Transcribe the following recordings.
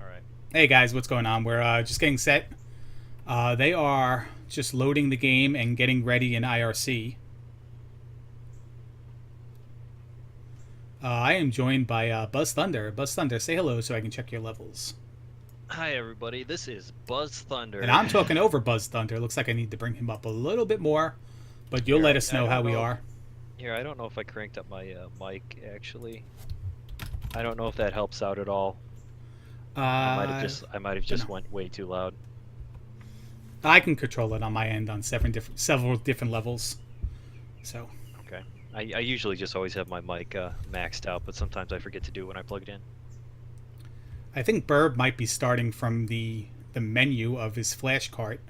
All right. Hey guys, what's going on? We're just getting set. They are just loading the game and getting ready in IRC. I am joined by Buzz Thunder. Buzz Thunder, say hello so I can check your levels. Hi, everybody. This is Buzz And Thunder. I'm talking over Buzz Thunder. Looks like I need to bring him up a little bit more, but you'll Here, let us I know how don't we know. are. Here, I don't know if I cranked up my mic actually. I don't know if that helps out at all. I might have just dunno. went way too loud. I can control it on my end on several different levels. So Okay. I usually just always have my mic maxed out, but sometimes I forget to do it when I plug it in. I think Burb might be starting from the menu of his flash cart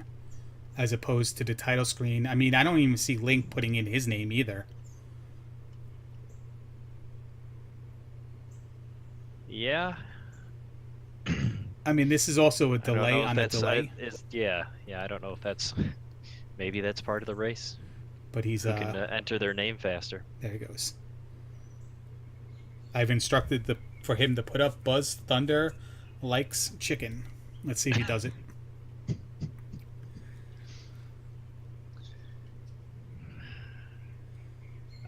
as opposed to the title screen. I mean, I don't even see Link putting in his name either. Yeah. I mean, this is also a I don't delay know if on a that's delay, yeah. I don't know if that's maybe that's part of the race. but he's Who can enter their name faster? there he goes. I've instructed for him to put up Buzz Thunder likes chicken. Let's see if he does it.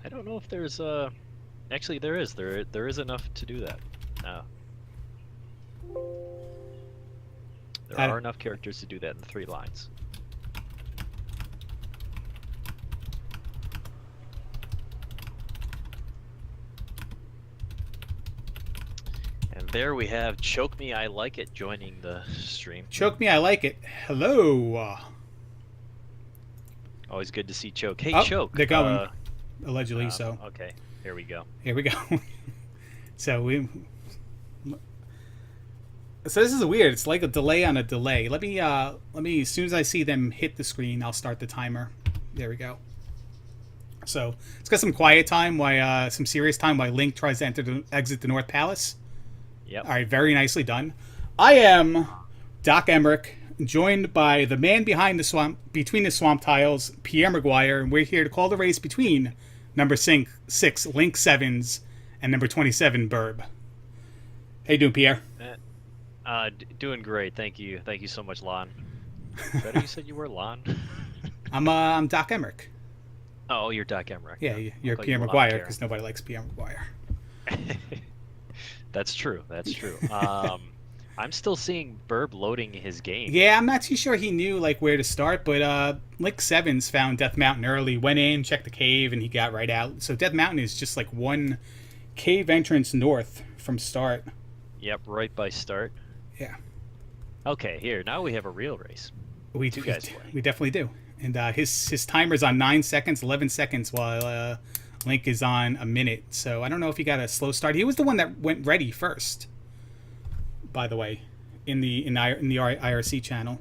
I don't know if there's actually there is enough to do that. No. There I are don't- enough characters to do that in 3 lines. And there we have Choke Me I Like It joining the stream. Choke me, I like it. Hello. Always good to see Choke. Hey Oh, Choke. they're going. Allegedly so. Okay, here we go. Here we go. So we. So this is weird. It's like a delay on a delay. Let me. As soon as I see them hit the screen, I'll start the timer. There we go. So let's get some quiet time while some serious time while Link tries to exit the North Palace. Yep. All right, very nicely done. I am Doc Emmerich, joined by the man behind the swamp, between the swamp tiles, Pierre Maguire, and we're here to call the race between number six Link Sevens, and number 27 Burb. How you doing, Pierre? Doing great. Thank you. Thank you so much, Lon. Is that who you said you were, Lon? I'm Doc Emmerich. Oh, you're Doc Emmerich. Yeah, you're Pierre Maguire because nobody likes Pierre Maguire. That's true. That's true. I'm still seeing Burb loading his game. Yeah, I'm not too sure he knew like where to start, but Link Sevens found Death Mountain early, went in, checked the cave, and he got right out. So Death Mountain is just like one cave entrance north from start. Yep, right by start. Yeah. Okay, here now we have a real race. We definitely do. And his timer's on 9 seconds, 11 seconds, while Link is on a minute. So I don't know if he got a slow start. He was the one that went ready first, by the way, in the IRC channel.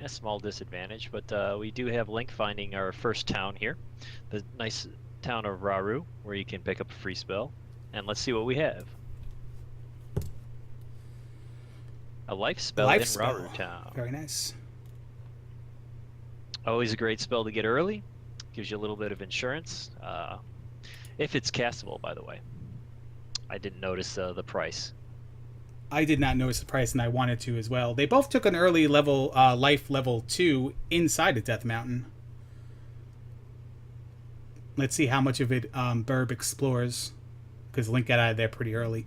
A small disadvantage, but we do have Link finding our first town here, the nice town of Raru, where you can pick up a free spell. And let's see what we have. A life spell in Raru town. Very nice. Always a great spell to get early. Gives you a little bit of insurance. If it's castable, by the way. I didn't notice the price. I did not notice the price, and I wanted to as well. They both took an early level, life level 2 inside of Death Mountain. Let's see how much of it Burb explores, because Link got out of there pretty early.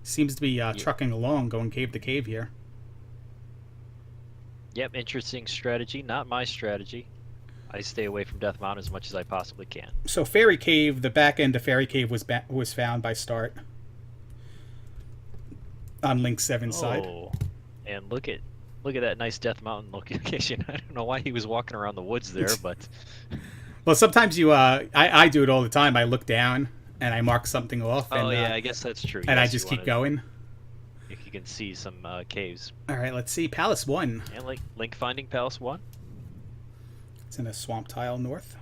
Seems to be trucking along, going cave to cave here. Yep, interesting strategy. Not my strategy. I stay away from Death Mountain as much as I possibly can. So Fairy Cave, the back end of Fairy Cave was found by start on Link 7's side. Oh, and look at that nice Death Mountain location. I don't know why he was walking around the woods there, but well, sometimes I do it all the time. I look down and I mark something off. Oh and, yeah, I guess that's true. And yes, I just keep going. If you can see some caves. All right, let's see. Palace 1. And Link finding Palace 1. It's in a swamp tile north.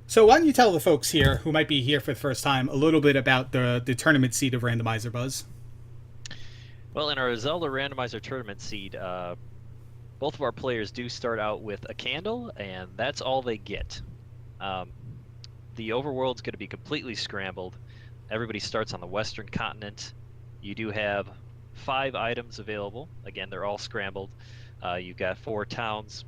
So why don't you tell the folks here who might be here for the first time a little bit about the tournament seed of Randomizer, Buzz? Well, in our Zelda Randomizer tournament seed, both of our players do start out with a candle, and that's all they get. The overworld's going to be completely scrambled. Everybody starts on the western continent. You do have 5 items available. Again, they're all scrambled. You've got 4 towns.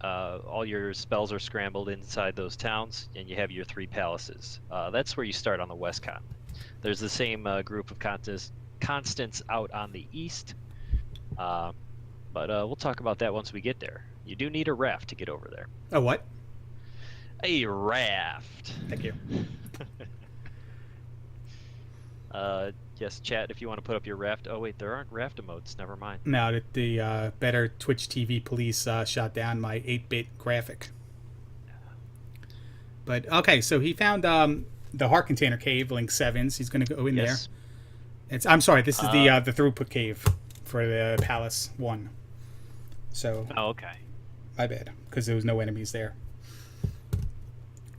All your spells are scrambled inside those towns, and you have your 3 palaces. That's where you start on the west continent. There's the same group of constants out on the east, but we'll talk about that once we get there. You do need a raft to get over there. A what? A raft. Thank you. Yes, chat, if you want to put up your raft. Oh, wait, there aren't raft emotes. Never mind. No, the better Twitch TV police shot down my 8-bit graphic. But, okay, so he found the Heart Container Cave, Link 7's. He's going to go in there. I'm sorry, this is the Throughput Cave for the Palace 1. So. Oh, okay. My bad, because there was no enemies there.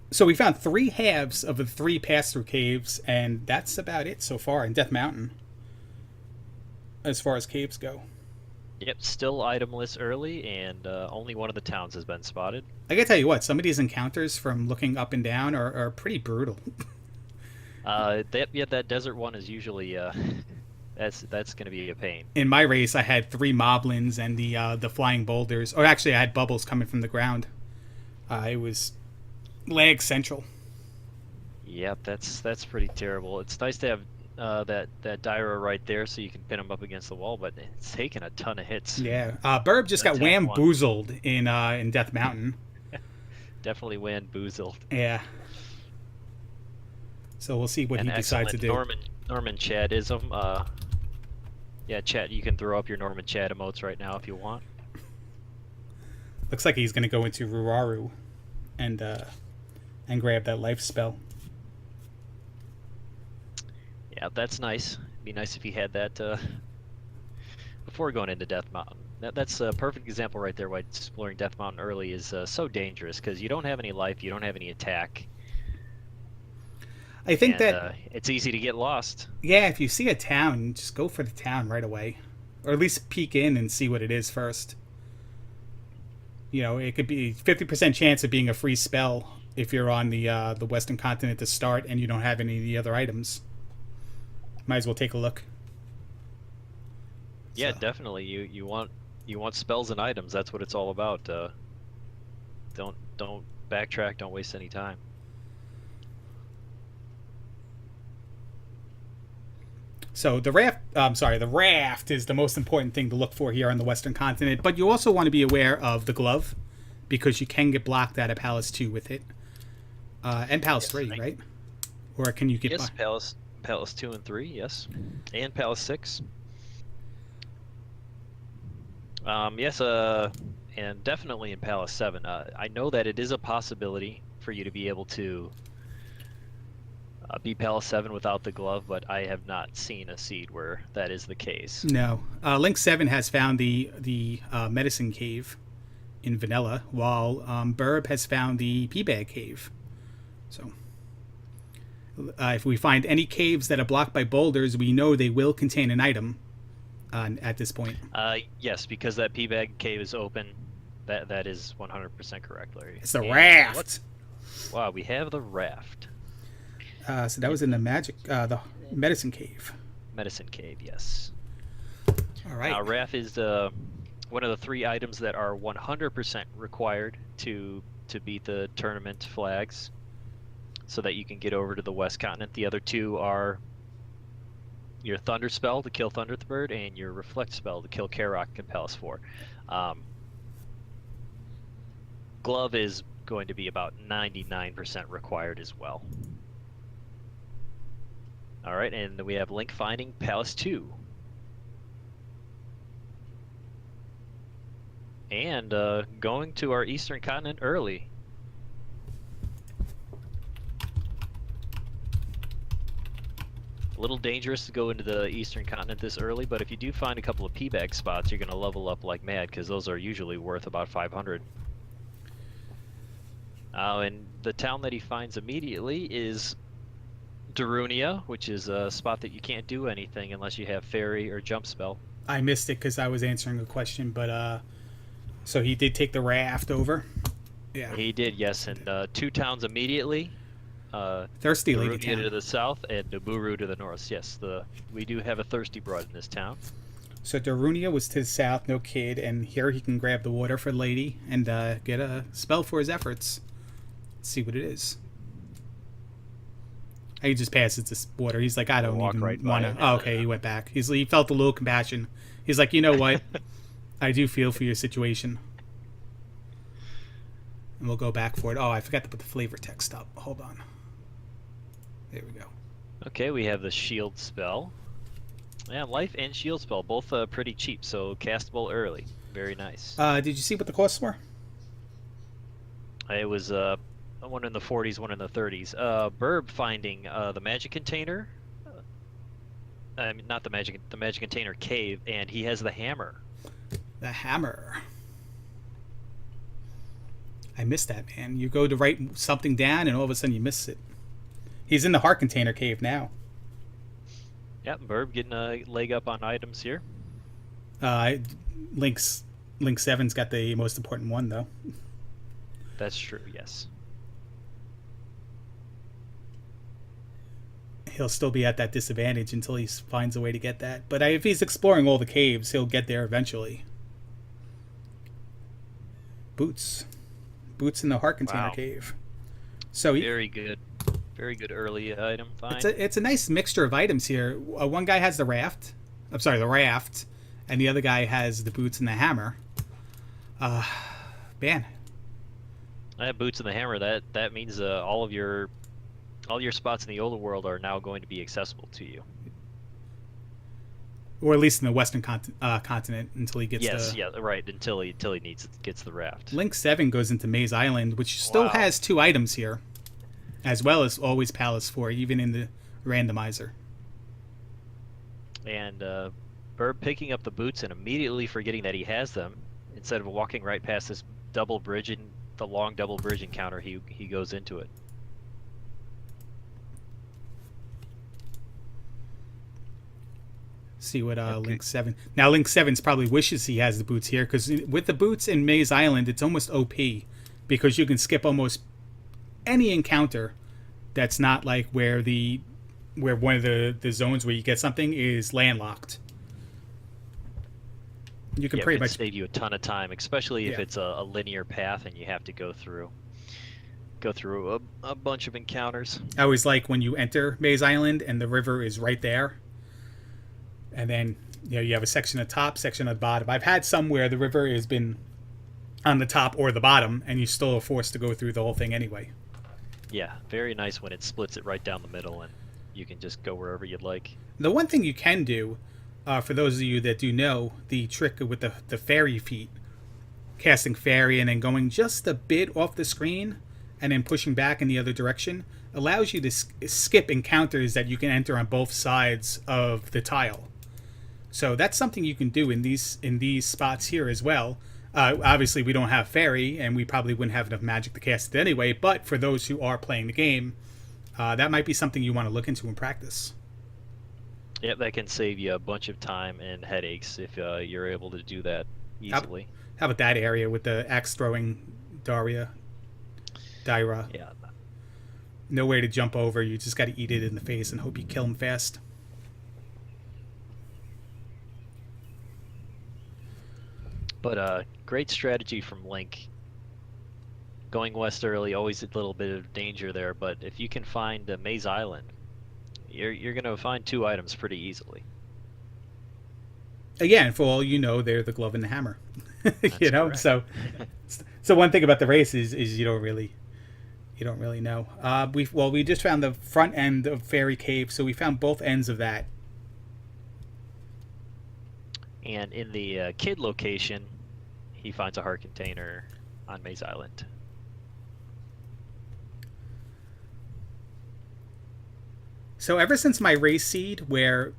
So we found 3 halves of the 3 pass-through caves, and that's about it so far in Death Mountain, as far as caves go. Yep, still itemless early, and only one of the towns has been spotted. I gotta tell you what, some of these encounters from looking up and down are pretty brutal. That desert one is usually that's going to be a pain. In my race, I had 3 moblins and the flying boulders, or actually I had bubbles coming from the ground. It was lag central. Yep, that's pretty terrible. It's nice to have that Dyra right there so you can pin him up against the wall, but it's taking a ton of hits. Yeah, Burb just got wham-boozled in Death Mountain. Definitely wham-boozled. Yeah. So we'll see what he decides to do. Norman Chadism. Yeah, chat, you can throw up your Norman Chad emotes right now if you want. Looks like he's going to go into Ruraru and grab that life spell. Yeah, that's nice. It'd be nice if he had that before going into Death Mountain. That's a perfect example right there why exploring Death Mountain early is so dangerous, because you don't have any life, you don't have any attack. I think that it's easy to get lost. Yeah, if you see a town, just go for the town right away. Or at least peek in and see what it is first. You know, it could be 50% chance of being a free spell if you're on the Western continent to start and you don't have any of the other items. Might as well take a look. Yeah, definitely. You want spells and items. That's what it's all about. Don't backtrack. Don't waste any time. So the raft is the most important thing to look for here on the Western continent. But you also want to be aware of the glove, because you can get blocked out of Palace 2 with it, and Palace 3, right? Or can you get? Yes, Palace 2 and 3, yes, and Palace 6. Yes, and definitely in Palace 7. I know that it is a possibility for you to be able to beat Palace 7 without the glove, but I have not seen a seed where that is the case. No. Link 7 has found the medicine cave in Vanilla, while Burb has found the P-Bag cave. So, if we find any caves that are blocked by boulders, we know they will contain an item at this point. Yes, because that P-Bag cave is open. That is 100% correct, Larry. It's the raft! Wow, we have the raft. So that was in the medicine cave. Medicine cave, yes. All right. Raft is one of the 3 items that are 100% required to beat the tournament flags, so that you can get over to the West Continent. The other 2 are your Thunder spell to kill Thunderbird and your Reflect spell to kill Karok and Palace 4. Glove is going to be about 99% required as well. All right, and we have Link finding Palace 2. And going to our Eastern Continent early. A little dangerous to go into the Eastern Continent this early, but if you do find a couple of P-Bag spots, you're going to level up like mad, because those are usually worth about 500. And the town that he finds immediately is Darunia, which is a spot that you can't do anything unless you have Fairy or Jump Spell. I missed it because I was answering a question, but So he did take the raft over. Yeah. He did, yes, and 2 towns immediately. Thirsty Lady Darunia to Town. the south and Naburu to the north. Yes, we do have a thirsty broad in this town. So Darunia was to the south, no kid, and here he can grab the water for Lady and get a spell for his efforts. Let's see what it is. He just passes this water. He's like, I don't even right want to. Oh, okay, he went back. He felt a little compassion. He's like, you know what? I do feel for your situation. And we'll go back for it. Oh, I forgot to put the flavor text up. Hold on. There we go. Okay, we have the shield spell. Yeah, life and shield spell, both pretty cheap, so castable early. Very nice. Did you see what the costs were? It was one in the 40s, one in the 30s. Burb finding the magic container. I mean, not the magic container cave, and he has the hammer. The hammer. I missed that, man. You go to write something down, and all of a sudden you miss it. He's in the heart container cave now. Yep, Burb getting a leg up on items here. Link 7's got the most important one, though. That's true, yes. He'll still be at that disadvantage until he finds a way to get that. But if he's exploring all the caves, he'll get there eventually. Boots in the heart container cave. So very good early item find. It's a nice mixture of items here. One guy has the raft, and the other guy has the boots and the hammer. Man, I have boots and the hammer. That means all your spots in the older world are now going to be accessible to you. Or at least in the western continent until he gets right, until he gets the raft. Link 7 goes into Maze Island, which still has 2 items here, as well as always Palace 4, even in the randomizer. And Burb picking up the boots and immediately forgetting that he has them, instead of walking right past this double bridge and the long double bridge encounter, he goes into it. See what Link 7. Now Link 7's probably wishes he has the boots here, because with the boots in Maze Island, it's almost OP, because you can skip almost any encounter that's not like where one of the zones where you get something is landlocked. You can pretty much save you a ton of time, especially if it's a linear path and you have to go through a bunch of encounters. I always like when you enter Maze Island and the river is right there. And then you have a section at the top, section at the bottom. I've had some where the river has been on the top or the bottom, and you still are forced to go through the whole thing anyway. Yeah, very nice when it splits it right down the middle, and you can just go wherever you'd like. The one thing you can do, for those of you that do know, the trick with the fairy feat, casting fairy and then going just a bit off the screen and then pushing back in the other direction, allows you to skip encounters that you can enter on both sides of the tile. So that's something you can do in these spots here as well. Obviously, we don't have fairy, and we probably wouldn't have enough magic to cast it anyway, but for those who are playing the game, that might be something you want to look into and practice. Yep, that can save you a bunch of time and headaches if you're able to do that easily. How about that area with the axe-throwing Dyra? Yeah. Nowhere to jump over. You just got to eat it in the face and hope you kill him fast. But great strategy from Link. Going west early, always a little bit of danger there, but if you can find Maze Island, you're going to find 2 items pretty easily. Again, for all you know, they're the glove and the hammer. Correct. So one thing about the race is you don't really know. We just found the front end of Fairy Cave, so we found both ends of that. And in the kid location, he finds a heart container on Maze Island. So ever since my race seed, where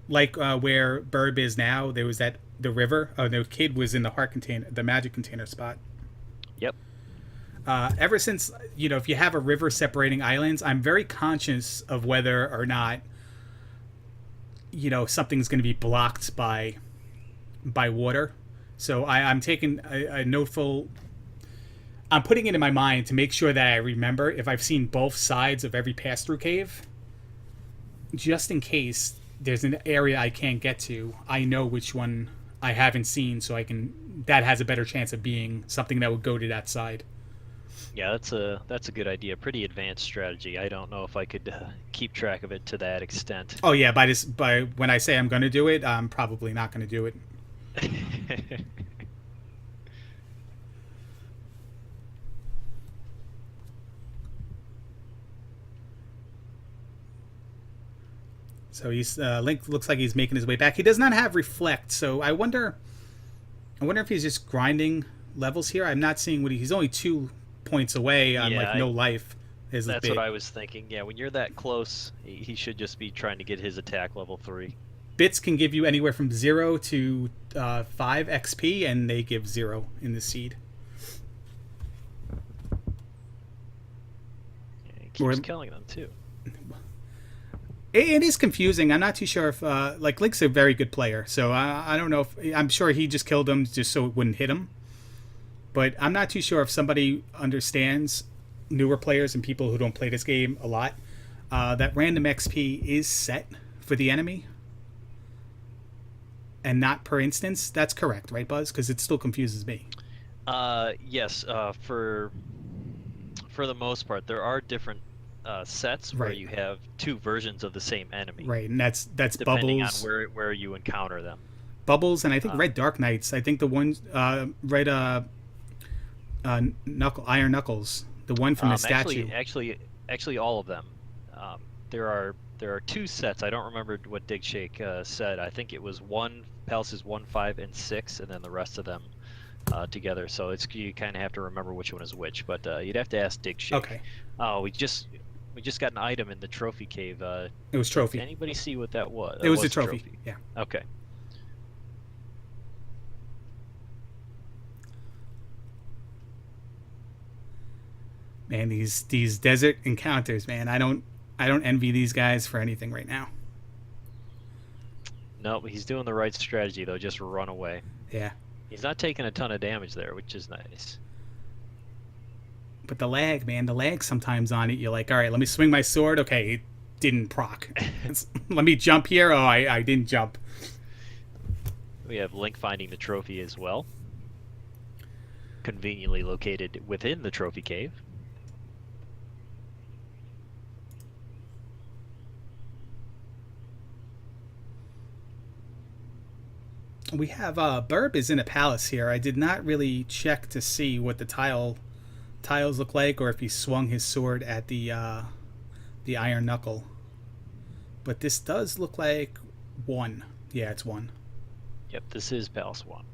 Burb is now, there was the river. Oh, the kid was in the heart container, the magic container spot. Yep. Ever since, if you have a river separating islands, I'm very conscious of whether or not, something's going to be blocked by water. So I'm taking a noteful. I'm putting it in my mind to make sure that I remember if I've seen both sides of every pass-through cave, just in case there's an area I can't get to. I know which one I haven't seen, so I can. That has a better chance of being something that would go to that side. Yeah, that's a good idea. Pretty advanced strategy. I don't know if I could keep track of it to that extent. Oh yeah, by when I say I'm going to do it, I'm probably not going to do it. So he's Link looks like he's making his way back. He does not have reflect, so I wonder if he's just grinding levels here. I'm not seeing what he's only 2 points away on Yeah, like no life. that's what I was thinking. Yeah, when you're that close, he should just be trying to get his attack level 3. Bits can give you anywhere from 0 to 5 XP, and they give 0 in the seed. Yeah, he keeps killing them too. It is confusing. I'm not too sure if like Link's a very good player, so I don't know if I'm sure he just killed him just so it wouldn't hit him. But I'm not too sure if somebody understands, newer players and people who don't play this game a lot, that random XP is set for the enemy and not per instance. That's correct, right, Buzz? Because it still confuses me. Yes. For the most part, there are different sets where Right. you have 2 versions of the same enemy, Right, and that's depending Bubbles, on where you encounter them. Bubbles, and I think Red Dark Knights. I think the one Red Iron Knuckles, the one from the statue. Actually, all of them. There are 2 sets. I don't remember what Dig Shake said. I think it was Palaces 1, 5, and 6, and then the rest of them together. So you kind of have to remember which one is which. But you'd have to ask Dig Shake. Okay. Oh, we just got an item in the trophy cave. It was trophy. Did anybody see what that was? It was a trophy. Yeah. Okay. Man, these desert encounters, man. I don't envy these guys for anything right now. No, he's doing the right strategy though. Just run away. Yeah. He's not taking a ton of damage there, which is nice. But the lag, man, the lag sometimes on it, you're like, all right, let me swing my sword. Okay, it didn't proc. Let me jump here. Oh, I didn't jump. We have Link finding the trophy as well. Conveniently located within the trophy cave. We have Burb is in a palace here. I did not really check to see what the tiles look like, or if he swung his sword at the iron knuckle. But this does look like 1. Yeah, it's 1. Yep, this is Palace 1.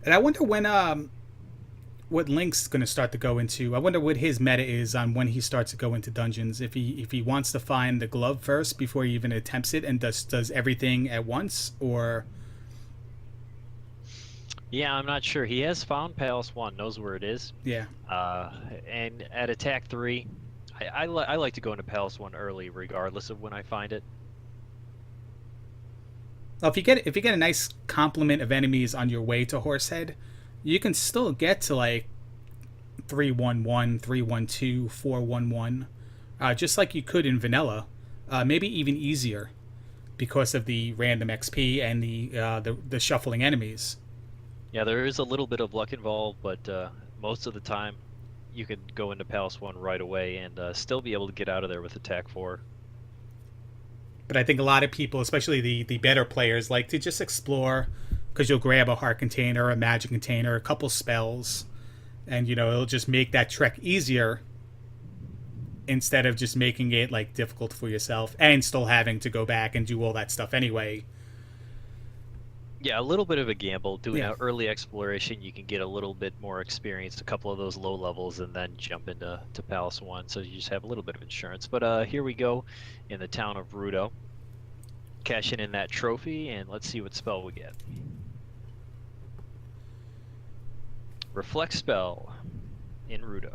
And I wonder when what Link's going to start to go into. I wonder what his meta is on when he starts to go into dungeons. If he wants to find the glove first before he even attempts it, and does everything at once, or. Yeah, I'm not sure. He has found Palace 1, knows where it is. Yeah. And at Attack 3, I like to go into Palace 1 early, regardless of when I find it. Well, if you get a nice complement of enemies on your way to Horsehead, you can still get to like 311, 312, 411, just like you could in vanilla, maybe even easier because of the random XP and the shuffling enemies. Yeah, there is a little bit of luck involved, but most of the time you can go into Palace 1 right away and still be able to get out of there with Attack 4. But I think a lot of people, especially the better players, like to just explore, because you'll grab a heart container, a magic container, a couple spells, and it'll just make that trek easier instead of just making it like difficult for yourself and still having to go back and do all that stuff anyway. Yeah, a little bit of a gamble. Doing an early exploration, you can get a little bit more experience, a couple of those low levels, and then jump into Palace 1. So you just have a little bit of insurance. But here we go in the town of Rudo. Cashing in that trophy, and let's see what spell we get. Reflect spell in Rudo.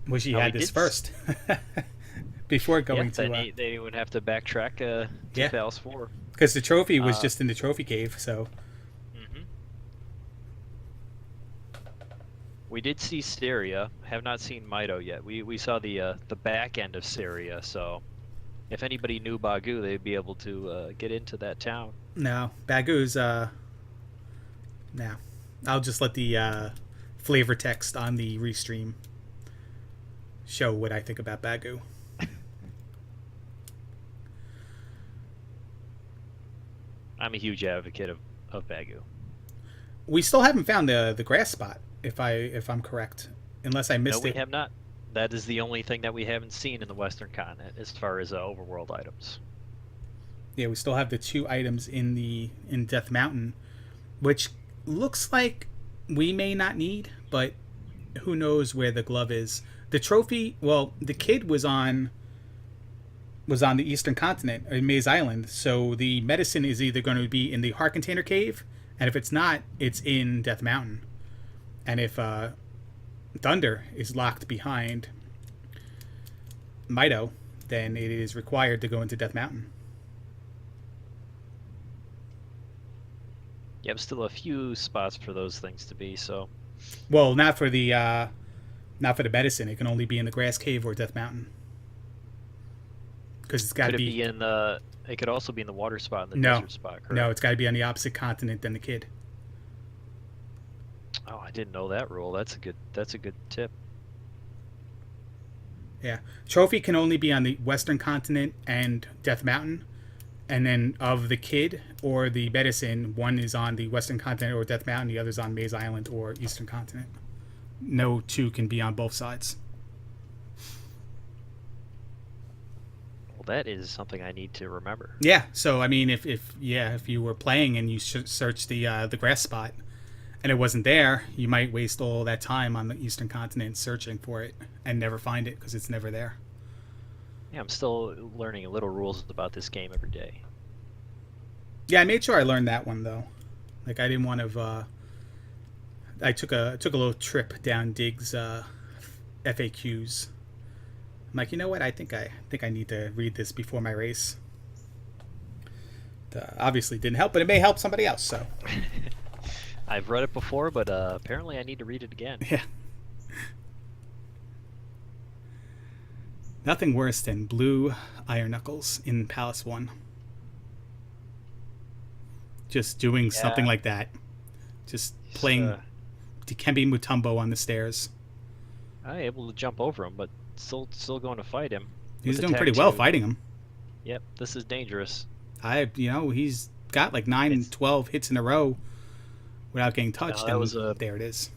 Wish he had this first. before Yeah, going then to they would have to backtrack to yeah, Palace 4. because the trophy was Uh, just in the trophy cave. So mhm. We did see Styria. Have not seen Mito yet. We saw the back end of Syria. So if anybody knew Bagu, they'd be able to get into that town. no, Bagu's no. I'll just let the flavor text on the restream show what I think about Bagu. I'm a huge advocate of Bagu. We still haven't found the grass spot, if I'm correct, unless I No, missed we it. have not. That is the only thing that we haven't seen in the Western continent as far as overworld items. Yeah, we still have the 2 items in Death Mountain, which looks like we may not need, but who knows where the glove is. The trophy, well, the kid was on the eastern continent in Maze Island, so the medicine is either going to be in the Heart Container Cave, and if it's not, it's in Death Mountain. And if Thunder is locked behind Mito, then it is required to go into Death Mountain. You have still a few spots for those things to be. So Well, not for the medicine. It can only be in the Grass Cave or Death Mountain because it's got could to it be. be in the? It could also be in the water spot and the No, desert spot, correct? no, it's got to be on the opposite continent than the kid. Oh, I didn't know that rule. That's a good. That's a good tip. Yeah, trophy can only be on the western continent and Death Mountain, and then of the kid or the medicine, one is on the western continent or Death Mountain, the other's on Maze Island or eastern continent. No two can be on both sides. Well, that is something I need to remember. Yeah, so I mean, if you were playing and you searched the grass spot and it wasn't there, you might waste all that time on the eastern continent searching for it and never find it because it's never there. Yeah, I'm still learning little rules about this game every day. Yeah, I made sure I learned that one though. Like I didn't want to. I took a little trip down Dig's FAQs. I'm like, you know what? I think I need to read this before my race. Obviously didn't help, but it may help somebody else. So I've read it before, but apparently I need to read it again. yeah. Nothing worse than blue iron knuckles in Palace 1. Just doing something like that. Just playing Dikembe Mutombo on the stairs. I'm able to jump over him, but still going to fight him. He's with doing attack pretty well 2. fighting him. Yep, this is dangerous. He's got like 9, 12 hits in a row without getting touched. That was there it is.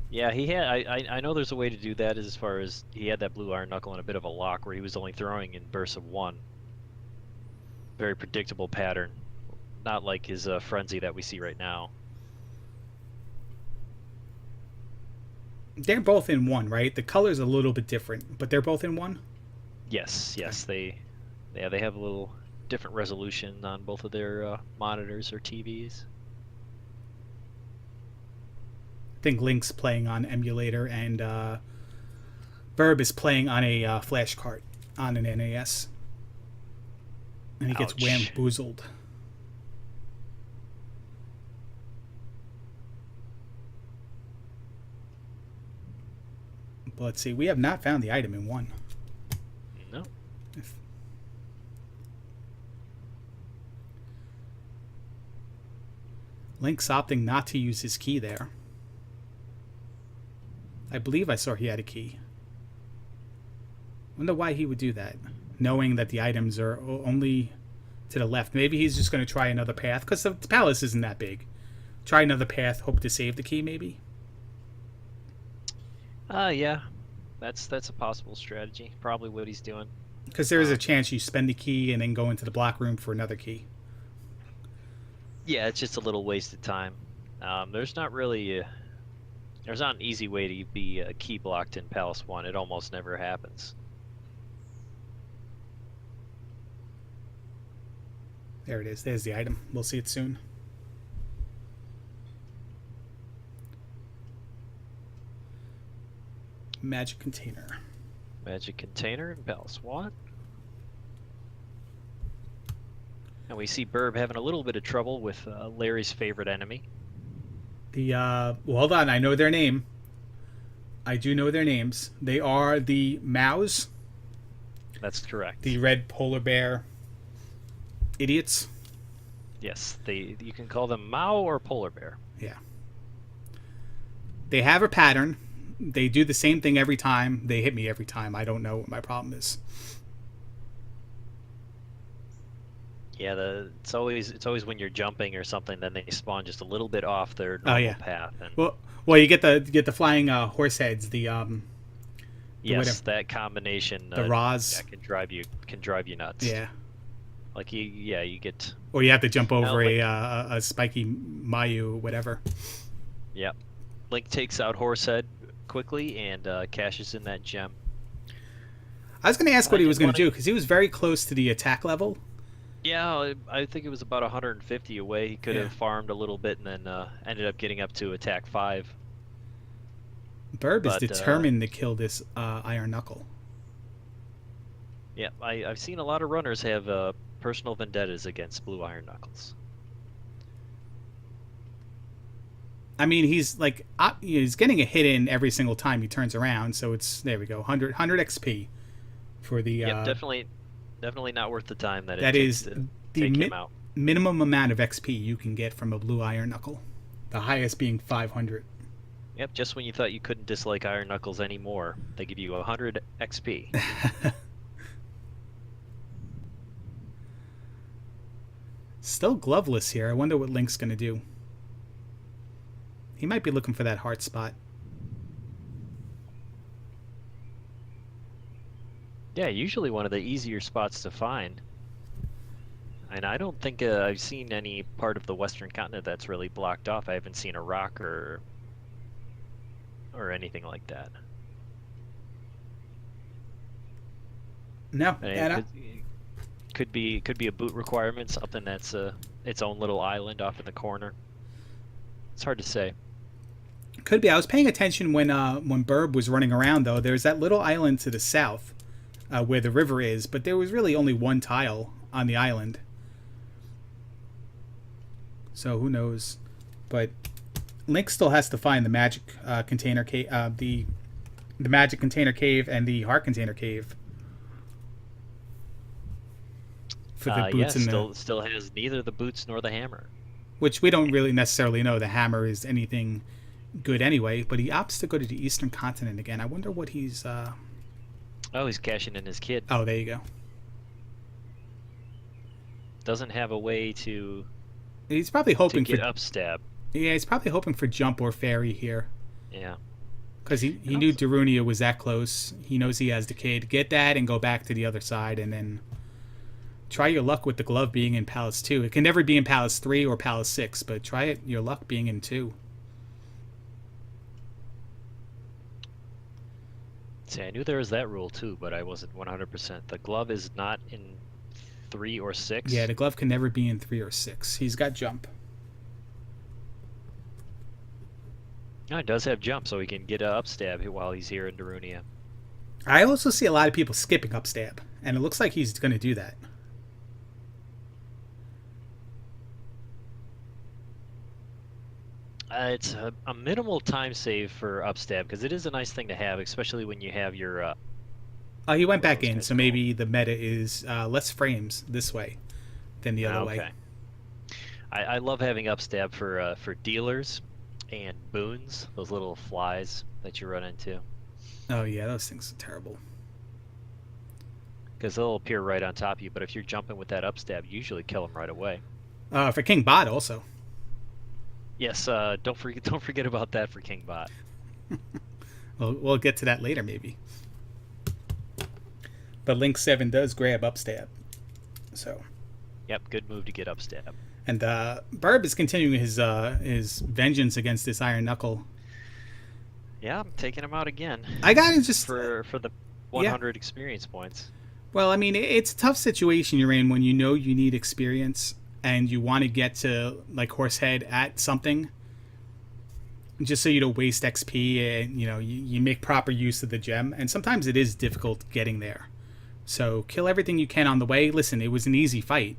Yeah, he had. I know there's a way to do that as far as he had that blue iron knuckle in a bit of a lock where he was only throwing in bursts of 1. Very predictable pattern, not like his frenzy that we see right now. They're both in 1, right? The color's a little bit different, but they're both in 1? Yes, they have a little different resolution on both of their monitors or TVs. I think Link's playing on emulator and Burb is playing on a flash cart on an NAS. And he gets Ouch. whamboozled. But let's see. We have not found the item in 1. No. Link's opting not to use his key there. I believe I saw he had a key. Wonder why he would do that, knowing that the items are only to the left. Maybe he's just going to try another path, because the palace isn't that big. Try another path, hope to save the key, maybe? Yeah. That's a possible strategy. Probably what he's doing. Because there is a chance you spend the key and then go into the block room for another key. Yeah, it's just a little wasted time. There's not really there's not an easy way to be key blocked in Palace 1. It almost never happens. There it is. There's the item. We'll see it soon. Magic container. Magic container in Palace 1. And we see Burb having a little bit of trouble with Larry's favorite enemy. Well, hold on. I know their name. I do know their names. They are the Mows, That's correct. the red polar bear idiots. Yes, you can call them Mao or polar bear. Yeah. They have a pattern. They do the same thing every time. They hit me every time. I don't know what my problem is. Yeah, it's always when you're jumping or something, then they spawn just a little bit off their normal path. And Well, you get the flying horse heads. yes, that combination. The Raws can drive you nuts. Yeah. Like you get. Or you have to jump over a spiky Mayu, whatever. Yep. Link takes out Horsehead quickly and cashes in that gem. I was going to ask what he was going to do because he was very close to the attack level. Yeah, I think it was about 150 away. He could have farmed a little bit and then ended up getting up to attack 5. Burb is determined to kill this Iron Knuckle. Yeah, I've seen a lot of runners have personal vendettas against Blue Iron Knuckles. I mean, he's getting a hit in every single time he turns around, so there we go, 100 XP for the. Yep, definitely not worth the time that it takes to take him out. Minimum amount of XP you can get from a Blue Iron Knuckle, the highest being 500. Yep, just when you thought you couldn't dislike Iron Knuckles anymore, they give you 100 XP. Still gloveless here. I wonder what Link's going to do. He might be looking for that heart spot. Yeah, usually one of the easier spots to find. And I don't think I've seen any part of the Western continent that's really blocked off. I haven't seen a rock or anything like that. No, could be a boot requirement, something that's its own little island off in the corner. It's hard to say. Could be. I was paying attention when Burb was running around, though. There's that little island to the south where the river is, but there was really only one tile on the island. So who knows? But Link still has to find the magic container cave, the magic container cave, and the heart container cave. For the boots still has neither the boots nor the hammer. Which we don't really necessarily know the hammer is anything good anyway, but he opts to go to the Eastern Continent again. I wonder what he's... Oh, he's cashing in his kid. Oh, there you go. Doesn't have a way to... He's probably hoping to get upstab. Yeah, he's probably hoping for jump or fairy here. Yeah. Because he knew Darunia was that close. He knows he has the kid. Get that and go back to the other side, and then try your luck with the glove being in Palace 2. It can never be in Palace 3 or Palace 6, but try your luck being in 2. See, I knew there was that rule too, but I wasn't 100%. The glove is not in 3 or 6. Yeah, the glove can never be in 3 or 6. He's got jump. No, it does have jump, so he can get a upstab while he's here in Darunia. I also see a lot of people skipping upstab, and it looks like he's going to do that. It's a minimal time save for upstab, because it is a nice thing to have, especially when you have your... he went back in, so maybe the meta is less frames this way than the other way. I love having upstab for dealers and boons, those little flies that you run into. Oh yeah, those things are terrible. Because they'll appear right on top of you, but if you're jumping with that upstab, you usually kill them right away. For King Bot also. Yes, don't forget about that for King Bot. We'll get to that later, maybe. But Link 7 does grab upstab. So. Yep, good move to get upstab. And Burb is continuing his vengeance against this Iron Knuckle. Yeah, I'm taking him out again. I gotta just for the 100 experience points. Well, I mean, it's a tough situation you're in when you know you need experience and you want to get to like Horsehead at something, just so you don't waste XP and you make proper use of the gem. And sometimes it is difficult getting there. So kill everything you can on the way. Listen, it was an easy fight.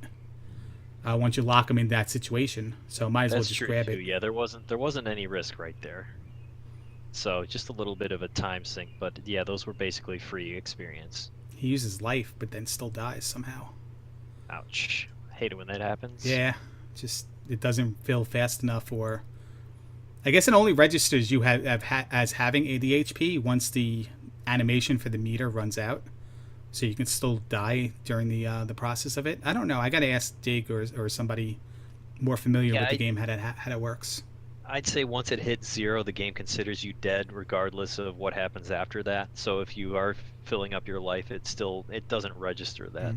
once you lock them in that situation. So might as well That's just true grab too. it. Yeah, there wasn't any risk right there. So just a little bit of a time sink, but yeah, those were basically free experience. He uses life, but then still dies somehow. Ouch. I hate it when that happens. Yeah, just it doesn't fill fast enough, or I guess it only registers you as having 80 HP once the animation for the meter runs out. So you can still die during the process of it. I don't know. I gotta ask Dig or somebody more familiar Yeah, with the game how it works. I'd say once it hits 0, the game considers you dead regardless of what happens after that. So if you are filling up your life, it doesn't register that.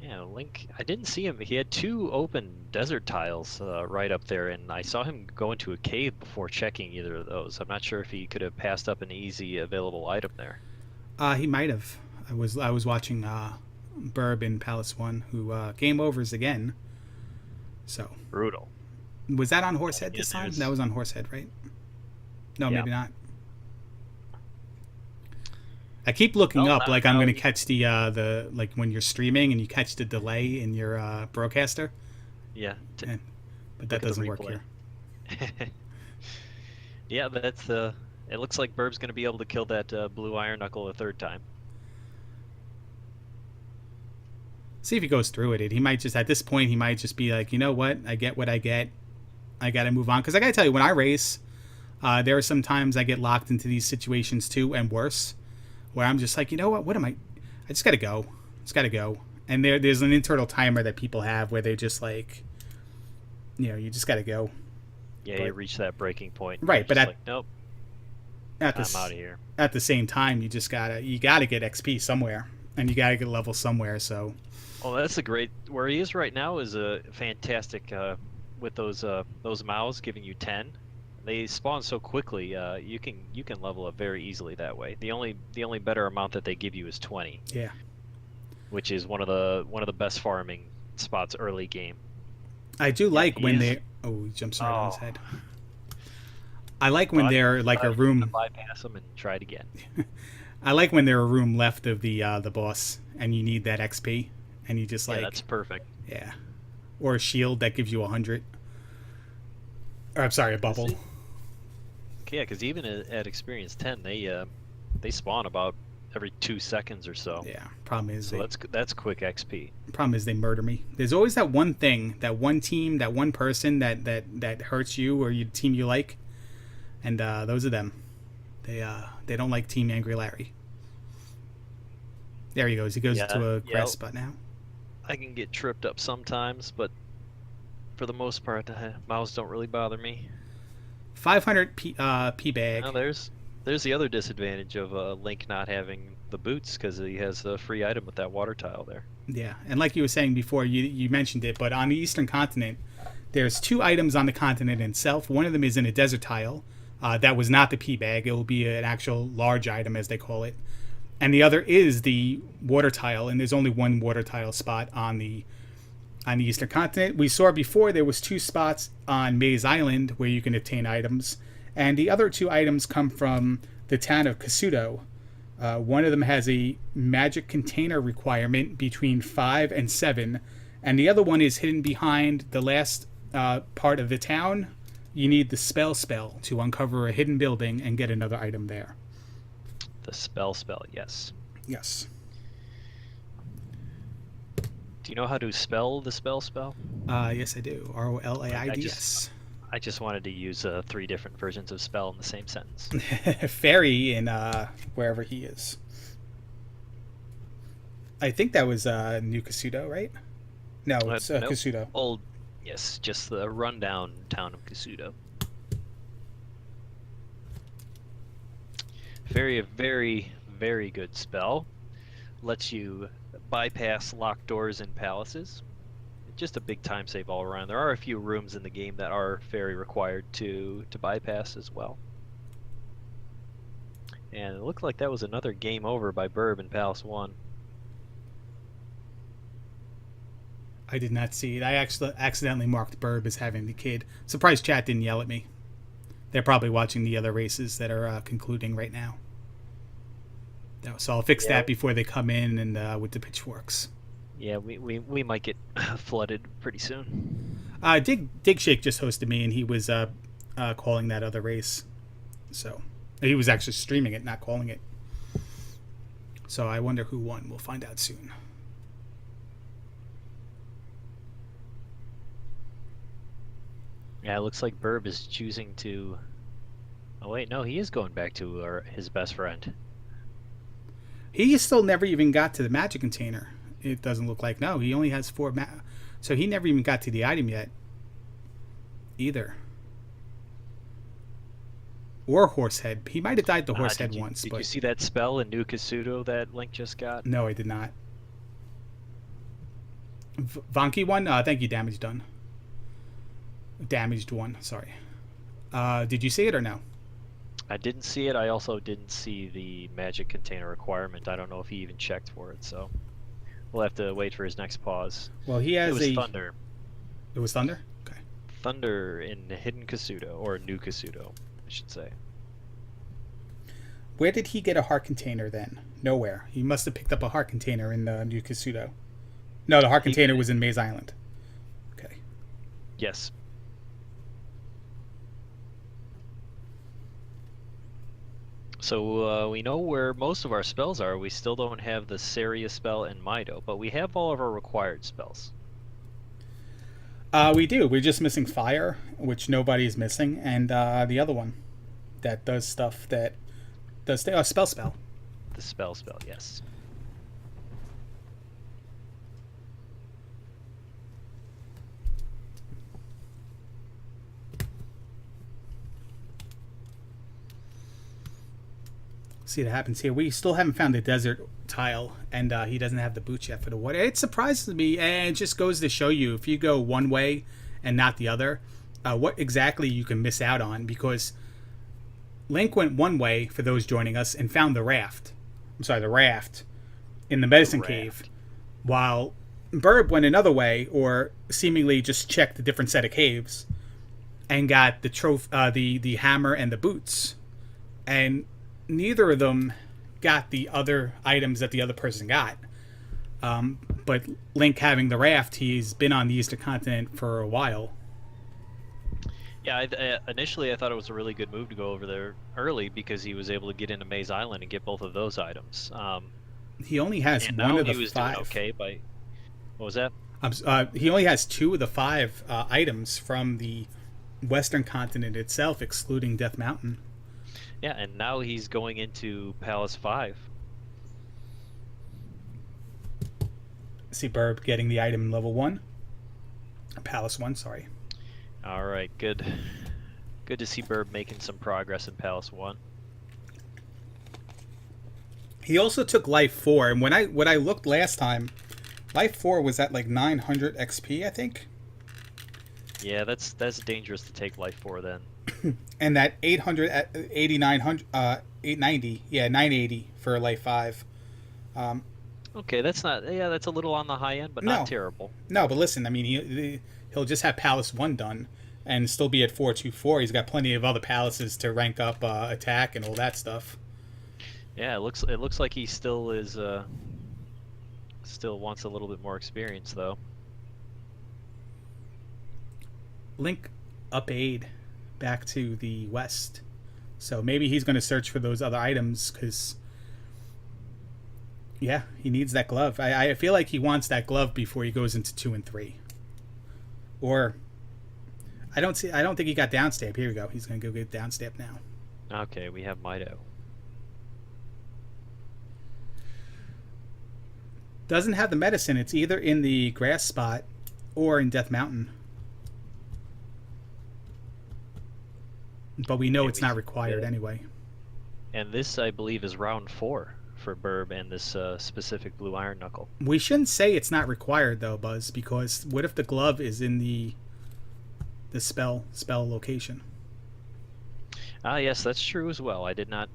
Yeah, Link, I didn't see him. He had 2 open desert tiles right up there, and I saw him go into a cave before checking either of those. I'm not sure if he could have passed up an easy available item there. He might have. I was watching Burb in Palace One, who game overs again. So Brutal. was that on Horsehead Yeah, this time? there's- That was on Horsehead, right? No, Yeah. maybe not. I keep looking Well, up like I'm now going to you- catch the like when you're streaming and you catch the delay in your broadcaster, Yeah. but Look that at the doesn't work replay. here. Yeah, that's it looks like Burb's going to be able to kill that blue iron knuckle a 3rd time. See if he goes through it. He might just at this point he might just be like, you know what? I get what I get. I got to move on because I got to tell you, when I race, there are some times I get locked into these situations too, and worse, where I'm just like, you know what? What am I just got to go. Just got to go. And there's an internal timer that people have where they're just like, you just got to go. Yeah, But- you reach that breaking point. Right, You're but just at- like, nope, At I'm the out of here. at the same time, you gotta get XP somewhere, and you gotta get level somewhere. So Well, that's a great. Where he is right now is a fantastic with those mouths giving you 10. They spawn so quickly. You can level up very easily that way. The only better amount that they give you is 20, yeah, which is one of the best farming spots early game. I do like he when is- they. Oh, he jumps right on his Oh. head. I like when they're like a I'm gonna room. bypass them and try it again. I like when they're a room left of the boss, and you need that XP, and you just Yeah, like that's perfect. yeah, or a shield that gives you 100. Or I'm sorry, a bubble. See? Yeah, because even at experience 10, they spawn about every 2 seconds or so. Yeah. Problem is, So that's quick XP. they murder me. There's always that one thing, that one team, that one person that hurts you or your team you like, and those are them. They don't like Team Angry Larry. There he goes. He goes Yeah, to a yeah. grass spot now. I can get tripped up sometimes, but for the most part, mouths don't really bother me. 500 P bag. Now there's the other disadvantage of Link not having the boots because he has a free item with that water tile there. Yeah, and like you were saying before, you mentioned it, but on the Eastern continent, there's 2 items on the continent itself. One of them is in a desert tile. That was not the P bag. It will be an actual large item, as they call it. And the other is the water tile, and there's only one water tile spot on the Eastern continent. We saw before there was 2 spots on Maze Island where you can obtain items, and the other 2 items come from the town of Kasuto. One of them has a magic container requirement between 5 and 7, and the other one is hidden behind the last part of the town. You need the spell to uncover a hidden building and get another item there. The spell, yes. Yes. Do you know how to spell the spell? Yes, I do. ROLAIDS. I just wanted to use 3 different versions of spell in the same sentence. Fairy in wherever he is. I think that was New Kasuto, right? No, it's Nope. Kasuto. Old, yes, just the rundown town of Kasuto. Very, very, very good spell. Lets you bypass locked doors in palaces. Just a big time save all around. There are a few rooms in the game that are fairy required to bypass as well. And it looked like that was another game over by Burb in Palace 1. I did not see it. I actually accidentally marked Burb as having the kid. Surprised chat didn't yell at me. They're probably watching the other races that are concluding right now. So I'll fix Yeah, that before they come in and with the pitchforks. yeah, we might get flooded pretty soon. Dig Shake just hosted me, and he was calling that other race. So he was actually streaming it, not calling it. So I wonder who won. We'll find out soon. Yeah, it looks like Burb is choosing to. Oh wait, no, he is going back to his best friend. He still never even got to the magic container. It doesn't look like. No, he only has 4 so he never even got to the item yet either. Or Horsehead. He might have died to Horsehead once. Did but you see that spell in New Kasuto that Link just got? No, I did not. Vonky one? Thank you, Damage Done. Damaged one, sorry. Did you see it or no? I didn't see it. I also didn't see the magic container requirement. I don't know if he even checked for it, so we'll have to wait for his next pause. Well, he has It was Thunder. It was Thunder? Okay. Thunder in Hidden Kasuto, or New Kasuto, I should say. Where did he get a heart container then? Nowhere. He must have picked up a heart container in the New Kasuto. No, the heart container was in Maze Island. Okay. Yes. So we know where most of our spells are. We still don't have the Saria spell and Mido, but we have all of our required spells. We do. We're just missing Fire, which nobody's missing, and the other one that does stuff that does spell. The spell, yes. See what happens here. We still haven't found the desert tile, and he doesn't have the boots yet for the water. It surprises me, and it just goes to show you if you go one way and not the other, what exactly you can miss out on. Because Link went one way for those joining us and found the raft. The raft in the medicine cave, while Burb went another way, or seemingly just checked a different set of caves, and got the hammer and the boots, and neither of them got the other items that the other person got. But Link having the raft, he's been on the Eastern Continent for a while. Yeah, initially I thought it was a really good move to go over there early because he was able to get into Maze Island and get both of those items. He only has one of the 5. He was doing okay by... What was that? He only has 2 of the 5 items from the Western Continent itself, excluding Death Mountain. Yeah, and now he's going into Palace 5. See Burb getting the item level 1. Palace 1, sorry. Alright, good. Good to see Burb making some progress in Palace 1. He also took Life 4, and when I looked last time, Life 4 was at like 900 XP, I think. Yeah, that's dangerous to take Life 4 then. And that 800 at 8900 890, yeah, 980 for Life 5. Okay, that's a little on the high end, but not terrible. No, but listen, I mean, he'll just have Palace 1 done and still be at 424. He's got plenty of other palaces to rank up attack and all that stuff. Yeah, it looks like he still is still wants a little bit more experience though. Link up aid back to the west. So maybe he's going to search for those other items because yeah, he needs that glove. I feel like he wants that glove before he goes into 2 and 3. Or I don't think he got downstab. Here we go. He's going to go get downstab now. Okay, we have Mido. Doesn't have the medicine. It's either in the grass spot or in Death Mountain. But we know it's not required anyway. And this, I believe, is round 4 for Burb and this specific blue iron knuckle. We shouldn't say it's not required though, Buzz, because what if the glove is in the spell location? Yes, that's true as well. I did not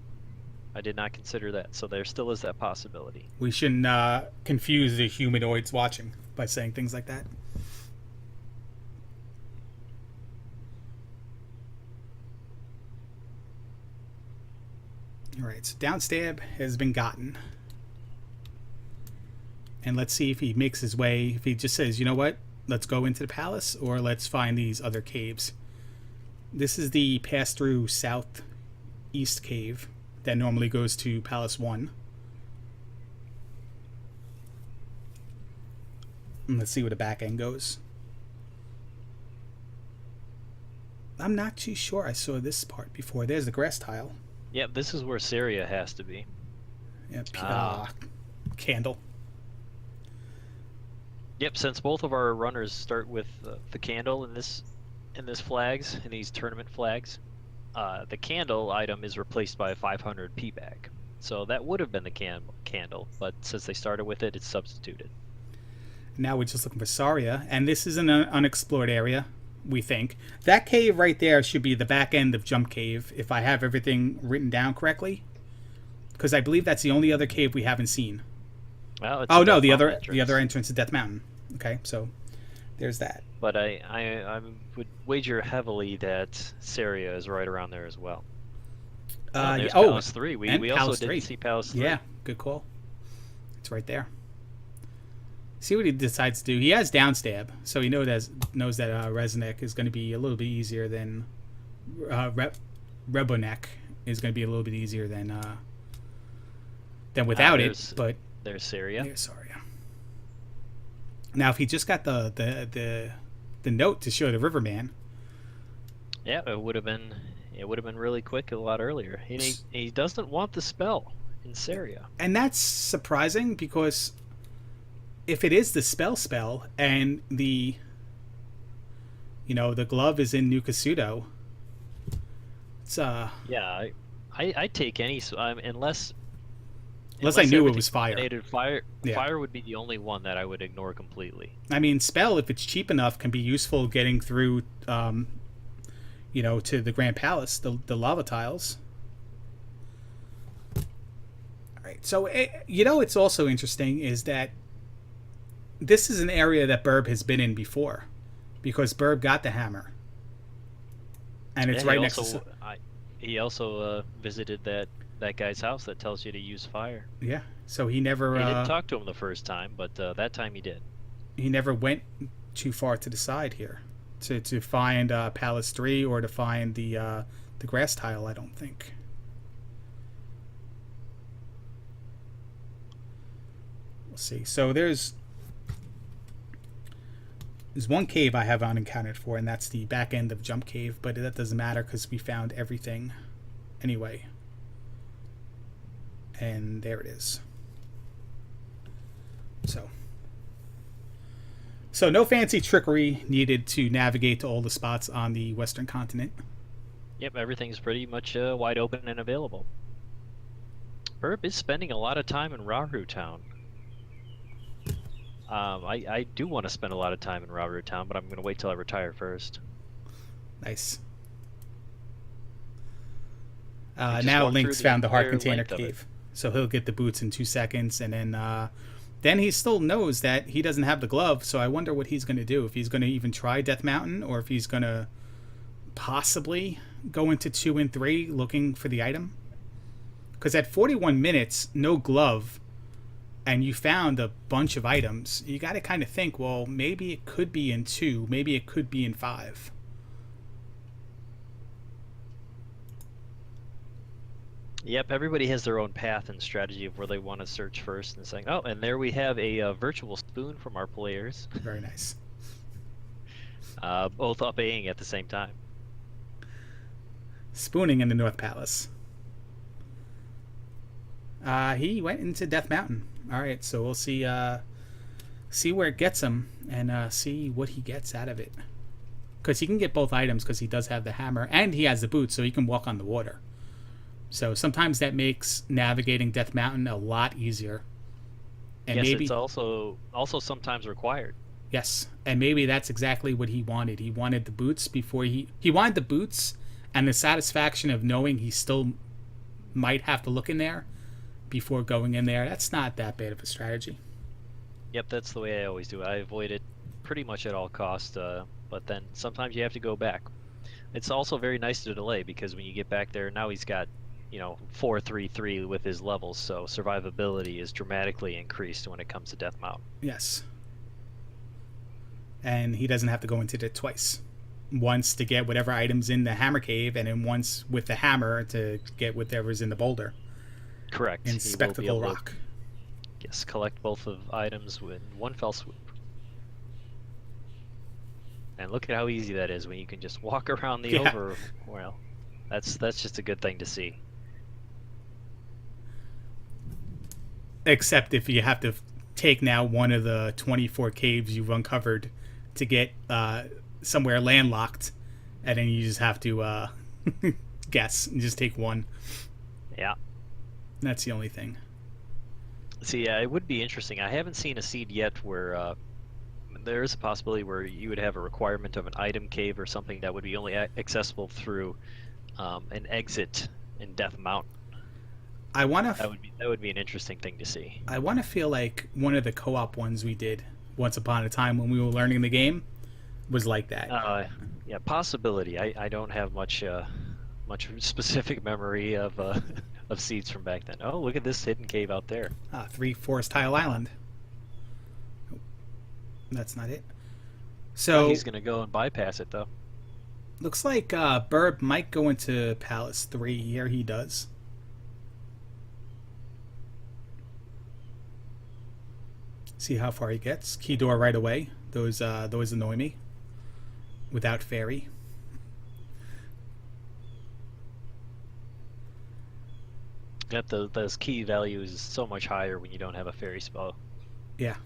consider that. So there still is that possibility. We shouldn't confuse the humanoids watching by saying things like that. All right, so downstab has been gotten. And let's see if he makes his way, if he just says, you know what, let's go into the palace, or let's find these other caves. This is the pass-through southeast cave that normally goes to Palace 1. And let's see where the back end goes. I'm not too sure I saw this part before. There's the grass tile. Yep, this is where Syria has to be. Yep, candle. Yep, since both of our runners start with the candle in this flags, in these tournament flags, the candle item is replaced by a 500 P bag. So that would have been the candle, but since they started with it, it's substituted. Now we're just looking for Saria, and this is an unexplored area, we think. That cave right there should be the back end of Jump Cave, if I have everything written down correctly. Because I believe that's the only other cave we haven't seen. Well, it's oh no, the other entrance is Death Mountain. Okay, so there's that. But I would wager heavily that Syria is right around there as well. There's Palace 3. We also didn't see Palace 3. Yeah, good call. It's right there. See what he decides to do. He has downstab, so he knows that Reznek is going to be a little bit easier than Rebonek is going to be a little bit easier than without it. But there's Syria. There's Syria. Now, if he just got the note to show the Riverman, yeah, it would have been really quick a lot earlier. He doesn't want the spell in Syria, and that's surprising because if it is the spell and the glove is in New Kasuto, it's yeah, I take any unless I knew it was fire. Fire would be the only one that I would ignore completely. I mean, spell, if it's cheap enough, can be useful getting through to the Grand Palace, the lava tiles. All right, so it's also interesting is that this is an area that Burb has been in before, because Burb got the hammer, and it's right next to. He also visited that guy's house that tells you to use fire. Yeah, so he never. He didn't talk to him the first time, but that time he did. He never went too far to the side here to find Palace 3 or to find the grass tile. I don't think. We'll see. So there's one cave I have unencountered for, and that's the back end of Jump Cave, but that doesn't matter because we found everything anyway. And there it is. So no fancy trickery needed to navigate to all the spots on the Western continent. Yep, everything's pretty much wide open and available. Burb is spending a lot of time in Rauru Town. I do want to spend a lot of time in Rauru Town, but I'm going to wait till I retire first. Nice. Now Link's found the Heart Container Cave, so he'll get the boots in 2 seconds, and then he still knows that he doesn't have the glove, so I wonder what he's going to do. If he's going to even try Death Mountain, or if he's going to possibly go into 2 and 3 looking for the item. Because at 41 minutes, no glove, and you found a bunch of items, you got to kind of think, well, maybe it could be in 2, maybe it could be in 5. Yep, everybody has their own path and strategy of where they want to search first, and saying, oh, and there we have a virtual spoon from our players. Very nice. Both up A-ing at the same time. Spooning in the North Palace. He went into Death Mountain. All right, so we'll see where it gets him, and see what he gets out of it. Because he can get both items, because he does have the hammer, and he has the boots, so he can walk on the water. So sometimes that makes navigating Death Mountain a lot easier. And yes, maybe, it's also sometimes required. Yes, and maybe that's exactly what he wanted. He wanted the boots before he wanted the boots and the satisfaction of knowing he still might have to look in there before going in there. That's not that bad of a strategy. Yep, that's the way I always do it. I avoid it pretty much at all costs, but then sometimes you have to go back. It's also very nice to delay, because when you get back there, now he's got 4-3-3 with his levels, so survivability is dramatically increased when it comes to Death Mountain. Yes. And he doesn't have to go into it twice. Once to get whatever items in the hammer cave, and then once with the hammer to get whatever's in the boulder. Correct. In Spectacle Rock. Yes, collect both of items with one fell swoop. And look at how easy that is when you can just walk around the overworld. That's just a good thing to see. Except if you have to take now one of the 24 caves you've uncovered to get somewhere landlocked, and then you just have to guess and just take one. Yeah. That's the only thing. See, it would be interesting. I haven't seen a seed yet where there is a possibility where you would have a requirement of an item cave or something that would be only accessible through an exit in Death Mountain. That would be an interesting thing to see. I want to feel like one of the co-op ones we did once upon a time when we were learning the game was like that. Yeah, possibility. I don't have much specific memory of seeds from back then. Oh, look at this hidden cave out there. 3 Forest Tile Island. That's not it. So he's gonna go and bypass it though. Looks like Burb might go into Palace 3. Here he does. See how far he gets. Key door right away. Those annoy me. Without fairy. Yep, those key values is so much higher when you don't have a fairy spell. Yeah.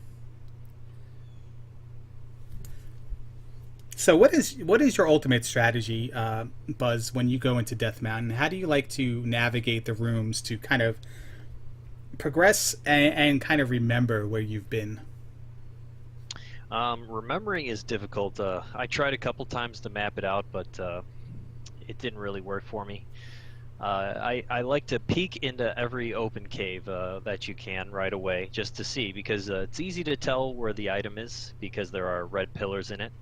So what is your ultimate strategy, Buzz, when you go into Death Mountain? How do you like to navigate the rooms to kind of progress and kind of remember where you've been? Remembering is difficult. I tried a couple times to map it out, but it didn't really work for me. I like to peek into every open cave that you can right away just to see, because it's easy to tell where the item is because there are red pillars in it.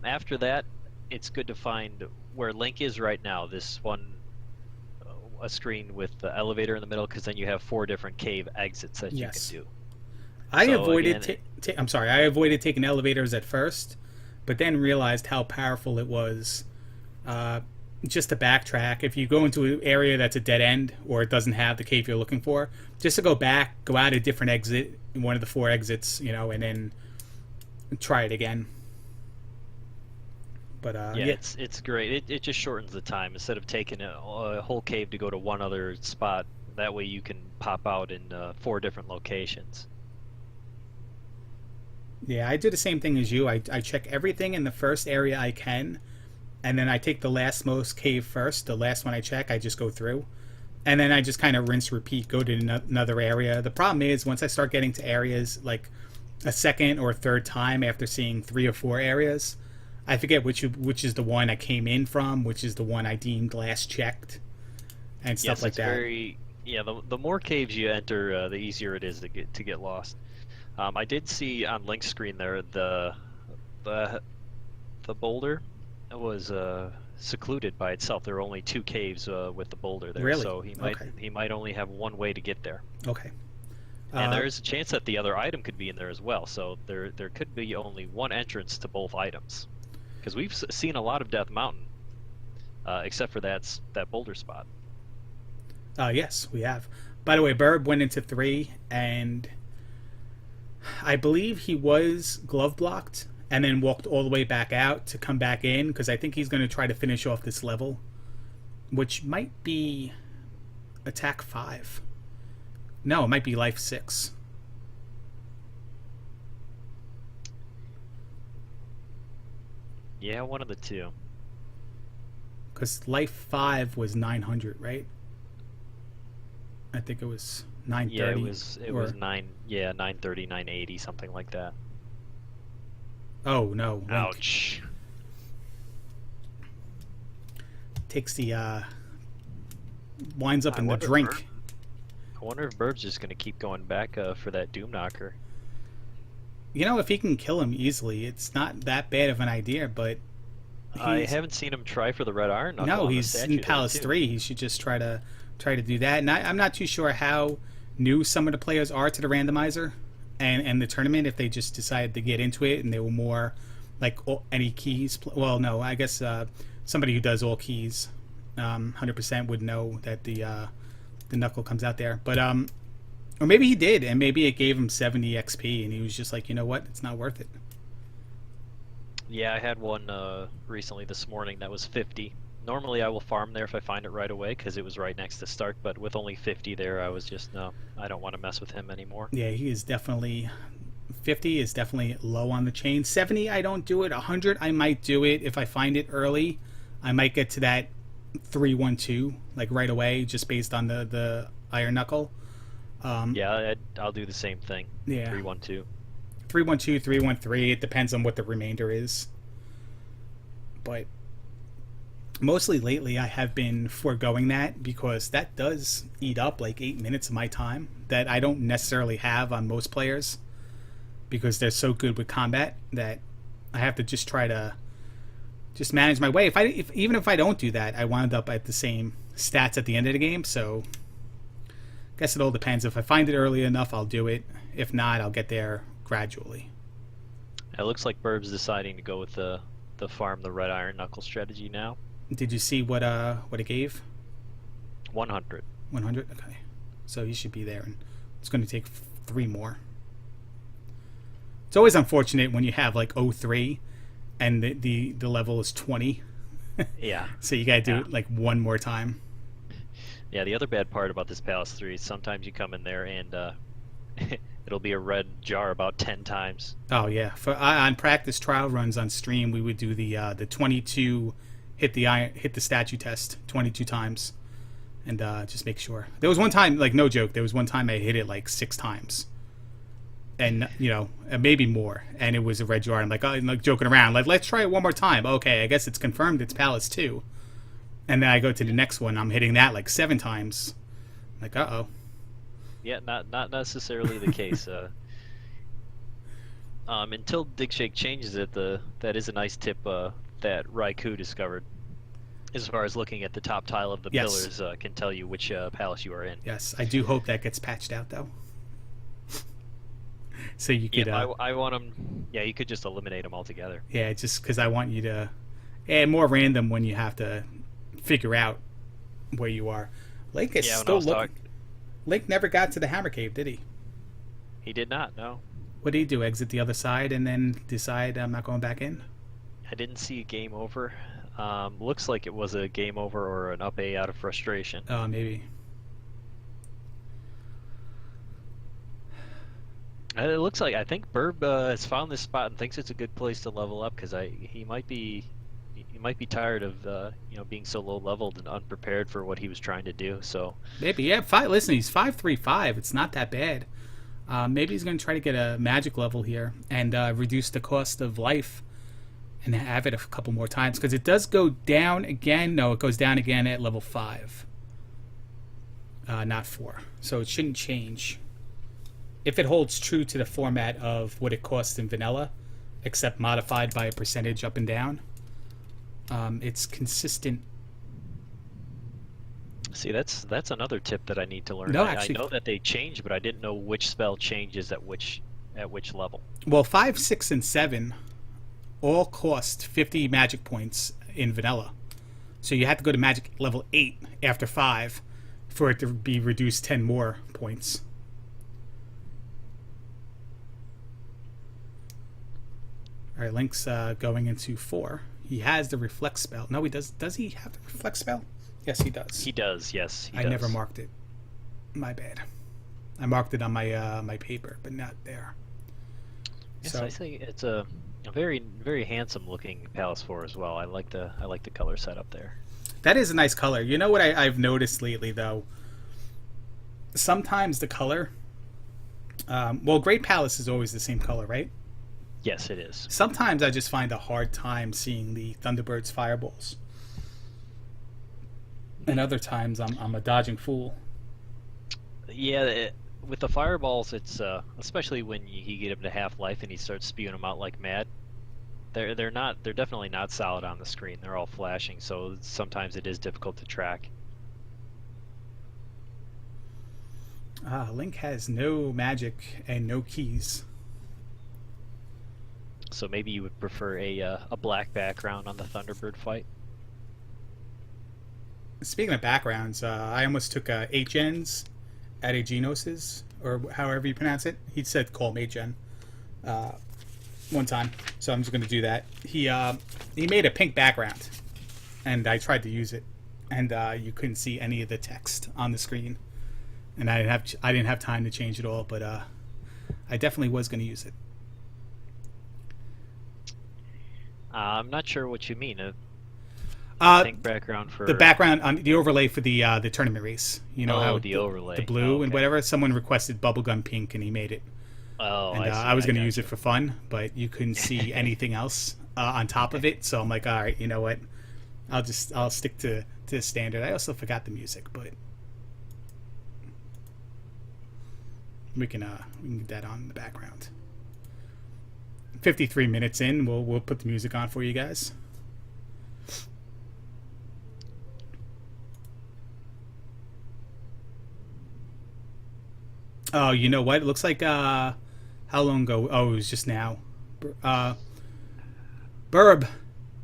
After that, it's good to find where Link is right now. This one, a screen with the elevator in the middle, because then you have 4 different cave exits that you can do. I avoided taking elevators at first, but then realized how powerful it was. Just to backtrack, if you go into an area that's a dead end or it doesn't have the cave you're looking for, just to go back, go out a different exit, one of the 4 exits, and then try it again. But it's great. It just shortens the time instead of taking a whole cave to go to one other spot. That way you can pop out in 4 different locations. Yeah, I do the same thing as you. I check everything in the first area I can, and then I take the lastmost cave first. The last one I check, I just go through. And then I just kind of rinse, repeat, go to another area. The problem is, once I start getting to areas like a second or third time after seeing 3 or 4 areas, I forget which is the one I came in from, which is the one I deemed last checked, and stuff like that. The more caves you enter, the easier it is to get lost. I did see on Link's screen there the boulder was secluded by itself. There are only 2 caves with the boulder there, really? So he might only have one way to get there. Okay. And there is a chance that the other item could be in there as well. So there could be only one entrance to both items, because we've seen a lot of Death Mountain, except for that boulder spot. Yes, we have. By the way, Burb went into 3, and I believe he was glove blocked, and then walked all the way back out to come back in, because I think he's going to try to finish off this level, which might be attack 5. No, it might be life 6. Yeah, one of the 2. Because life 5 was 900, right? I think it was 930. Yeah, it was 930, 980, something like that. Oh no! Link Ouch! Takes the winds up in the drink. I wonder if Burb's just gonna keep going back for that Doom Knocker. If he can kill him easily, it's not that bad of an idea. But I haven't seen him try for the Red Iron Knuckle. No, he's in Palace 3. He should just try to try to do that. And I'm not too sure how new some of the players are to the randomizer and the tournament, if they just decided to get into it and they were more like any keys. Well, no, I guess somebody who does all keys 100% would know that the knuckle comes out there. But or maybe he did, and maybe it gave him 70 XP, and he was just like, you know what, it's not worth it. Yeah, I had one recently this morning that was 50. Normally I will farm there if I find it right away because it was right next to start, but with only 50 there, I was just, no, I don't want to mess with him anymore. Yeah, he is definitely... 50 is definitely low on the chain. 70, I don't do it. 100, I might do it if I find it early. I might get to that 3-1-2 like right away, just based on the iron knuckle. Yeah, I'll do the same thing. Yeah. 3-1-2. 3-1-2, 3-1-3. It depends on what the remainder is. But mostly lately, I have been foregoing that because that does eat up like 8 minutes of my time that I don't necessarily have on most players because they're so good with combat that I have to just try to just manage my way. Even if I don't do that, I wind up at the same stats at the end of the game. So I guess it all depends. If I find it early enough, I'll do it. If not, I'll get there gradually. It looks like Burb's deciding to go with the farm the red iron knuckle strategy now. Did you see what it gave? 100. 100? Okay. So he should be there, and it's going to take 3 more. It's always unfortunate when you have like 03 and the level is 20. Yeah. So you got to do it like one more time. Yeah, the other bad part about this Palace 3 is sometimes you come in there and it'll be a red jar about 10 times. Oh yeah, on practice trial runs on stream, we would do the 22 hit the statue test 22 times, and just make sure. There was one time, like no joke, there was one time I hit it like 6 times, and maybe more, and it was a red jar. I'm like joking around, like let's try it one more time. Okay, I guess it's confirmed it's Palace 2, and then I go to the next one, I'm hitting that like 7 times. I'm like uh-oh. Yeah, not necessarily the case. Until Digshake changes it, that is a nice tip that Raikou discovered. As far as looking at the top tile of the pillars, can tell you which palace you are in. Yes, I do hope that gets patched out though. So you could. Yeah, I want them. Yeah, you could just eliminate them altogether. Yeah, just because I want you to. More random when you have to figure out where you are. Link is still looking. Link never got to the Hammer Cave, did he? He did not, no. What did he do? Exit the other side and then decide I'm not going back in? I didn't see a game over. Looks like it was a game over or an up A out of frustration. Oh, maybe. It looks like, I think Burb has found this spot and thinks it's a good place to level up because he might be tired of being so low leveled and unprepared for what he was trying to do. So maybe, yeah. Listen, he's 535. It's not that bad. Maybe he's going to try to get a magic level here and reduce the cost of life and have it a couple more times because it does go down again. No, it goes down again at level 5, not 4. So it shouldn't change if it holds true to the format of what it costs in vanilla, except modified by a percentage up and down. It's consistent. See, that's another tip that I need to learn. No, I know that they change, but I didn't know which spell changes at which level. Well, 5, 6, and 7 all cost 50 magic points in vanilla. So you have to go to magic level 8 after 5 for it to be reduced 10 more points. All right, Link's going into 4. He has the reflect spell. No, he does. Does he have the reflect spell? Yes, he does. He does. Yes, he I does. never marked it. My bad. I marked it on my my paper, but not there. Yes, so I think it's a very, very handsome looking Palace 4 as well. I like the color setup there. That is a nice color. You know what I've noticed lately though? Sometimes the color. Great Palace is always the same color, right? Yes, it is. Sometimes I just find a hard time seeing the Thunderbird's fireballs. And other times I'm a dodging fool. Yeah, with the fireballs, it's especially when you get him to half life and he starts spewing them out like mad. They're definitely not solid on the screen. They're all flashing, so sometimes it is difficult to track. Link has no magic and no keys. So maybe you would prefer a black background on the Thunderbird fight. Speaking of backgrounds, I almost took HN's at Agenos's, or however you pronounce it. He said call him HN one time, so I'm just going to do that. He made a pink background, and I tried to use it, and you couldn't see any of the text on the screen, and I didn't have time to change it all, but I definitely was going to use it. I'm not sure what you mean. Pink background for the background on the overlay for the tournament race. You know how the overlay, the blue okay. and whatever. Someone requested bubblegum pink, and he made it. Oh, and I see. I was going to use it for fun, but you couldn't see anything else on top of it. So I'm like, all right, you know what? I'll stick to standard. I also forgot the music, but we can get that on in the background. 53 minutes in, we'll put the music on for you guys. Oh, you know what? It looks like how long ago? Oh, it was just now. Burb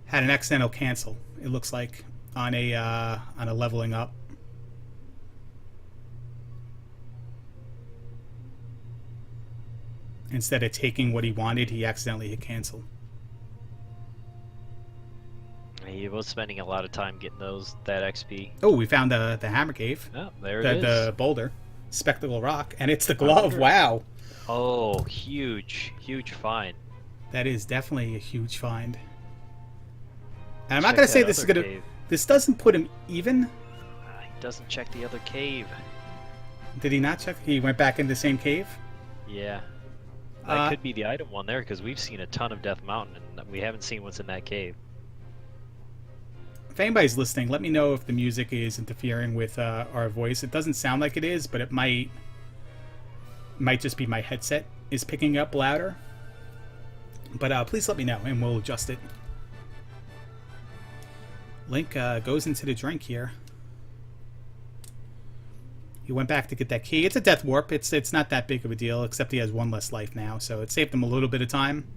had an accidental cancel. It looks like on a leveling up. Instead of taking what he wanted, he accidentally hit cancel. He was spending a lot of time getting that XP. Oh, we found the hammer cave. Oh, there it is. The boulder. Spectacle rock. And it's the glove. Wow. Oh, huge find. That is definitely a huge find. And I'm not going to say this is going to... This doesn't put him even. He doesn't check the other cave. Did he not check? He went back in the same cave? Yeah. That could be the item one there, because we've seen a ton of Death Mountain, and we haven't seen what's in that cave. If anybody's listening, let me know if the music is interfering with our voice. It doesn't sound like it is, but it might just be my headset is picking up louder. But please let me know, and we'll adjust it. Link goes into the drink here. He went back to get that key. It's a death warp. It's not that big of a deal, except he has one less life now, so it saved him a little bit of time.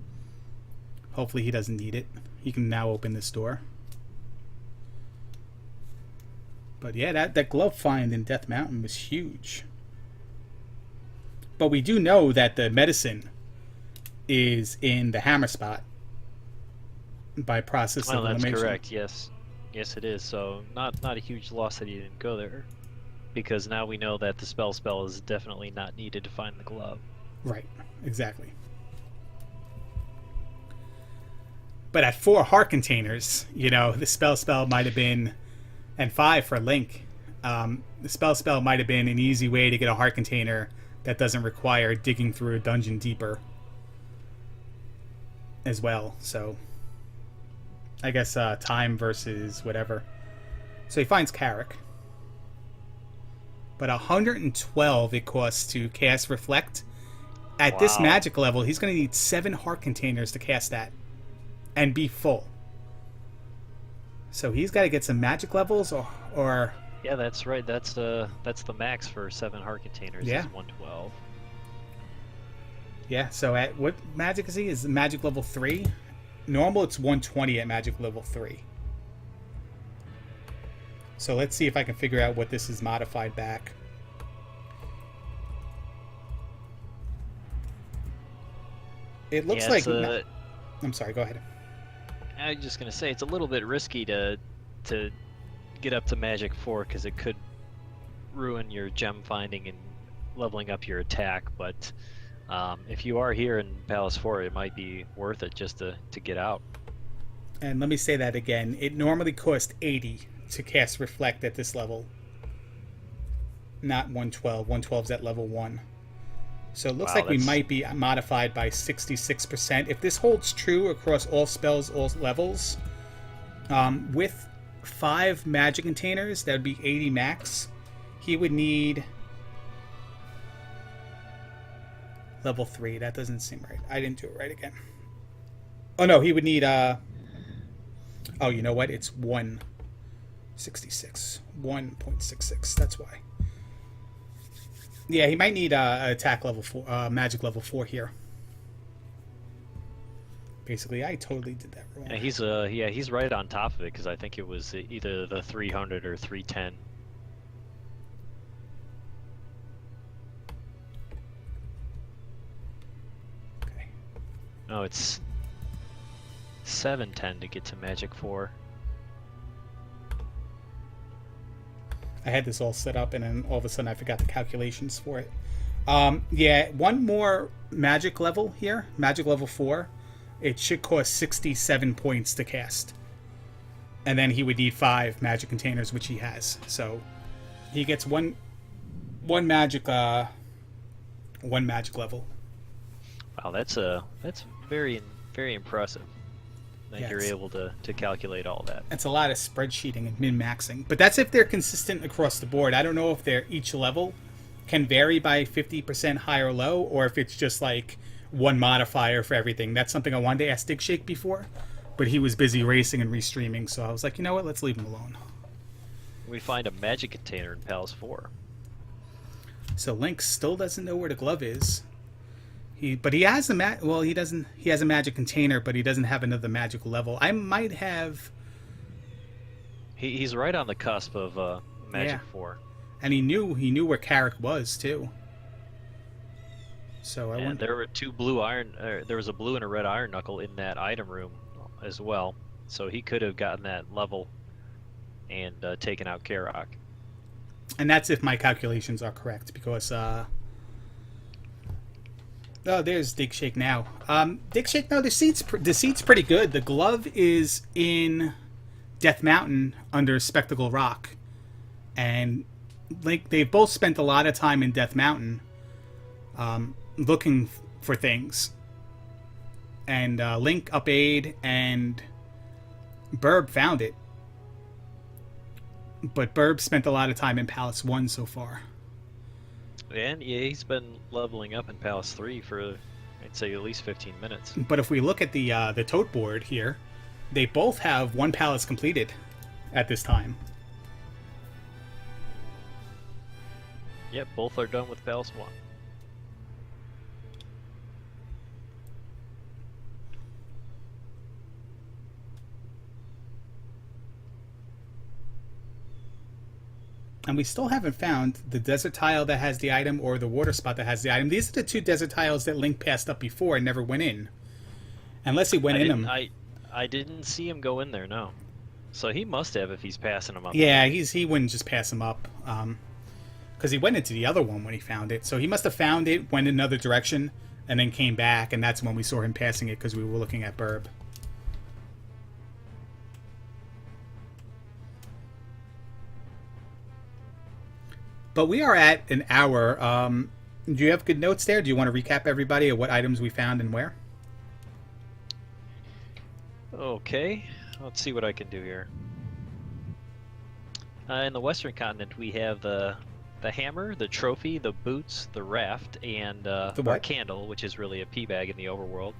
Hopefully he doesn't need it. He can now open this door. But yeah, that glove find in Death Mountain was huge. But we do know that the medicine is in the hammer spot by process of elimination. That's correct, yes. Yes, it is. So not a huge loss that he didn't go there. Because now we know that the spell is definitely not needed to find the glove. Right, exactly. But at 4 heart containers, you know, the spell might have been, and 5 for Link, the spell might have been an easy way to get a heart container that doesn't require digging through a dungeon deeper as well. So I guess time versus whatever. So he finds Carrick. But 112 it costs to cast Reflect. At this magic level, he's going to need 7 heart containers to cast that and be full. So he's got to get some magic levels or yeah, that's right. That's the max for 7 heart containers. Yeah. Is 112. Yeah, so at what magic is he? Is magic level 3? Normal it's 120 at magic level 3. So let's see if I can figure out what this is modified back. It looks like... I'm sorry, go ahead. I was just going to say, it's a little bit risky to get up to Magic 4, because it could ruin your gem finding and leveling up your attack, but if you are here in Palace 4, it might be worth it just to get out. And let me say that again. It normally costs 80 to cast Reflect at this level. Not 112. 112's at level 1. So it looks like we might be modified by 66%. If this holds true across all spells, all levels, with 5 magic containers, that would be 80 max. He would need level 3. That doesn't seem right. I didn't do it right again. Oh no, he would need oh, you know what? It's 166. 1.66. That's why. Yeah, he might need attack level 4, magic level 4 here. Basically, I totally did that wrong. Yeah, he's right on top of it because I think it was either the 300 or 310. Okay. No, it's 710 to get to magic 4. I had this all set up, and then all of a sudden I forgot the calculations for it. Yeah, one more magic level here, magic level 4. It should cost 67 points to cast. And then he would need 5 magic containers, which he has. So he gets one magic level. Wow, that's very impressive that Yeah, you're able to calculate all that. It's a lot of spreadsheeting and min-maxing. But that's if they're consistent across the board. I don't know if they're each level can vary by 50% high or low, or if it's just like one modifier for everything. That's something I wanted to ask Dig Shake before, but he was busy racing and restreaming, so I was like, you know what, let's leave him alone. We find a magic container in Palace 4. So Link still doesn't know where the glove is. He has a he has a magic container, but he doesn't have another magic level. I might have. He's right on the cusp of magic 4. And he knew where Carrick was too. So I wonder. There were 2 blue iron. There was a blue and a red iron knuckle in that item room as well. So he could have gotten that level and taken out Carrock. And that's if my calculations are correct, because oh, there's Dig Shake now. Dig Shake, no, the seat's pretty good. The glove is in Death Mountain under Spectacle Rock, and like they've both spent a lot of time in Death Mountain, looking for things. And Link, Up-Aid, and Burb found it. But Burb spent a lot of time in Palace 1 so far. And yeah, he's been leveling up in Palace 3 for, I'd say, at least 15 minutes. But if we look at the tote board here, they both have 1 palace completed at this time. Yep, both are done with Palace 1. And we still haven't found the desert tile that has the item or the water spot that has the item. These are the 2 desert tiles that Link passed up before and never went in. Unless he went in them. I didn't see him go in there, no. So he must have if he's passing them up. Yeah, he wouldn't just pass them up. Because he went into the other one when he found it. So he must have found it, went in another direction, and then came back. And that's when we saw him passing it, because we were looking at Burb. But we are at an hour. Do you have good notes there? Do you want to recap everybody of what items we found and where? Okay, let's see what I can do here. In the Western Continent, we have the hammer, the trophy, the boots, the raft, and our candle, which is really a pea bag in the overworld.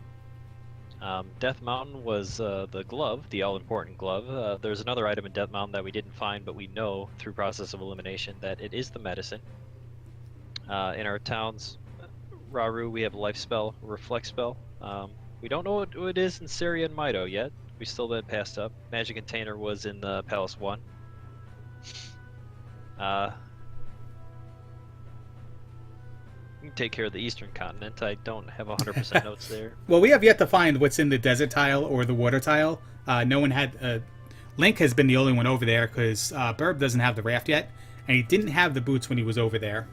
Death Mountain was the glove, the all-important glove. There's another item in Death Mountain that we didn't find, but we know through process of elimination that it is the medicine. In our towns, Raru, we have a life spell, a reflect spell. We don't know what it is in Syria and Mido yet. We still been passed up. Magic Container was in the Palace 1. You can take care of the Eastern Continent. I don't have 100% notes there. Well, we have yet to find what's in the desert tile or the water tile. No one had... Link has been the only one over there because Burb doesn't have the raft yet, and he didn't have the boots when he was over there.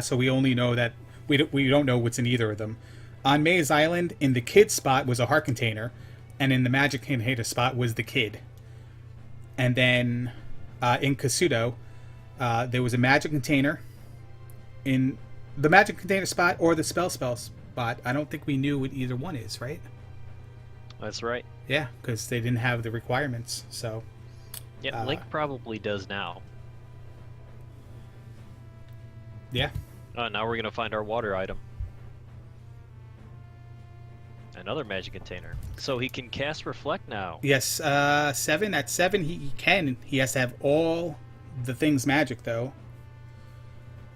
So we only know that... We don't know what's in either of them. On Maze Island, in the kid spot was a heart container, and in the magic container spot was the kid. And then in Kasuto, there was a magic container in the magic container spot or the spell spot. I don't think we knew what either one is, right? That's right. Yeah, because they didn't have the requirements. So yeah, Link probably does now. Yeah. Now we're gonna find our water item. Another magic container. So he can cast Reflect now. Yes, 7. At 7, he can. He has to have all the things magic, though.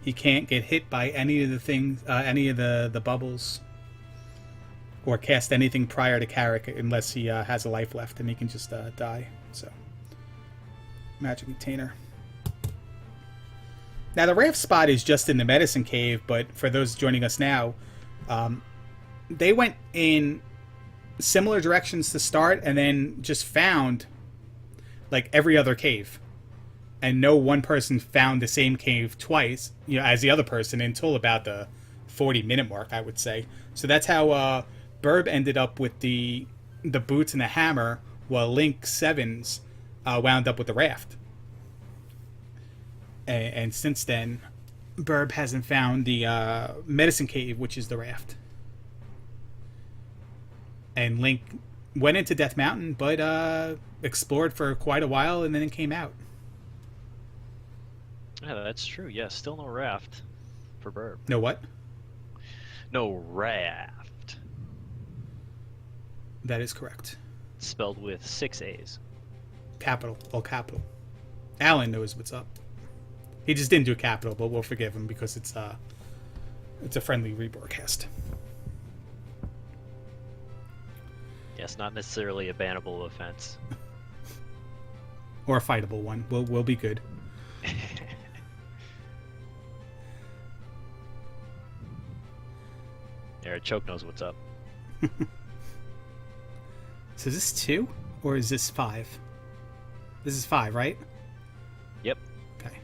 He can't get hit by any of the things, any of the bubbles, or cast anything prior to Carrick unless he has a life left, and he can just die. So, magic container. Now the raft spot is just in the medicine cave, but for those joining us now, they went in similar directions to start, and then just found like every other cave. And no one person found the same cave twice, as the other person until about the 40-minute mark, I would say. So that's how Burb ended up with the boots and the hammer, while Link Sevens wound up with the raft. And since then, Burb hasn't found the medicine cave, which is the raft. And Link went into Death Mountain, but explored for quite a while, and then it came out. Yeah, that's true. Yeah, still no raft for Burb. No what? No raft. That is correct. Spelled with 6 A's. Capital. All capital. Alan knows what's up. He just didn't do a capital, but we'll forgive him because it's a friendly rebroadcast. Yes, not necessarily a bannable offense. Or a fightable one. We'll be good. Yeah, Choke knows what's up. So is this 2 or is this 5? This is 5, right? Yep. Okay.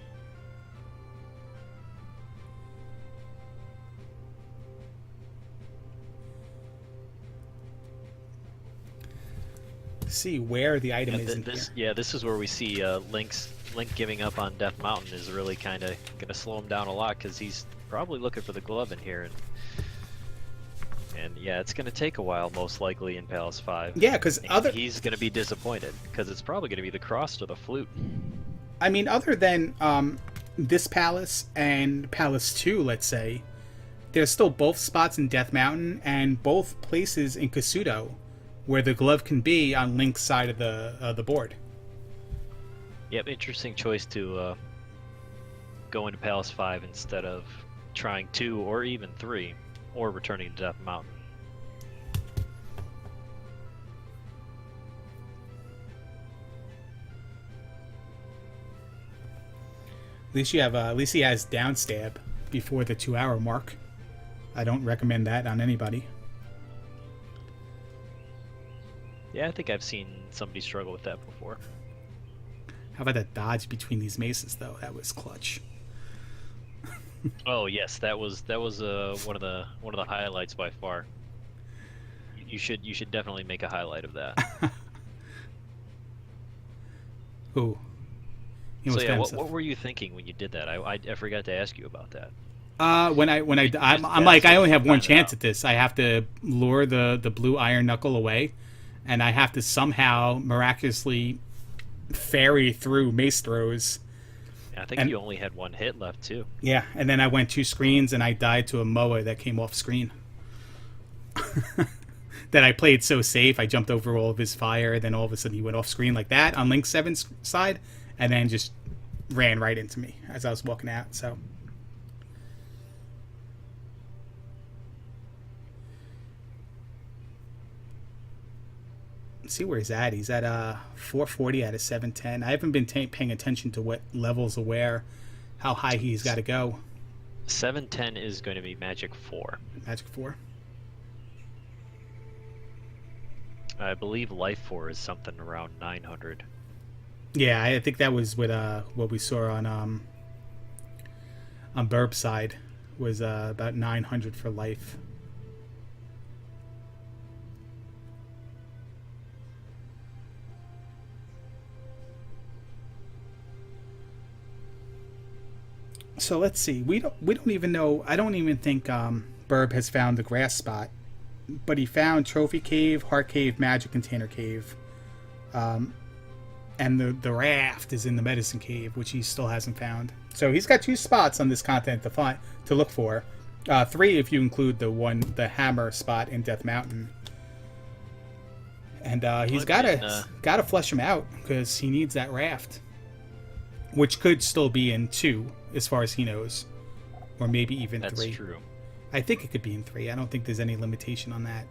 See where the item is in here. Yeah, this is where we see Link giving up on Death Mountain is really kind of going to slow him down a lot, because he's probably looking for the glove in here. And yeah, it's going to take a while, most likely, in Palace 5. Yeah, because he's going to be disappointed, because it's probably going to be the cross or the flute. I mean, other than this palace and Palace 2, let's say, there's still both spots in Death Mountain and both places in Kasuto where the glove can be on Link's side of the board. Yep, interesting choice to go into Palace 5 instead of trying 2 or even 3. Or returning to Death Mountain. At least he has down stab before the 2-hour mark. I don't recommend that on anybody. Yeah, I think I've seen somebody struggle with that before. How about that dodge between these maces, though? That was clutch. Oh yes, that was one of the highlights by far. You should definitely make a highlight of that. Ooh. So yeah, what were you thinking when you did that? I forgot to ask you about that. I'm like, I only have one chance at this. I have to lure the blue iron knuckle away, and I have to somehow miraculously ferry through mace throws. I think you only had one hit left, too. Yeah, and then I went 2 screens, and I died to a Moa that came off screen. That I played so safe, I jumped over all of his fire, and then all of a sudden he went off screen like that on Link 7's side, and then just ran right into me as I was walking out, so... See where he's at. He's at 440 out of 710. I haven't been paying attention to what levels of where, how high he's got to go. 710 is going to be Magic 4. Magic 4? I believe Life 4 is something around 900. Yeah, I think that was what we saw on Burb's side was about 900 for Life. So let's see. We don't even know. I don't even think Burb has found the grass spot, but he found Trophy Cave, Heart Cave, Magic Container Cave, and the raft is in the Medicine Cave, which he still hasn't found. So he's got 2 spots on this continent to look for. 3 if you include the hammer spot in Death Mountain. And he's got to flesh him out because he needs that raft, which could still be in 2 as far as he knows. or maybe even That's 3. true. I think it could be in 3. I don't think there's any limitation on that.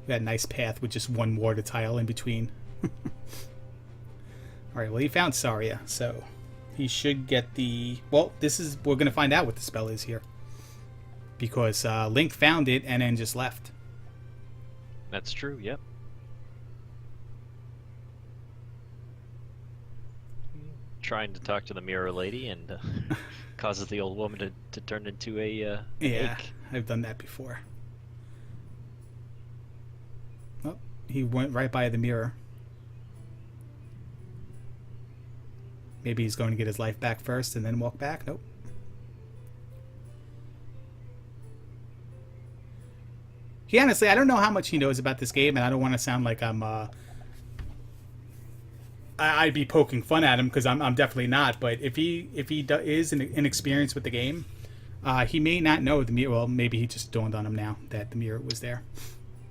Got a nice path with just one water tile in between. Alright, well, he found Saria, so he should get the... Well, we're going to find out what the spell is here. Because Link found it and then just left. That's true, yep. Trying to talk to the mirror lady and causes the old woman to turn into a Yeah, egg. I've done that before. Oh, he went right by the mirror. Maybe he's going to get his life back first and then walk back? Nope. He honestly, I don't know how much he knows about this game, and I don't want to sound like I'd be poking fun at him, because I'm definitely not. But if he is inexperienced with the game, he may not know the mirror. Well, maybe he just dawned on him now that the mirror was there.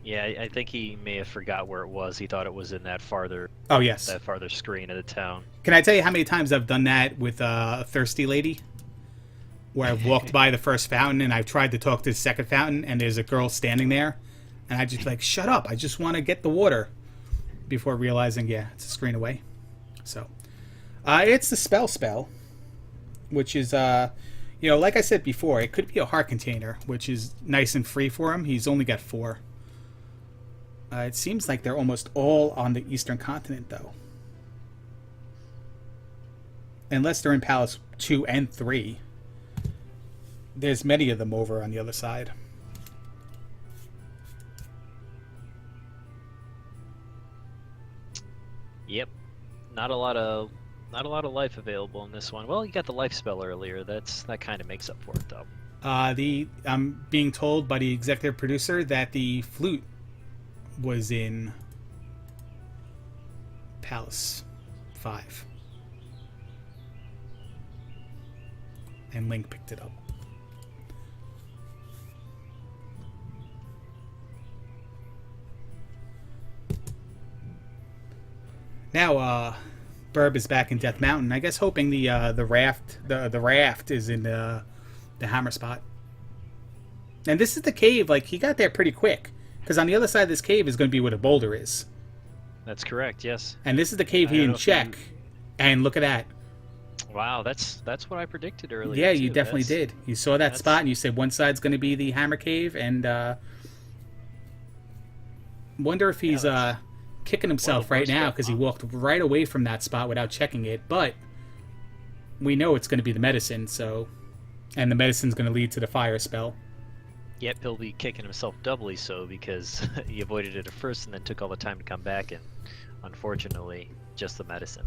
Yeah, I think he may have forgot where it was. He thought it was in that farther. Oh yes. That farther screen of the town. Can I tell you how many times I've done that with a thirsty lady? Where I've walked by the first fountain and I've tried to talk to the second fountain, and there's a girl standing there, and I just like, shut up! I just want to get the water. Before realizing, yeah, it's a screen away. So, it's the spell, which is, like I said before, it could be a heart container, which is nice and free for him. He's only got 4. It seems like they're almost all on the eastern continent, though. Unless they're in Palace 2 and 3. There's many of them over on the other side. Yep. Not a lot of life available in this one. Well, you got the life spell earlier. That kind of makes up for it, though. I'm being told by the executive producer that the flute was in Palace 5. And Link picked it up. Now, Burb is back in Death Mountain. I guess hoping the raft is in the hammer spot. And this is the cave. Like, he got there pretty quick, because on the other side of this cave is going to be where the boulder is. That's correct. Yes. And this is the cave he didn't check. And look at that. Wow, that's what I predicted earlier. Yeah, too. you definitely did. You saw that spot, and you said one side's going to be the hammer cave, and wonder if he's kicking himself right now because he walked right away from that spot without checking it. But we know it's going to be the medicine, and the medicine's going to lead to the fire spell. Yep, he'll be kicking himself doubly so because he avoided it at first and then took all the time to come back, and unfortunately, just the medicine.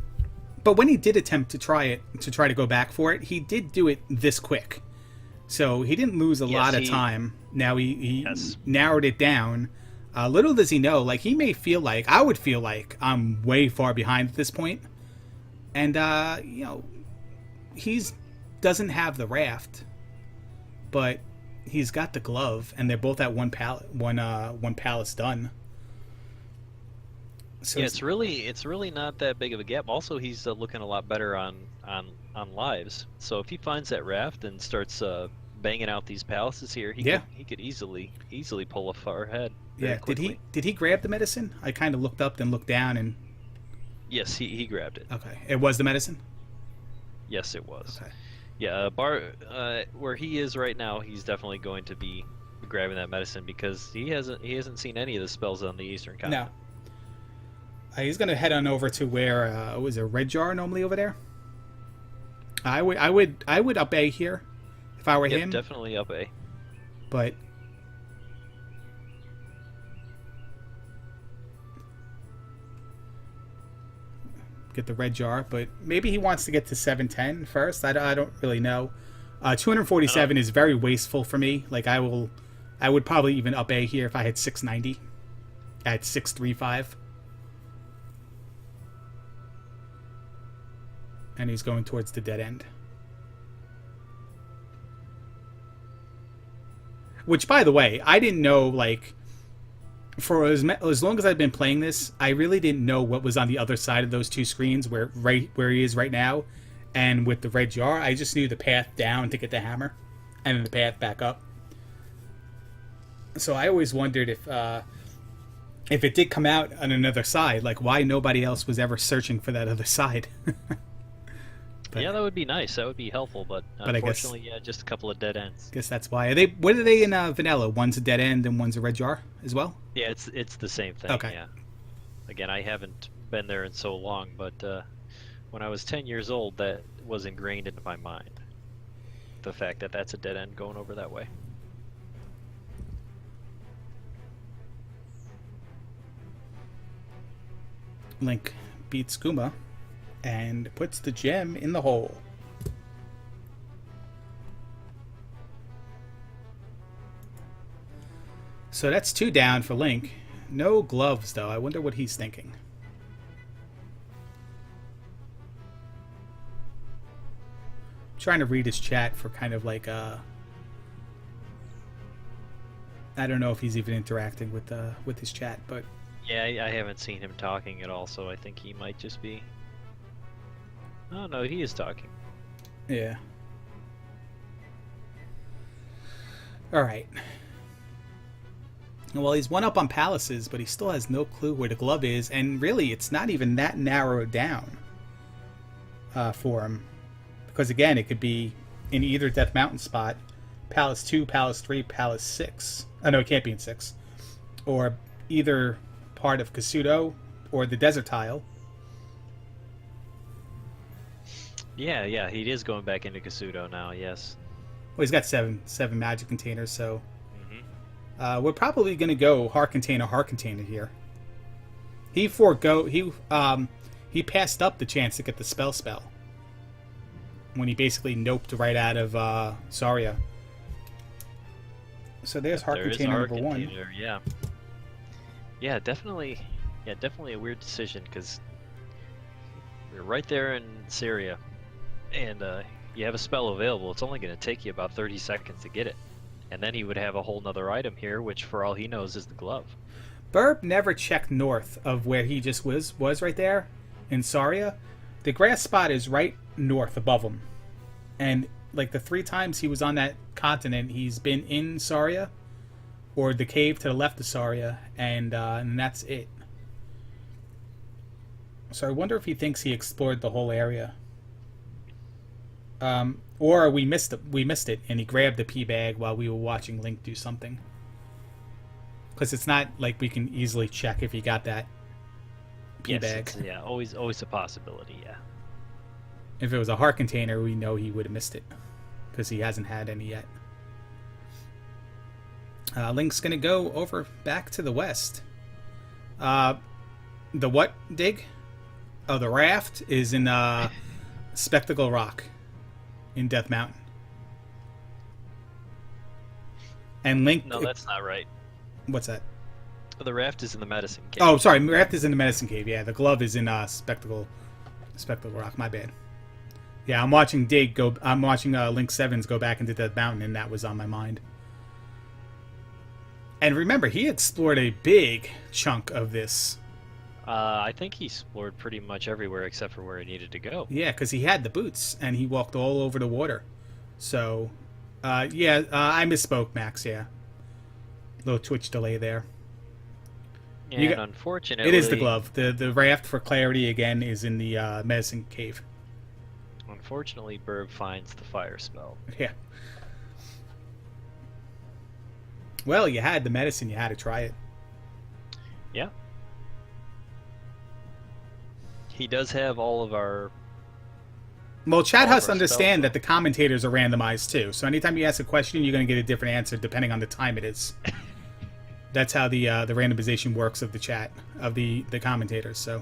But when he did attempt to try to go back for it, he did do it this quick. So he didn't lose a lot of time. Now he narrowed it down. Little does he know, like, he may feel like, I would feel like I'm way far behind at this point. And, he's doesn't have the raft, but he's got the glove, and they're both at one palace done. So yeah, it's really not that big of a gap. Also, he's looking a lot better on lives. So if he finds that raft and starts banging out these palaces here, he could easily pull a far ahead. Yeah. Did he grab the medicine? I kind of looked up then looked down and. Yes, he grabbed it. Okay, it was the medicine. Yes, it was. Okay. Yeah, where he is right now, he's definitely going to be grabbing that medicine because he hasn't seen any of the spells on the Eastern Continent. No. He's gonna head on over to where was there Red Jar normally over there? I would up A here if I were him. Definitely up A. But get the Red Jar, but maybe he wants to get to 710 first. I don't really know. 247 is very wasteful for me. Like I would probably even up A here if I had 690 at 635. And he's going towards the dead end. Which, by the way, I didn't know, like, for as long as I've been playing this, I really didn't know what was on the other side of those two screens, where he is right now, and with the red jar. I just knew the path down to get the hammer, and then the path back up. So I always wondered if it did come out on another side, like why nobody else was ever searching for that other side. But, yeah, that would be nice. That would be helpful, but unfortunately, yeah, just a couple of dead ends. Guess that's why. What are they in vanilla? One's a dead end and one's a red jar as well? Yeah, it's the same thing. Okay. Yeah. Again, I haven't been there in so long, but when I was 10 years old, that was ingrained into my mind. The fact that that's a dead end going over that way. Link beats Kuma and puts the gem in the hole. So that's 2 down for Link. No gloves, though. I wonder what he's thinking. I'm trying to read his chat for kind of like I don't know if he's even interacting with his chat, but yeah, I haven't seen him talking at all, so I think he might just be. Oh no, he is talking. Yeah. All right. Well, he's one up on palaces, but he still has no clue where the glove is, and really, it's not even that narrowed down for him, because again, it could be in either Death Mountain spot, Palace 2, Palace 3, Palace 6. Oh no, it can't be in 6, or either part of Kasuto or the desert tile. Yeah, he is going back into Kasuto now. Yes. Well, he's got seven magic containers, so we're probably going to go heart container here. He passed up the chance to get the spell when he basically noped right out of Saria. So there's heart container number 1. Yeah, definitely a weird decision, because we're right there in Syria, and you have a spell available. It's only going to take you about 30 seconds to get it. And then he would have a whole nother item here, which for all he knows is the glove. Burb never checked north of where he just was right there in Saria. The grass spot is right north above him. And like the 3 times he was on that continent, he's been in Saria or the cave to the left of Saria, and that's it. So I wonder if he thinks he explored the whole area. Or we missed it, and he grabbed the pea bag while we were watching Link do something. Because it's not like we can easily check if he got that pea bag. Yeah, always a possibility. Yeah. If it was a heart container, we know he would have missed it, because he hasn't had any yet. Link's gonna go over back to the west. The what dig? Oh, the raft is in Spectacle Rock in Death Mountain. And Link... No, that's not right. What's that? The raft is in the medicine cave. Oh, sorry. The raft is in the medicine cave. Yeah, the glove is in Spectacle Rock. My bad. Yeah, I'm watching Link Sevens go back into Death Mountain, and that was on my mind. And remember, he explored a big chunk of this. I think he explored pretty much everywhere except for where he needed to go. Yeah, because he had the boots, and he walked all over the water. So, I misspoke, Max, yeah. Little Twitch delay there. And unfortunately... It is the glove. The raft, for clarity, again, is in the medicine cave. Unfortunately, Burb finds the fire spell. Yeah. Well, you had the medicine. You had to try it. Yeah. He does have all of our... Well, chat has to understand that the commentators are randomized, too. So anytime you ask a question, you're going to get a different answer depending on the time it is. That's how the randomization works of the chat, of the commentators, so...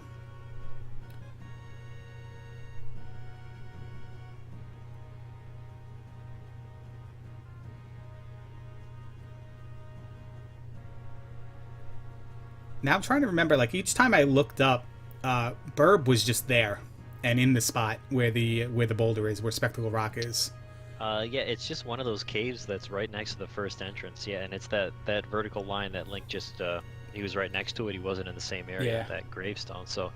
Now I'm trying to remember, like, each time I looked up, Burb was just there and in the spot where the boulder is, where Spectacle Rock is. Yeah, it's just one of those caves that's right next to the first entrance. Yeah, and it's that vertical line that Link just he was right next to it. He wasn't in the same area Yeah. with that gravestone. So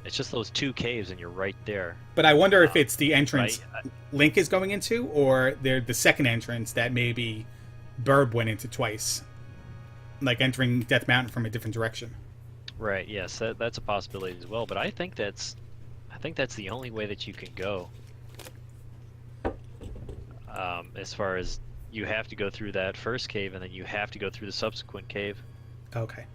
it's just those 2 caves, and you're right there. But I wonder if it's the entrance Right? Link is going into, or they're the second entrance that maybe Burb went into twice, like entering Death Mountain from a different direction. Right. Yes, that's a possibility as well. But I think that's the only way that you can go. As far as you have to go through that first cave, and then you have to go through the subsequent cave. Okay.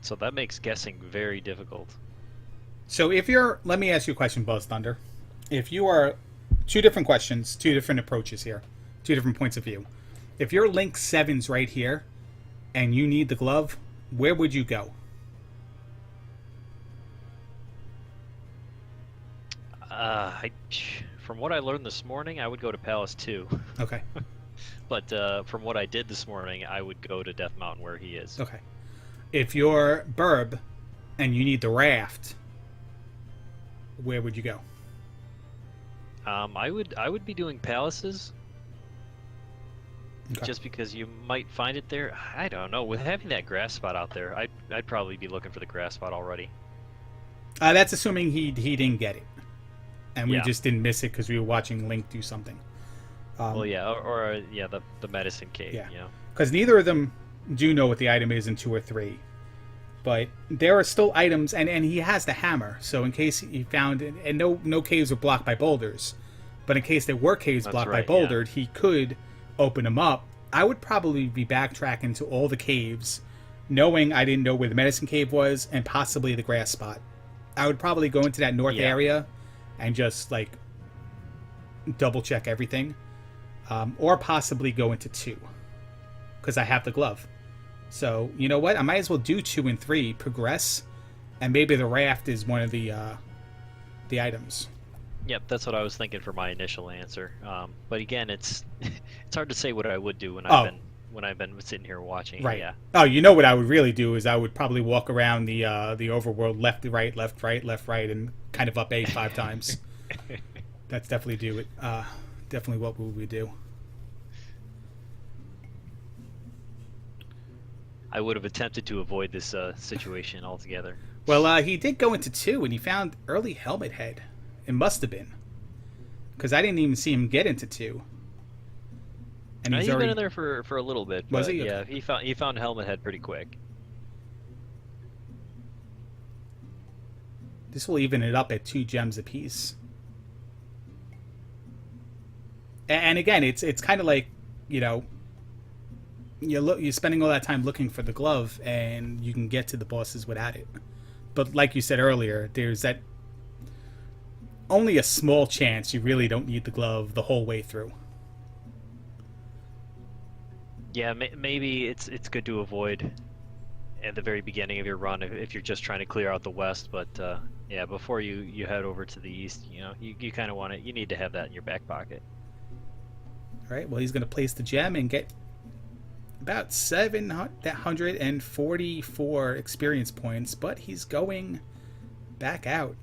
So that makes guessing very difficult. So if you're, let me ask you a question, Buzz Thunder. If you are, 2 different questions, 2 different approaches here, 2 different points of view. If your Link 7's right here, and you need the glove, where would you go? From what I learned this morning, I would go to Palace 2. Okay. But from what I did this morning, I would go to Death Mountain where he is. Okay. If you're Burb, and you need the raft, where would you go? I would be doing palaces. Okay. Just because you might find it there. I don't know. With having that grass spot out there, I'd probably be looking for the grass spot already. That's assuming he didn't get it, and we Yeah. just didn't miss it because we were watching Link do something. Well, yeah, or yeah, the medicine cave. Yeah. You know. Because neither of them do know what the item is in 2 or 3. But there are still items, and he has the hammer, so in case he found it, and no caves were blocked by boulders, but in case there were caves That's blocked right, by bouldered, he could open them up. I would probably be backtracking to all the caves, knowing I didn't know where the medicine cave was, and possibly the grass spot. I would probably go into that north area and just, like, double check everything. Or possibly go into 2, because I have the glove. So, you know what? I might as well do 2 and 3, progress, and maybe the raft is one of the items. Yep, that's what I was thinking for my initial answer. But again, it's hard to say what I would do when I've been sitting here watching. Right. Yeah. Oh, you know what I would really do is I would probably walk around the overworld left, right, left, right, left, right, and kind of up A 5 times. That's definitely definitely what we would do. I would have attempted to avoid this situation altogether. Well, he did go into 2, and he found early Helmet Head. It must have been, because I didn't even see him get into 2. And He's been in there for a little bit. Was but he? Yeah, Okay. he found Helmet Head pretty quick. This will even it up at 2 gems apiece. And again, it's kind of like, you know, you're spending all that time looking for the glove, and you can get to the bosses without it. But like you said earlier, there's that only a small chance you really don't need the glove the whole way through. Yeah, maybe it's good to avoid at the very beginning of your run if you're just trying to clear out the west. But yeah, before you head over to the east, you know, you kind of want it. You need to have that in your back pocket. All right. Well, he's going to place the gem and get about 744 experience points, but he's going back out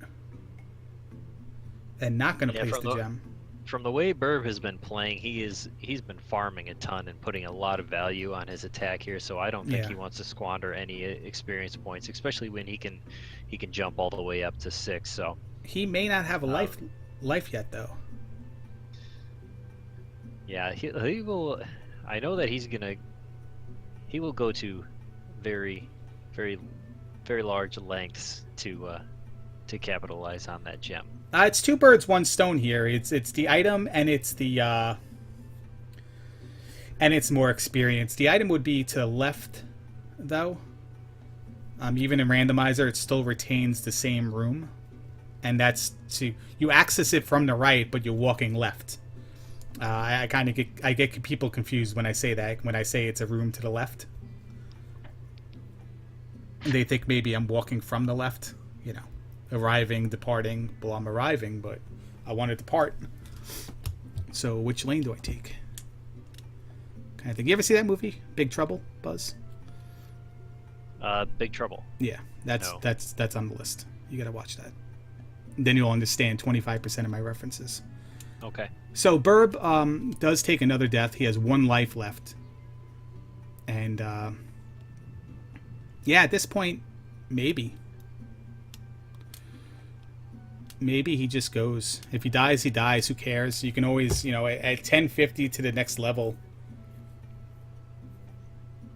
and not going to place the gem. From the way Burb has been playing, he's been farming a ton and putting a lot of value on his attack here. So I don't think he wants to squander any experience points, especially when he can jump all the way up to 6. So he may not have a life yet, though. Yeah, he will. I know that he will go to very, very, very large lengths to capitalize on that gem. It's 2 birds, 1 stone here. It's the item, and it's the and it's more experience. The item would be to the left, though. Even in Randomizer, it still retains the same room, and that's you access it from the right, but you're walking left. I get people confused when I say that. When I say it's a room to the left, they think maybe I'm walking from the left. You know, arriving, departing. Well, I'm arriving, but I want to depart. So, which lane do I take? Kind of thing. You ever see that movie, Big Trouble, Buzz? Big Trouble. Yeah, that's on the list. You got to watch that. Then you'll understand 25% of my references. Okay. So Burb does take another death. He has 1 life left. And, yeah, at this point, maybe. Maybe he just goes. If he dies, he dies. Who cares? You can always, at 1050 to the next level.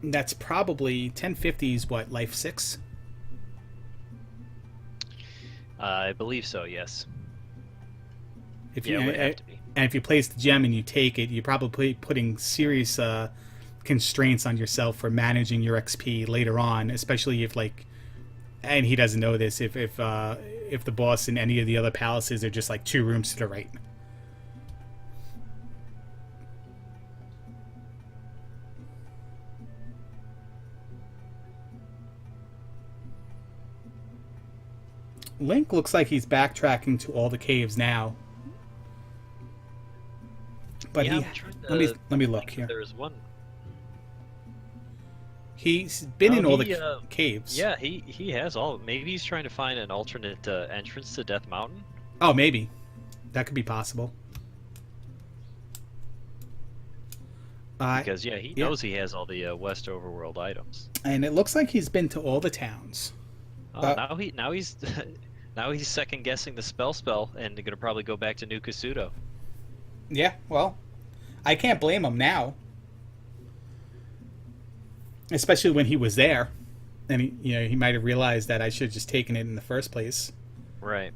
That's probably 1050 is what, life 6? I believe so, yes. If Yeah, you, it would have to be. And if you place the gem and you take it, you're probably putting serious constraints on yourself for managing your XP later on, especially if and he doesn't know this, if the boss in any of the other palaces are just 2 rooms to the right. Link looks like he's backtracking to all the caves now. But yeah, let me look here. There's one. He's been in all the caves. Yeah, he has all. Maybe he's trying to find an alternate entrance to Death Mountain. Oh, maybe. That could be possible. Because he knows he has all the West Overworld items. And it looks like he's been to all the towns. Oh, now he's now he's second guessing the spell, and they're gonna probably go back to New Kasuto. Yeah, well, I can't blame him now. Especially when he was there, and he might have realized that I should have just taken it in the first place. Right.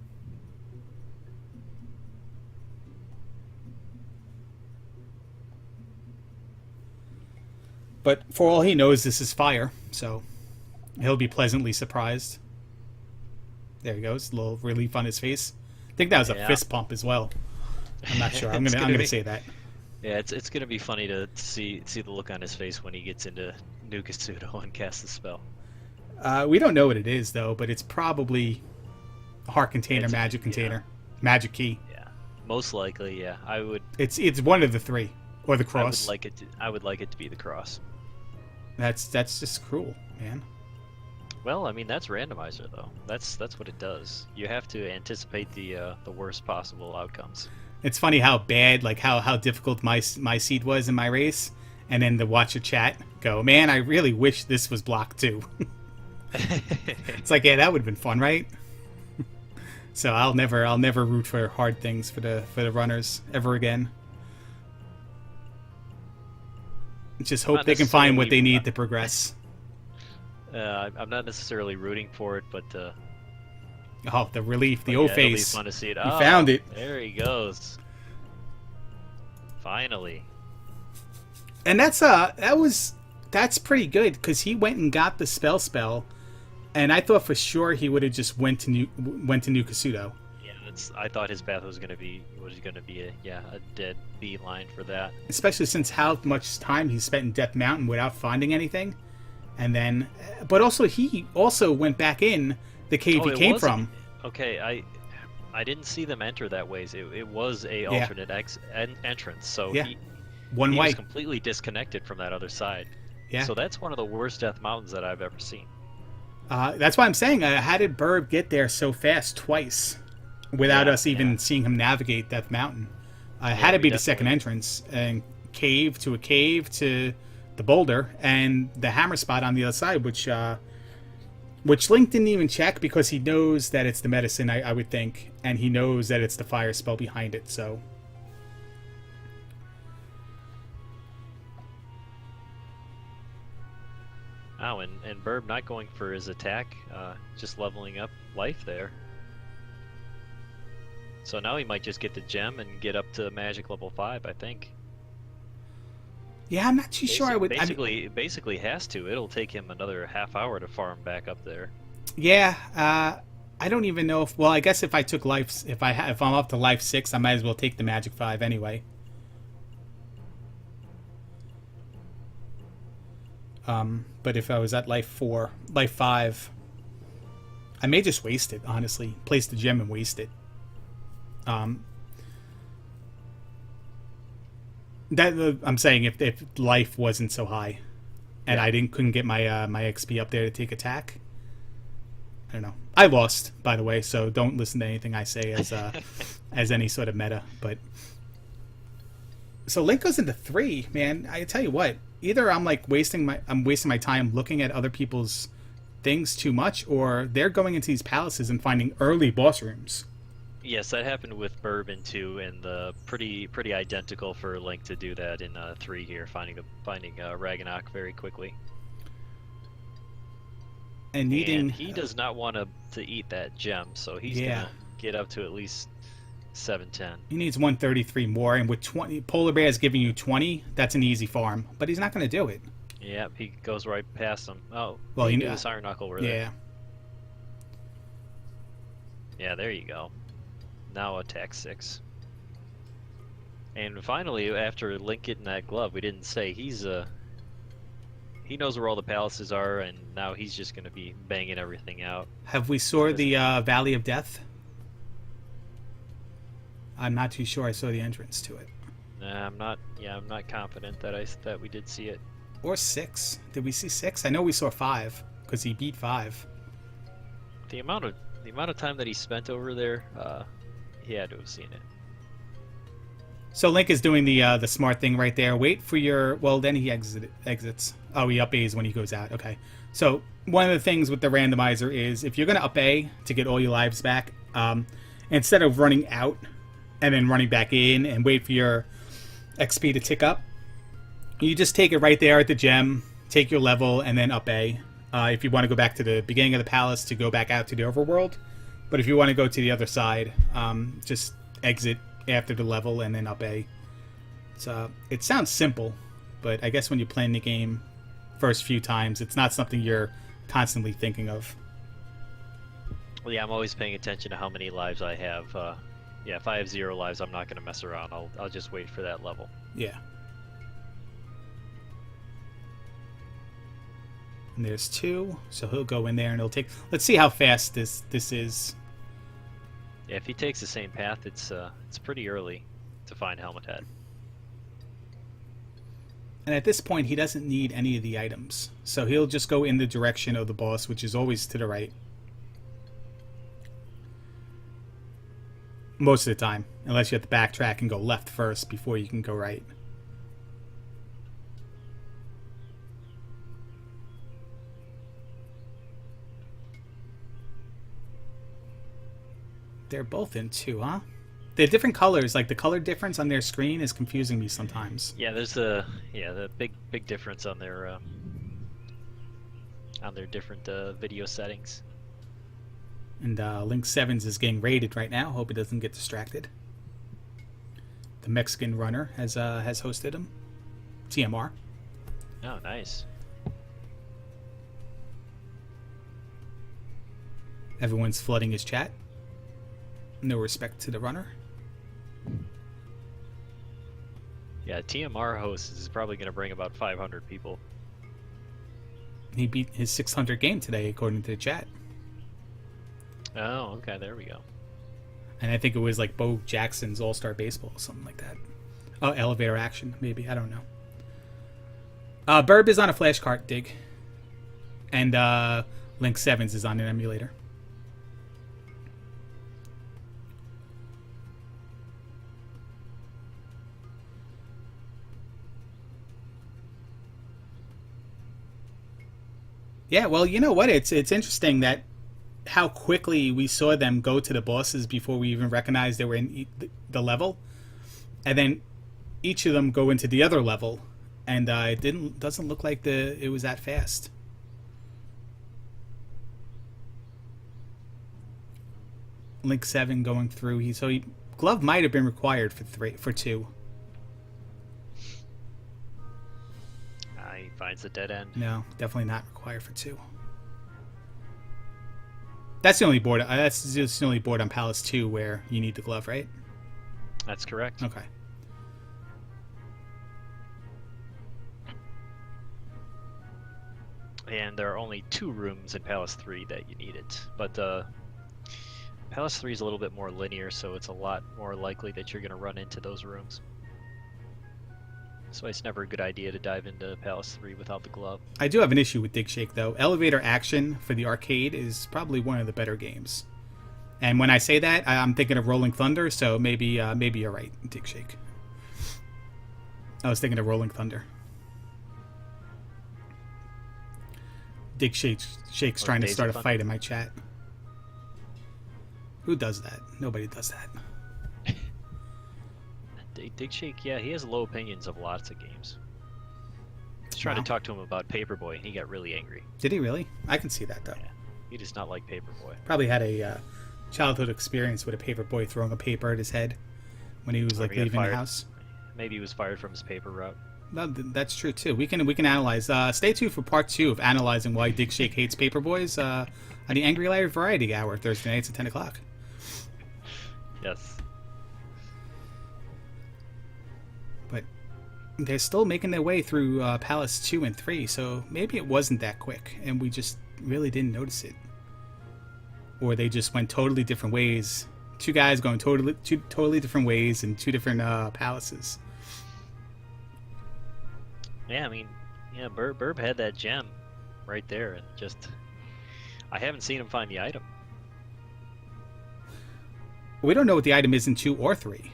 But for all he knows, this is fire, so he'll be pleasantly surprised. There he goes, a little relief on his face. I think that was a fist pump as well. I'm not sure. I'm gonna say that. Yeah, it's gonna be funny to see the look on his face when he gets into New Kasuto and casts the spell. We don't know what it is though, but it's probably a heart container, magic container, magic key. Yeah, most likely. Yeah, I would. It's one of the 3, or the cross. I would like it to be the cross. That's just cruel, man. Well, I mean that's randomizer though. That's what it does. You have to anticipate the worst possible outcomes. It's funny how bad, how difficult my seed was in my race, and then to watch a chat go, man, I really wish this was blocked too. It's yeah, that would have been fun, right? So I'll never root for hard things for the runners ever again. Just hope they can find what they need to progress. I'm not necessarily rooting for it, but oh, the relief, the O-face. O-face. It'll be fun to see it. You found it. There he goes. Finally. And that's pretty good because he went and got the spell, and I thought for sure he would have just went to New Kasuto. Yeah, I thought his path was gonna be a dead beeline for that. Especially since how much time he spent in Death Mountain without finding anything, and then, but also he also went back in the cave he came from. Okay, I didn't see them enter that ways. It was a alternate entrance, so he was completely disconnected from that other side. Yeah. So that's one of the worst Death Mountains that I've ever seen. That's why I'm saying, how did Burb get there so fast twice without us even seeing him navigate Death Mountain? Had to be the second entrance, and cave to the boulder, and the hammer spot on the other side, which Link didn't even check because he knows that it's the medicine, I would think, and he knows that it's the fire spell behind it, so... Oh, and Burb not going for his attack, just leveling up life there. So now he might just get the gem and get up to magic level 5, I think. Yeah, I'm not too sure I would... Basically has to. It'll take him another half hour to farm back up there. Yeah, I don't even know if... Well, I guess if I took life... If I'm up to life 6, I might as well take the magic 5 anyway. But if I was at life 4, life 5, I may just waste it, honestly. Place the gem and waste it. I'm saying if life wasn't so high, and I couldn't get my my XP up there to take attack. I don't know. I lost, by the way, so don't listen to anything I say as as any sort of meta. But So Link goes into 3, man. I tell you what, either I'm like wasting my time looking at other people's things too much, or they're going into these palaces and finding early boss rooms. Yes, that happened with Burb in 2, and pretty identical for Link to do that in 3 here, finding Ragnarok very quickly. And he does not want to eat that gem, so he's gonna get up to at least 710. He needs 133 more, and with 20, Polar Bear is giving you 20. That's an easy farm, but he's not going to do it. Yep, he goes right past him. Oh, well, he knew this Iron Knuckle were there. Yeah. Yeah, there you go. Now attack 6. And finally, after Link getting that glove, we didn't say he knows where all the palaces are, and now he's just going to be banging everything out. Have we saw the Valley of Death? I'm not too sure I saw the entrance to it. Nah, I'm not confident that we did see it. Or 6. Did we see 6? I know we saw 5 because he beat 5. The amount of time that he spent over there, he had to have seen it. So Link is doing the smart thing right there. Wait for your... Well, then he exits. Oh, he up A's when he goes out. Okay. So one of the things with the randomizer is if you're going to up A to get all your lives back, instead of running out and then running back in and wait for your XP to tick up, you just take it right there at the gem, take your level, and then up A. If you want to go back to the beginning of the palace to go back out to the overworld. But if you want to go to the other side, just exit after the level and then up A. It sounds simple, but I guess when you're playing the game first few times, it's not something you're constantly thinking of. Well, yeah, I'm always paying attention to how many lives I have. Yeah, if I have 0 lives, I'm not going to mess around. I'll just wait for that level. Yeah. And there's 2, so he'll go in there and he'll take... Let's see how fast this is. Yeah, if he takes the same path, it's pretty early to find Helmet Head. And at this point, he doesn't need any of the items. So he'll just go in the direction of the boss, which is always to the right. Most of the time. Unless you have to backtrack and go left first before you can go right. They're both in 2, huh? They're different colors. Like the color difference on their screen is confusing me sometimes. Yeah, there's the big difference on their different video settings. And Link 7's is getting raided right now. Hope he doesn't get distracted. The Mexican runner has hosted him. TMR. Oh, nice. Everyone's flooding his chat. No respect to the runner. Yeah, TMR host is probably going to bring about 500 people. He beat his 600 game today, according to the chat. Oh, okay, there we go. And I think it was like Bo Jackson's All-Star Baseball or something like that. Oh, Elevator Action, maybe. I don't know. Burb is on a flashcard dig. And Link 7's is on an emulator. Yeah, well, you know what? It's interesting that how quickly we saw them go to the bosses before we even recognized they were in the level, and then each of them go into the other level, and it doesn't look like it was that fast. Link 7 going through. Glove might have been required for 2. He finds a dead end. No, definitely not required for 2. That's the only board. That's just the only board on Palace 2 where you need the glove, right? That's correct. Okay. And there are only 2 rooms in Palace 3 that you need it. But Palace 3 is a little bit more linear, so it's a lot more likely that you're going to run into those rooms. So it's never a good idea to dive into Palace 3 without the glove. I do have an issue with Dig Shake, though. Elevator Action for the arcade is probably one of the better games. And when I say that, I'm thinking of Rolling Thunder, so maybe you're right, Dig Shake. I was thinking of Rolling Thunder. Dig Shake's trying to start a fight in my chat. Who does that? Nobody does that. Dig Shake, yeah, he has low opinions of lots of games. I was trying to talk to him about Paperboy, and he got really angry. Did he really? I can see that, though. Yeah, he does not like Paperboy. Probably had a childhood experience with a Paperboy throwing a paper at his head when he was like leaving the house. Maybe he was fired from his paper route. No, that's true too. We can analyze. Stay tuned for part 2 of analyzing why Dig Shake hates Paperboys on the Angry Larry Variety Hour Thursday nights at 10 o'clock. Yes. But they're still making their way through Palace 2 and 3, so maybe it wasn't that quick, and we just really didn't notice it. Or they just went totally different ways. Two guys going totally different ways in 2 different palaces. Yeah, I mean, yeah, Burb had that gem right there, and just I haven't seen him find the item. We don't know what the item is in 2 or 3.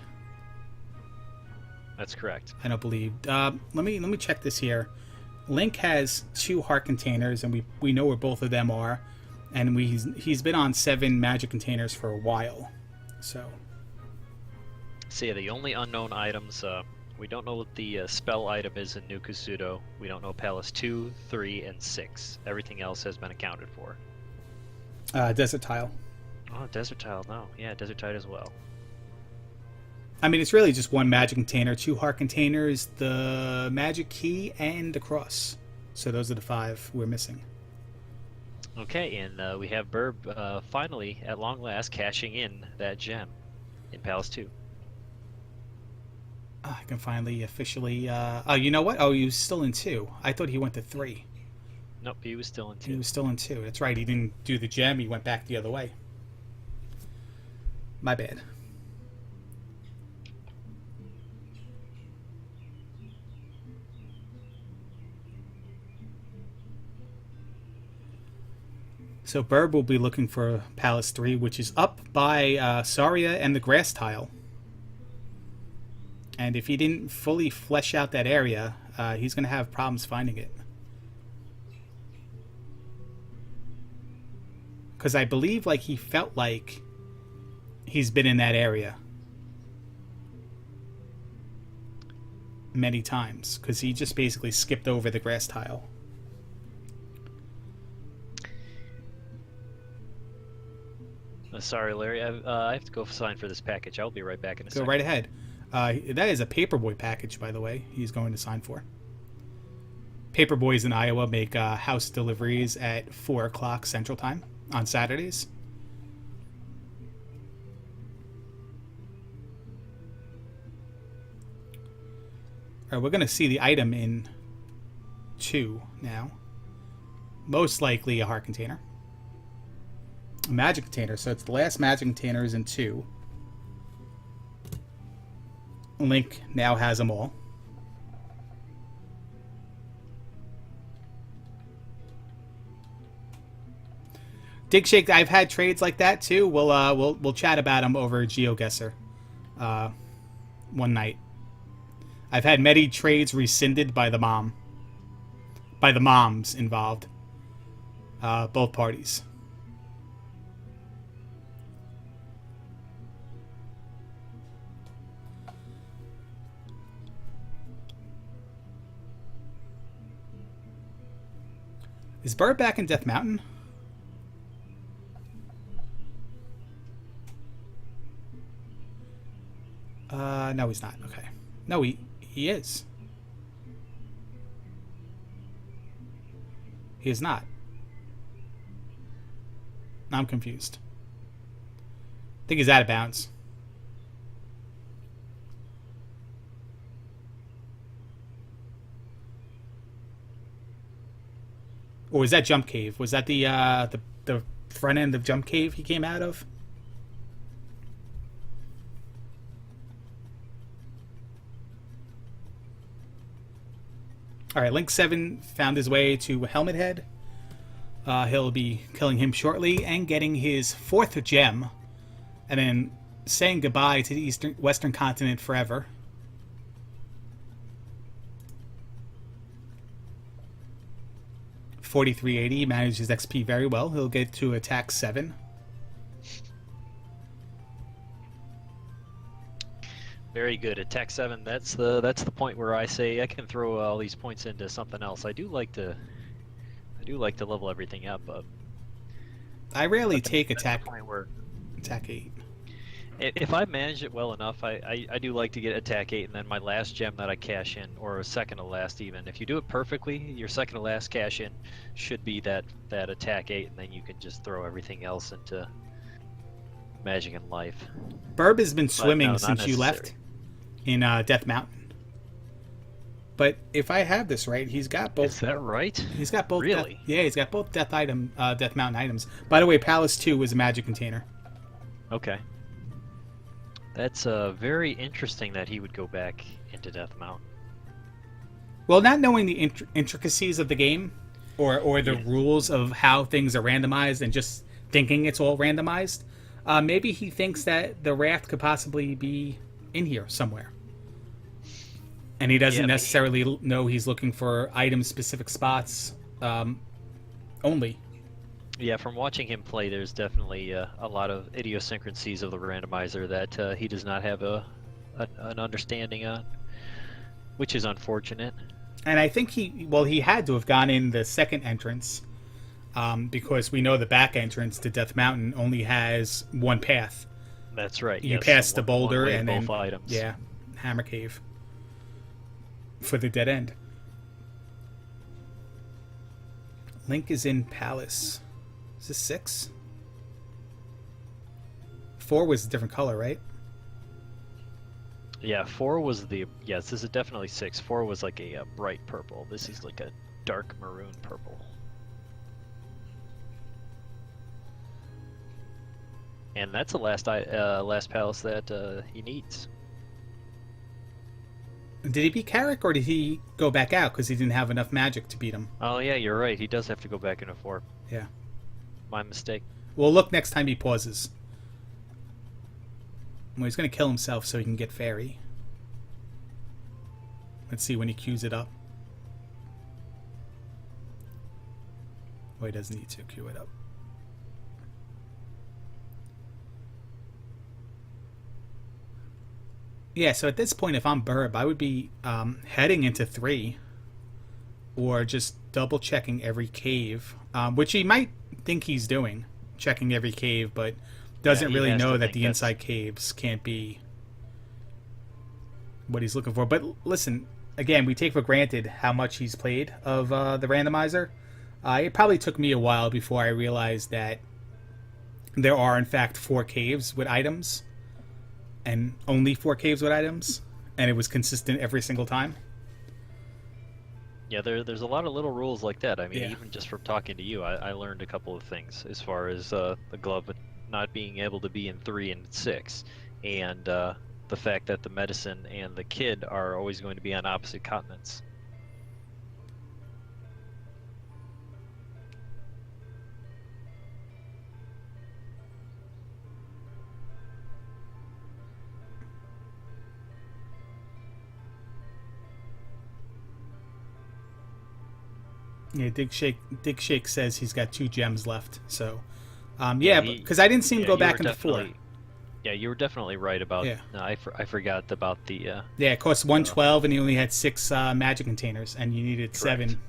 That's correct. I don't believe. Let me check this here. Link has 2 heart containers, and we know where both of them are, and he's been on 7 magic containers for a while. So yeah, the only unknown items. We don't know what the spell item is in New Kusuto. We don't know Palace 2, 3, and 6. Everything else has been accounted for. Desert Tile. Oh, Desert Tile, no. Yeah, Desert Tile as well. I mean, it's really just 1 magic container, 2 heart containers, the magic key, and the cross. So those are the 5 we're missing. Okay, and we have Burb finally, at long last, cashing in that gem in Palace 2. I can finally officially... oh, you know what? Oh, he was still in 2. I thought he went to 3. Nope, he was still in 2. He was still in 2. That's right. He didn't do the gem. He went back the other way. My bad. So Burb will be looking for Palace 3, which is up by Saria and the grass tile. And if he didn't fully flesh out that area, he's going to have problems finding it. Because I believe like he felt like he's been in that area many times. Because he just basically skipped over the grass tile. Sorry, Larry. I have to go sign for this package. I'll be right back in a second. Go right ahead. That is a Paperboy package, by the way, he's going to sign for. Paperboys in Iowa make house deliveries at 4 o'clock Central Time on Saturdays. All right, we're going to see the item in 2 now. Most likely a heart container. A magic container, so it's the last magic container is in 2. Link now has them all. Dig Shake, I've had trades like that too. We'll chat about them over GeoGuessr one night. I've had many trades rescinded by the moms involved. Both parties. Is Burb back in Death Mountain? No, he's not. Okay. No, he is. He is not. I'm confused. I think he's out of bounds. Or was that Jump Cave? Was that the front end of Jump Cave he came out of? All right, Link 7 found his way to Helmet Head. He'll be killing him shortly and getting his 4th gem, and then saying goodbye to the Western continent forever. 4380. Manages XP very well. He'll get to attack 7. Very good. Attack 7. That's the point where I say I can throw all these points into something else. I do like to level everything up. I rarely take that's attack the point where attack 8. if I manage it well enough, I do like to get attack 8, and then my last gem that I cash in, or a second to last even. If you do it perfectly, your second to last cash in should be that attack 8, and then you can just throw everything else into magic and life. Burb has been swimming no, since you left in Death Mountain. But if I have this right, he's got both. Is that right? He's got both. Really? Yeah, he's got both Death Mountain items. By the way, Palace 2 was a magic container. Okay. That's very interesting that he would go back into Death Mountain. Well, not knowing the intricacies of the game or the rules of how things are randomized and just thinking it's all randomized, maybe he thinks that the raft could possibly be in here somewhere. And he doesn't necessarily know he's looking for item-specific spots only. Yeah, from watching him play, there's definitely a lot of idiosyncrasies of the randomizer that he does not have an understanding on, which is unfortunate. And I think he had to have gone in the second entrance because we know the back entrance to Death Mountain only has one path. That's right. You pass the boulder and both then items. Yeah, Hammer Cave for the dead end. Link is in Palace. Is this 6? 4 was a different color, right? Yeah, 4 was yes, this is definitely 6. 4 was like a bright purple. This is like a dark maroon purple. And that's the last palace that he needs. Did he beat Carrick, or did he go back out because he didn't have enough magic to beat him? Oh yeah, you're right. He does have to go back into 4. Yeah. My mistake. We'll look next time he pauses. Well, he's going to kill himself so he can get Fairy. Let's see when he queues it up. Oh, he doesn't need to queue it up. Yeah, so at this point, if I'm Burb, I would be heading into 3. Or just double checking every cave. Which he might think he's doing. Checking every cave, but doesn't really know that the inside caves can't be what he's looking for. But listen, again, we take for granted how much he's played of the randomizer. It probably took me a while before I realized that there are, in fact, 4 caves with items. And only 4 caves with items. And it was consistent every single time. Yeah, there's a lot of little rules like that. I mean, even just from talking to you, I learned a couple of things as far as the glove not being able to be in 3 and 6, and the fact that the medicine and the kid are always going to be on opposite continents. Yeah, Dig Shake says he's got 2 gems left. So, because I didn't see him go back into 4. Yeah, you were definitely right about. Yeah. I forgot about the. Yeah, it cost 112, and he only had 6 magic containers, and you needed 7.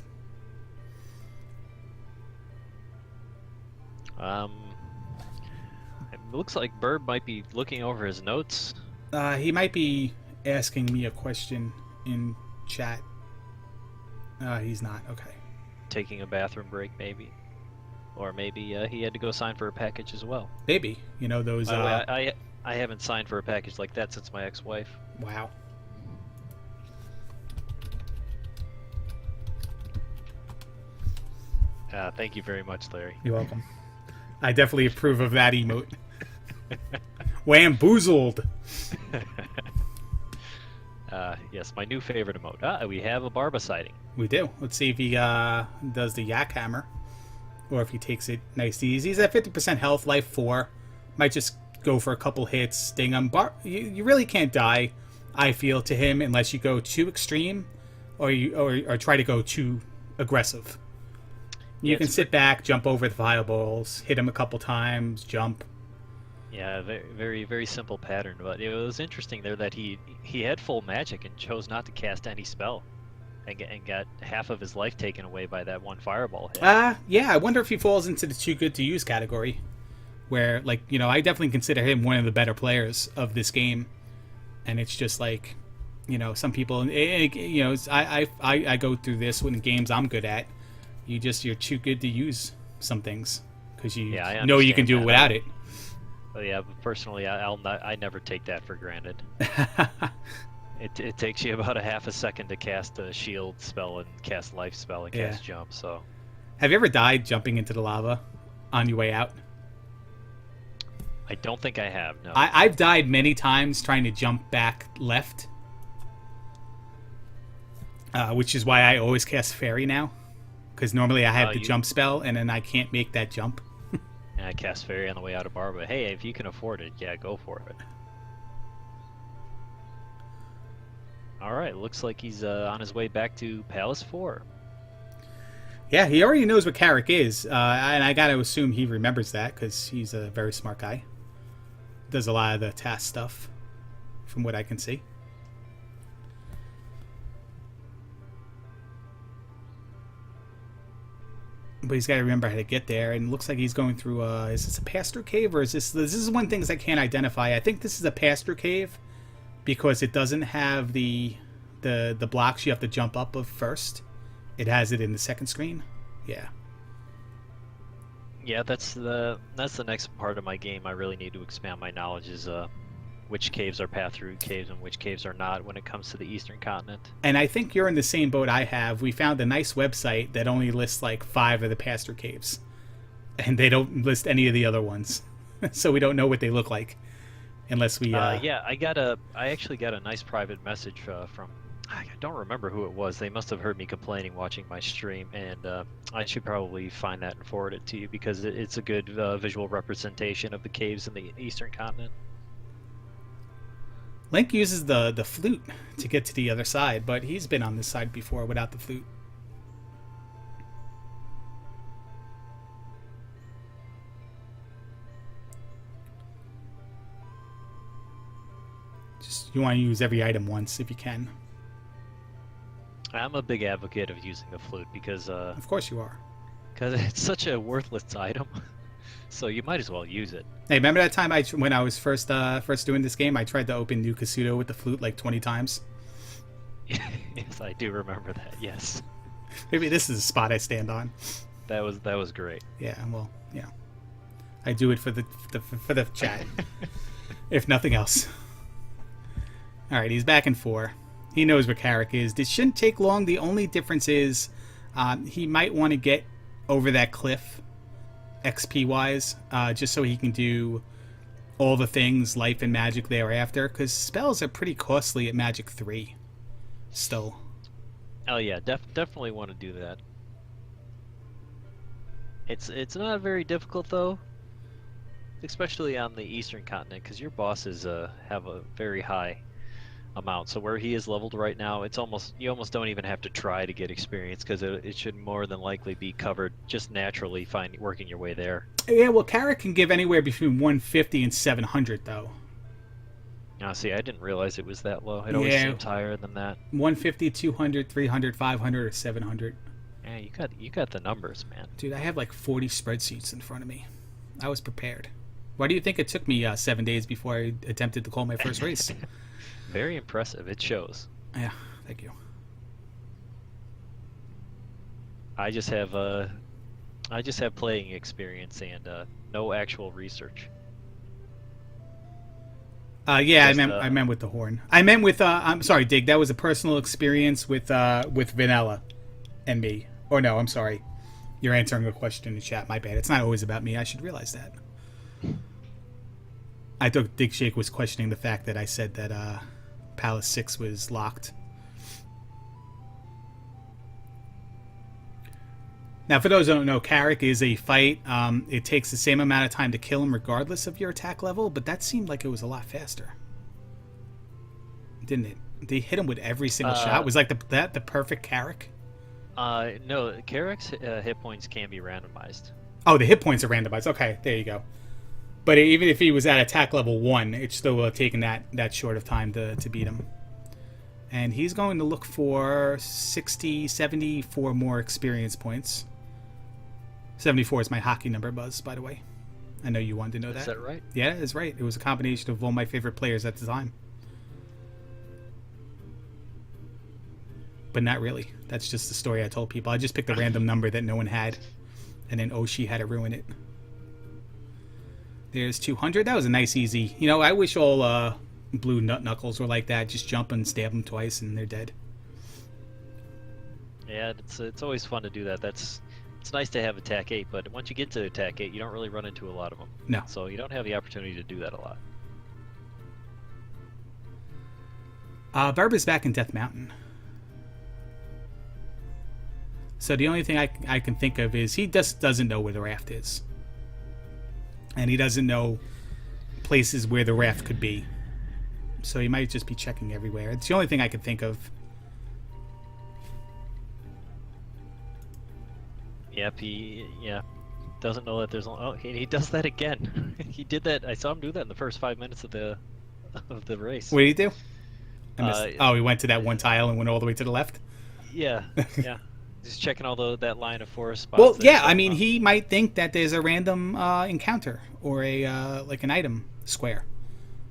It looks like Burb might be looking over his notes. He might be asking me a question in chat. He's not. Okay. Taking a bathroom break, maybe, or maybe he had to go sign for a package as well. Maybe, you know those. I haven't signed for a package like that since my ex-wife. Wow. Thank you very much, Larry. You're welcome. I definitely approve of that emote. Whamboozled. Yes, my new favorite emote. We have a Barba sighting. We do. Let's see if he does the Yak Hammer. Or if he takes it nice and easy. He's at 50% health, life 4. Might just go for a couple hits, sting him. You really can't die, I feel, to him unless you go too extreme or try to go too aggressive. You can sit back, jump over the fireballs, hit him a couple times, jump. Yeah, very, very, very simple pattern. But it was interesting there that he had full magic and chose not to cast any spell, and got half of his life taken away by that one fireball hit. Yeah, I wonder if he falls into the too good to use category, where like I definitely consider him one of the better players of this game, and it's just like, some people, I go through this when games I'm good at. You're too good to use some things because you know you can do it without it. Oh yeah, but personally, I never take that for granted. It takes you about a half a second to cast a shield spell and cast life spell and cast jump. So, have you ever died jumping into the lava on your way out? I don't think I have. No. I've died many times trying to jump back left, which is why I always cast fairy now. Because normally I have the jump spell, and then I can't make that jump. And I cast fairy on the way out of bar, but hey, if you can afford it, yeah, go for it. Alright, looks like he's on his way back to Palace 4. Yeah, he already knows what Carrick is, and I gotta assume he remembers that, because he's a very smart guy. Does a lot of the task stuff, from what I can see. But he's got to remember how to get there, and it looks like he's going through. Is this a pass-through cave, or is this? This is one thing I can't identify. I think this is a pass-through cave because it doesn't have the blocks you have to jump up of first. It has it in the second screen. Yeah. Yeah, that's the next part of my game. I really need to expand my knowledge is which caves are path-through caves and which caves are not when it comes to the Eastern Continent. And I think you're in the same boat I have. We found a nice website that only lists like 5 of the pass-through caves, and they don't list any of the other ones, so we don't know what they look like unless we. Yeah, I actually got a nice private message from. I don't remember who it was. They must have heard me complaining watching my stream, and I should probably find that and forward it to you because it's a good visual representation of the caves in the Eastern Continent. Link uses the flute to get to the other side, but he's been on this side before without the flute. Just you want to use every item once if you can. I'm a big advocate of using the flute because of course you are. Because it's such a worthless item. So you might as well use it. Hey, remember that time when I was first doing this game, I tried to open New Kasuto with the flute like 20 times? Yes, I do remember that, yes. Maybe this is a spot I stand on. That was great. Yeah, well, yeah. I do it for the chat. If nothing else. Alright, he's back in 4. He knows where Carrick is. This shouldn't take long. The only difference is he might want to get over that cliff XP wise, just so he can do all the things life and magic thereafter, because spells are pretty costly at Magic 3 still. Oh yeah, definitely want to do that. It's not very difficult though, especially on the Eastern Continent, because your bosses have a very high amount. So where he is leveled right now, you almost don't even have to try to get experience because it should more than likely be covered just naturally working your way there. Yeah, well, Carrick can give anywhere between 150 and 700 though. Now, see, I didn't realize it was that low. It always seems higher than that. 150, 200, 300, 500, or 700. Yeah, you got the numbers, man. Dude, I have like 40 spreadsheets in front of me. I was prepared. Why do you think it took me 7 days before I attempted to call my first race? Very impressive. It shows. Yeah, thank you. I just have playing experience and no actual research. Yeah, just, I meant with the horn. I meant with I'm sorry, Dig. That was a personal experience with Vanilla and me. Or no, I'm sorry. You're answering a question in the chat. My bad. It's not always about me. I should realize that. I thought Dig Shake was questioning the fact that I said that Palace 6 was locked. Now, for those who don't know, Carrick is a fight. It takes the same amount of time to kill him regardless of your attack level, but that seemed like it was a lot faster. Didn't it? They hit him with every single shot. Was like the perfect Carrick? No, Carrick's hit points can be randomized. Oh, the hit points are randomized. Okay, there you go. But even if he was at attack level 1, it still would have taken that short of time to beat him. And he's going to look for 60, 74 more experience points. 74 is my hockey number, Buzz, by the way. I know you wanted to know that. Is that right? Yeah, that's right. It was a combination of all my favorite players at the time. But not really. That's just the story I told people. I just picked a random number that no one had. And then Oshi had to ruin it. There's 200. That was a nice, easy... You know, I wish all blue nut knuckles were like that. Just jump and stab them twice and they're dead. Yeah, it's always fun to do that. It's nice to have attack 8, but once you get to attack 8, you don't really run into a lot of them. No. So you don't have the opportunity to do that a lot. Burb is back in Death Mountain. So the only thing I can think of is he just doesn't know where the raft is. And he doesn't know places where the raft could be. So he might just be checking everywhere. It's the only thing I can think of. Yep, he doesn't know that there's... Oh, he does that again. He did that. I saw him do that in the first 5 minutes of the race. What did he do? He went to that one tile and went all the way to the left? Yeah, yeah. Just checking all that line of forest spots. Well, yeah, I mean, he might think that there's a random encounter or a like an item square.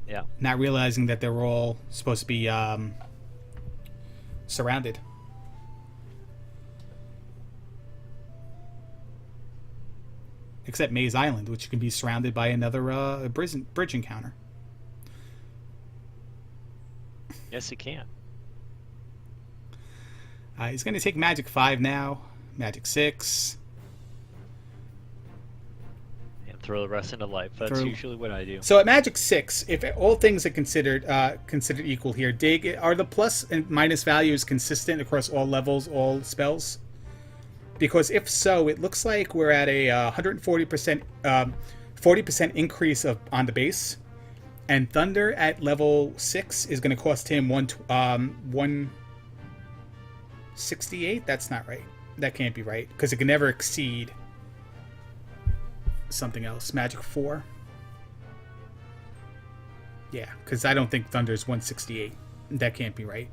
Yeah. Not realizing that they're all supposed to be surrounded. Except Maze Island, which can be surrounded by another bridge encounter. Yes, he can. He's going to take Magic 5 now. Magic 6. And throw the rest into life. That's usually what I do. So at Magic 6, if all things are considered equal here, Dig, are the plus and minus values consistent across all levels, all spells? Because if so, it looks like we're at a 140%, 40% increase on the base. And Thunder at level 6 is going to cost him 168? That's not right. That can't be right. Because it can never exceed something else. Magic 4? Yeah, because I don't think Thunder is 168. That can't be right.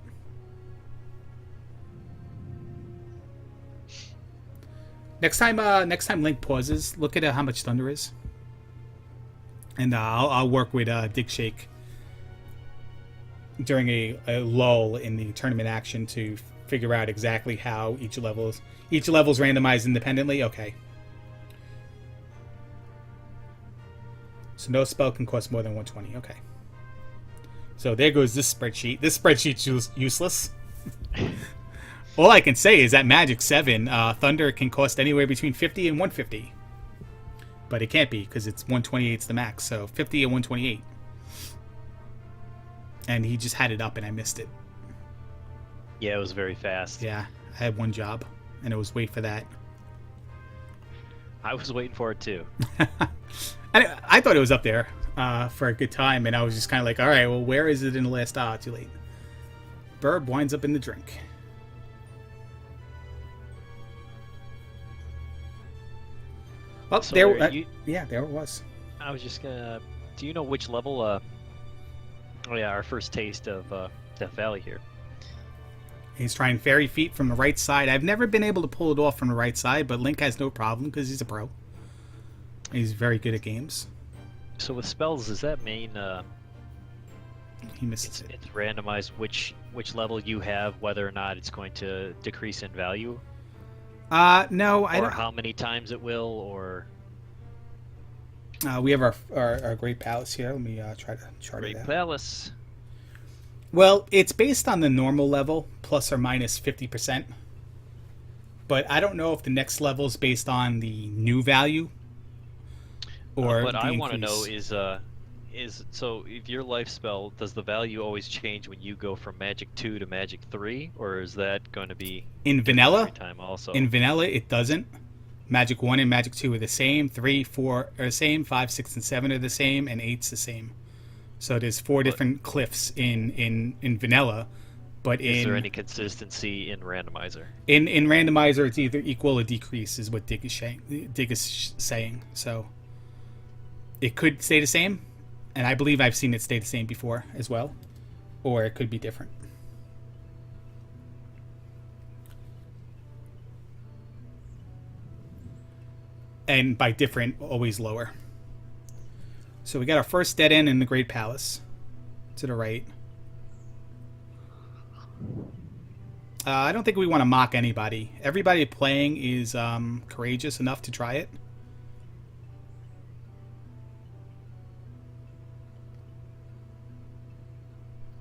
Next time Link pauses, look at how much Thunder is. And I'll work with Dig Shake during a lull in the tournament action to figure out exactly how each level's randomized independently. Okay. So no spell can cost more than 120. Okay. So there goes this spreadsheet. This spreadsheet's useless. All I can say is that Magic 7, Thunder can cost anywhere between 50 and 150. But it can't be, because it's 128's the max. So 50 and 128. And he just had it up and I missed it. Yeah, it was very fast. Yeah, I had one job, and it was wait for that. I was waiting for it too. I thought it was up there for a good time, and I was just kind of like, all right, well, where is it in the last... too late. Burb winds up in the drink. Well, So there it was. I was just gonna... Do you know which level... Oh yeah, our first taste of Death Valley here. He's trying Fairy Feet from the right side. I've never been able to pull it off from the right side, but Link has no problem because he's a pro. He's very good at games. So with spells, does that mean he misses it? It's randomized which level you have, whether or not it's going to decrease in value? No, I don't. Or how many times it will, or... We have our Great Palace here. Let me try to chart it out. Great Palace. Well, it's based on the normal level, plus or minus 50%. But I don't know if the next level is based on the new value. Or what I want to know is so if your life spell, does the value always change when you go from Magic 2 to Magic 3? Or is that going to be in vanilla? Every time also? In vanilla, it doesn't. Magic 1 and Magic 2 are the same. 3, 4 are the same. 5, 6, and 7 are the same. And 8's the same. So there's 4 different cliffs in vanilla, But Is there any consistency in randomizer? in randomizer, it's either equal or decrease, is what Dig is saying. So it could stay the same, and I believe I've seen it stay the same before as well, or it could be different. And by different, always lower. So we got our first dead end in the Great Palace to the right. I don't think we want to mock anybody. Everybody playing is courageous enough to try it.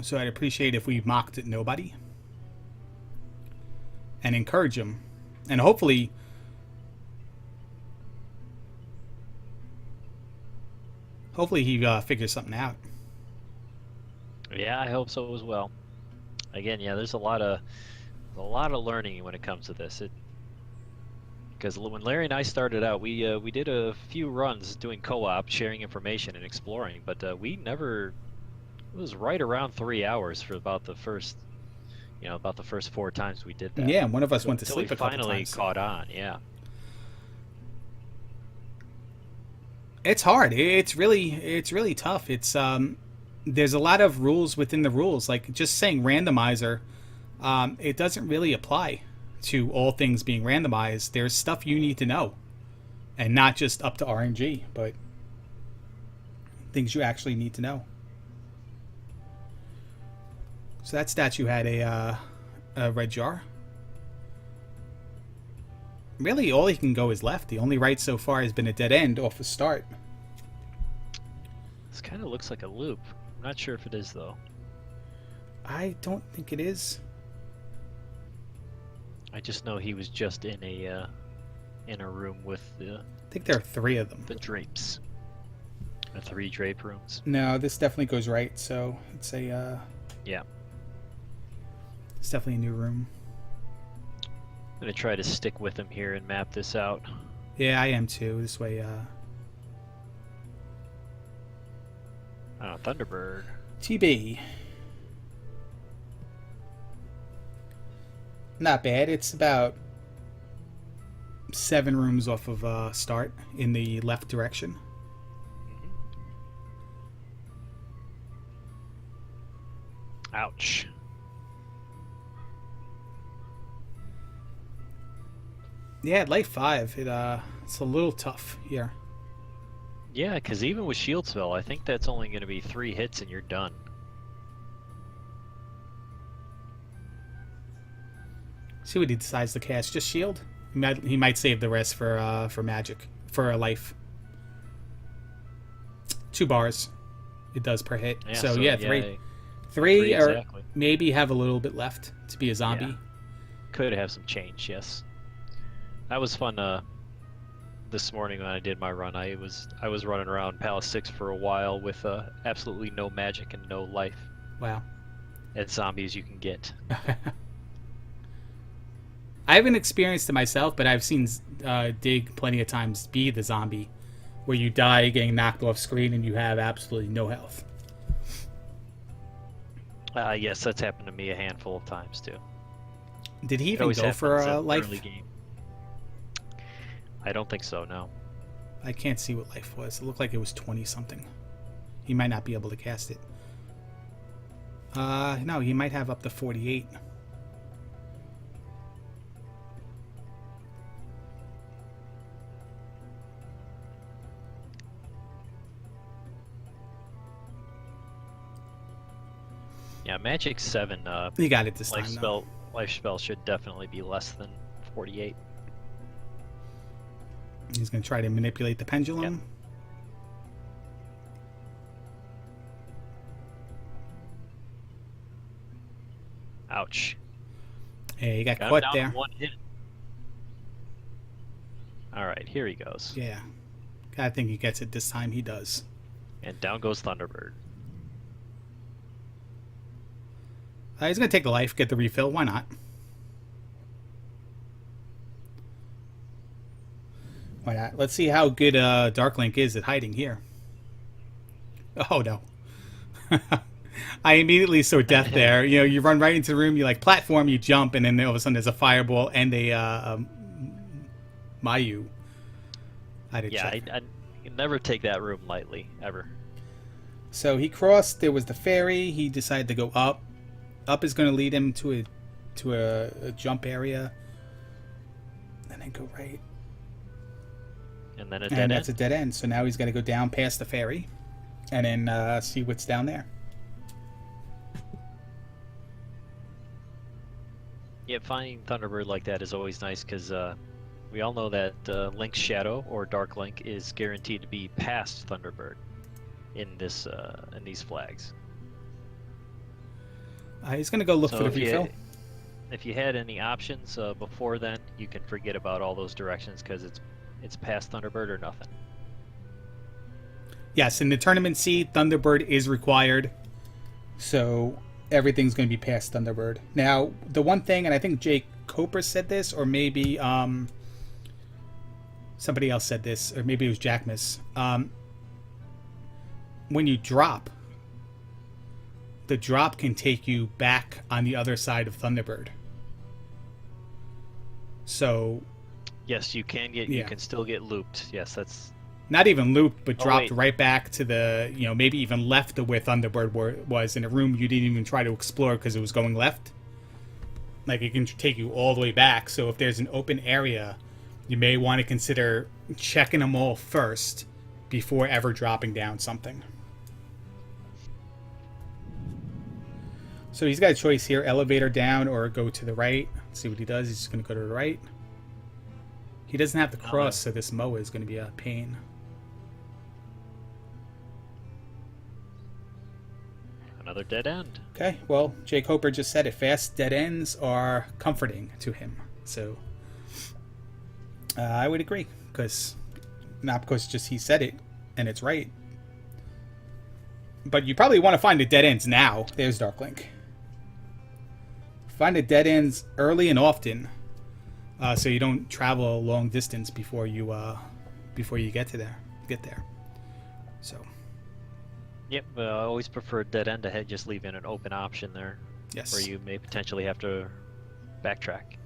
So I'd appreciate if we mocked at nobody. And encourage him. And hopefully... Hopefully he figures something out. Yeah, I hope so as well. Again, yeah, there's a lot of learning when it comes to this. Because when Larry and I started out, we did a few runs doing co-op, sharing information and exploring, but we never. It was right around 3 hours for about the first 4 times we did that. Yeah, one of us went to sleep a couple times. Finally caught on. Yeah. It's hard. It's really tough. It's there's a lot of rules within the rules. Like just saying randomizer, it doesn't really apply to all things being randomized. There's stuff you need to know, and not just up to RNG, but things you actually need to know. So that statue had a red jar. Really, all he can go is left. The only right so far has been a dead end off the start. This kind of looks like a loop. I'm not sure if it is, though. I don't think it is. I just know he was just in a room with the... I think there are 3 of them. The drapes. The 3 drape rooms. No, this definitely goes right, so it's a... Yeah. It's definitely a new room. I'm gonna try to stick with him here and map this out. Yeah, I am too. This way, Oh, Thunderbird. TB. Not bad. It's about 7 rooms off of start in the left direction. Ouch. Yeah, at life 5, it's a little tough here. Yeah, because even with shield spell, I think that's only going to be 3 hits and you're done. See what he decides to cast. Just shield. He might save the rest for magic, for a life. 2 bars. It does per hit. Yeah, so yeah, 3. 3 or exactly. maybe have a little bit left to be a zombie. Yeah. Could have some change, yes. That was fun. This morning when I did my run, I was running around Palace 6 for a while with absolutely no magic and no life. Wow. As zombie as you can get. I haven't experienced it myself, but I've seen Dig plenty of times be the zombie, where you die getting knocked off screen and you have absolutely no health. Yes, that's happened to me a handful of times too. Did he even go for a life? Early game. I don't think so, no. I can't see what life was. It looked like it was 20 something. He might not be able to cast it. No, he might have up to 48. Yeah, Magic 7. He got it this life time. Spell, life spell should definitely be less than 48. He's going to try to manipulate the pendulum. Yep. Ouch. Hey, he got Got him caught down there. to 1 hit. Alright, here he goes. Yeah. I think he gets it this time. He does. And down goes Thunderbird. He's going to take the life, get the refill. Why not? Why not? Let's see how good Dark Link is at hiding here. Oh, no. I immediately saw death there. You know, you run right into the room, you like platform, you jump, and then all of a sudden there's a fireball and a Mayu. I did Yeah, check. I never take that room lightly, ever. So he crossed. There was the ferry. He decided to go up. Up is going to lead him to a jump area, and then go right. And then a dead And end. that's a dead end. So now he's got to go down past the ferry, and then see what's down there. Yeah, finding Thunderbird like that is always nice because we all know that Link's Shadow or Dark Link is guaranteed to be past Thunderbird in these flags. He's going to go look So for the refill. if you had any options before then, you can forget about all those directions because it's past Thunderbird or nothing. Yes, in the tournament seed, Thunderbird is required. So everything's going to be past Thunderbird. Now, the one thing, and I think Jake Coper said this, or maybe somebody else said this, or maybe it was Jackmas. When you drop, the drop can take you back on the other side of Thunderbird. So Yes, you can get. Yeah. You can still get looped. Yes, that's. not even looped, but Oh, dropped wait. right back to the, maybe even left of where Thunderbird was in a room you didn't even try to explore because it was going left. Like, it can take you all the way back. So if there's an open area, you may want to consider checking them all first before ever dropping down something. So he's got a choice here, elevator down or go to the right. Let's see what he does. He's just going to go to the right. He doesn't have to cross, so this Moa is going to be a pain. Another dead end. Okay, well, Jake Hoper just said it. Fast dead ends are comforting to him. So I would agree, not because just he said it and it's right. But you probably want to find the dead ends now. There's Dark Link. Find the dead ends early and often, so you don't travel a long distance before you get there. So. Yep, I always prefer dead end ahead, just leaving an open option there. Yes. Where you may potentially have to backtrack.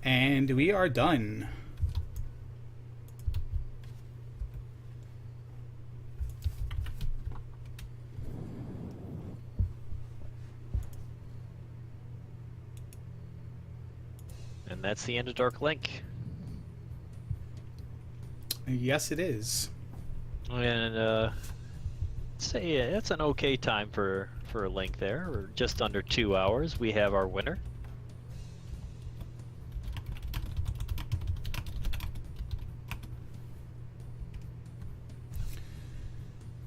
And we are done. And that's the end of Dark Link. Yes, it is. And say it's an okay time for a Link there. We're just under 2 hours. We have our winner.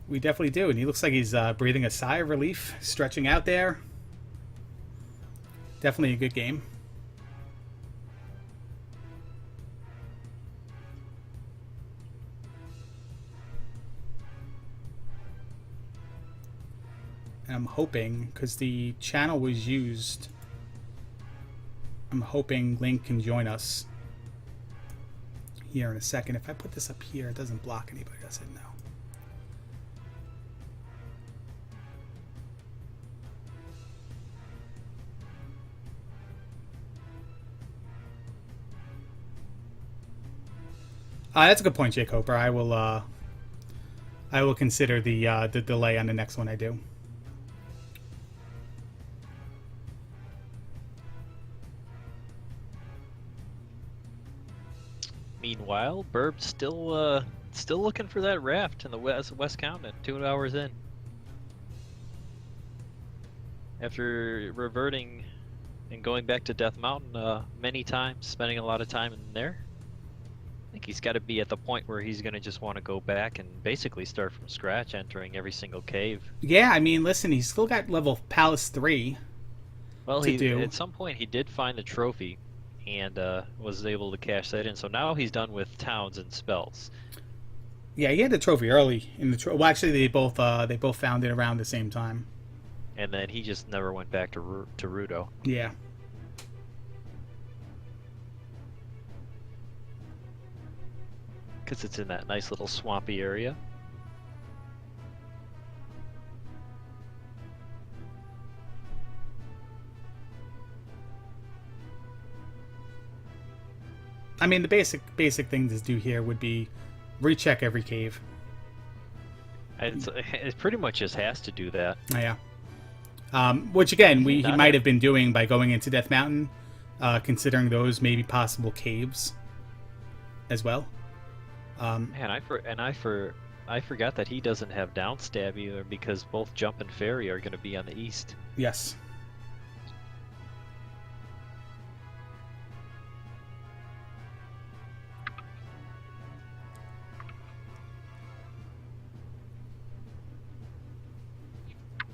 We definitely do, and he looks like he's breathing a sigh of relief, stretching out there. Definitely a good game. And I'm hoping, because the channel was used, I'm hoping Link can join us here in a second. If I put this up here, it doesn't block anybody, does it? No. That's a good point, Jake Hoper. I will consider the delay on the next one I do. Meanwhile, Burb still looking for that raft in the West Continent. 2 hours in. After reverting and going back to Death Mountain many times, spending a lot of time in there. I think he's got to be at the point where he's going to just want to go back and basically start from scratch, entering every single cave. Yeah, I mean, listen, he's still got level Palace 3. Well, do. At some point he did find the trophy and was able to cash that in. So now he's done with towns and spells. Yeah, he had the trophy early in the well, actually they both found it around the same time. And then he just never went back to Rudo. Yeah. because it's in that nice little swampy area. I mean, the basic things to do here would be recheck every cave. It pretty much just has to do that. Yeah. Which again, he Not might have- have been doing by going into Death Mountain, considering those maybe possible caves as well. Man, I forgot that he doesn't have downstab either, because both Jump and Fairy are going to be on the east. Yes.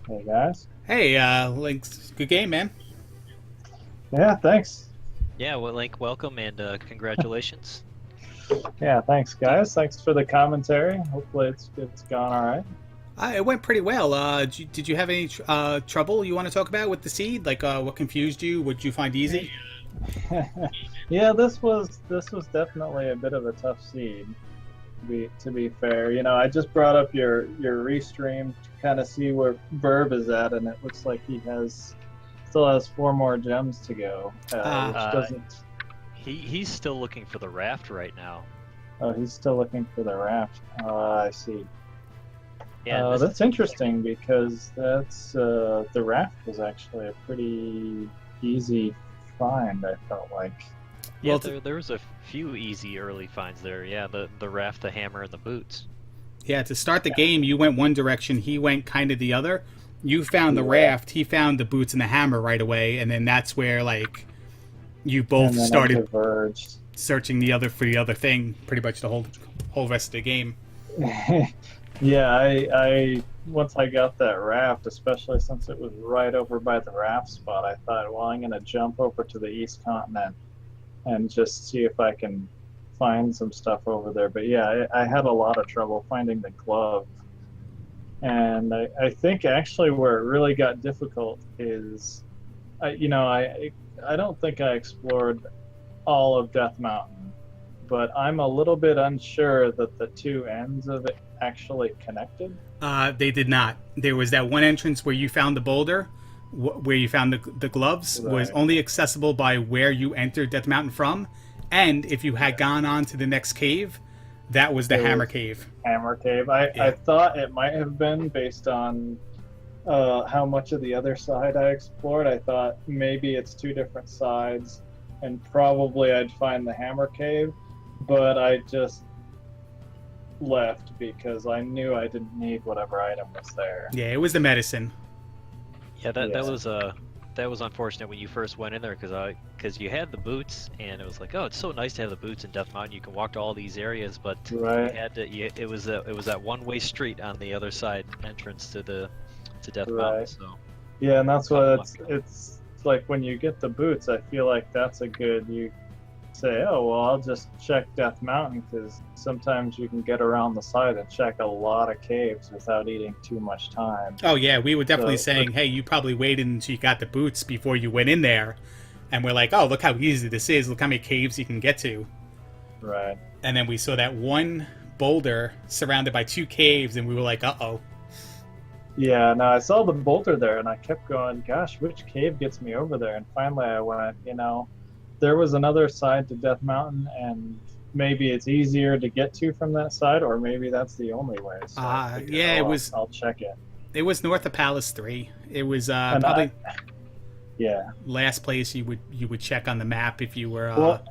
Hey guys. Hey, Lynx, good game, man. Yeah, thanks. Yeah, well, Link, welcome and congratulations. Yeah, thanks guys. Thanks for the commentary. Hopefully it's gone all right. It went pretty well. Did you have any trouble you want to talk about with the seed? Like, what confused you? What did you find easy? Yeah, this was definitely a bit of a tough seed. To be fair, I just brought up your restream to kind of see where Burb is at, and it looks like he still has 4 more gems to go, which doesn't. He's still looking for the raft right now. Oh, he's still looking for the raft. I see. Yeah, that's interesting because that's the raft was actually a pretty easy find. I felt like. Yeah, Well, there was a few easy early finds there. Yeah, the raft, the hammer, and the boots. Yeah, to start the game, you went one direction, he went kind of the other. You found the raft, he found the boots and the hammer right away, and then that's where, like, you both And then it started diverged. searching for the other thing pretty much the whole rest of the game. Yeah, I once I got that raft, especially since it was right over by the raft spot, I thought, well, I'm gonna jump over to the East Continent and just see if I can find some stuff over there. But yeah, I had a lot of trouble finding the glove. And I think actually where it really got difficult is, I don't think I explored all of Death Mountain, but I'm a little bit unsure that the 2 ends of it actually connected. They did not. There was that one entrance where you found the boulder, where you found the gloves, was Right. only accessible by where you entered Death Mountain from, and if you had gone on to the next cave, that was the It Hammer was- Cave. Hammer Cave. Yeah. I thought it might have been based on how much of the other side I explored. I thought maybe it's 2 different sides, and probably I'd find the Hammer Cave, but I just left because I knew I didn't need whatever item was there. Yeah, it was the medicine. Yeah, that Yeah. that was unfortunate when you first went in there, because you had the boots, and it was like, oh, it's so nice to have the boots in Death Mountain. You can walk to all these areas, but Right. it was that one-way street on the other side entrance to Death Mountain. Right. So Yeah, and that's what Tough it's like when you get the boots. I feel like that's a good. You say, oh well, I'll just check Death Mountain because sometimes you can get around the side and check a lot of caves without eating too much time. Oh yeah, we were definitely So- saying, hey, you probably waited until you got the boots before you went in there, and we're like, oh, look how easy this is. Look how many caves you can get to. Right. And then we saw that one boulder surrounded by 2 caves, and we were like, uh-oh. Yeah. No, I saw the boulder there, and I kept going, gosh, which cave gets me over there? And finally, I went, there was another side to Death Mountain, and maybe it's easier to get to from that side, or maybe that's the only way. So I figured, yeah, it oh, was- I'll check it. It was north of Palace 3. It was And probably Yeah. last place you would check on the map if you were... Well,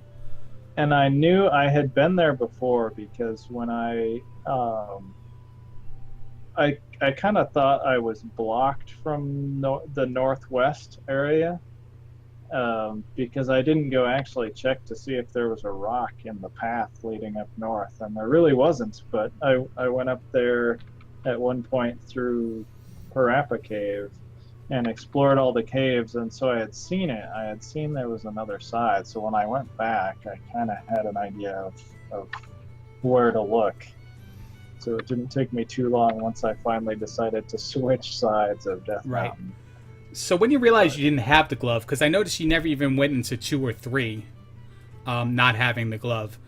and I knew I had been there before because when I kind of thought I was blocked from the northwest area because I didn't go actually check to see if there was a rock in the path leading up north, and there really wasn't. But I went up there at one point through Parappa Cave and explored all the caves, and so I had seen it. I had seen there was another side, so when I went back, I kind of had an idea of where to look. So it didn't take me too long once I finally decided to switch sides of Death Right. Mountain. So when you realized you didn't have the glove, because I noticed you never even went into 2 or 3, not having the glove.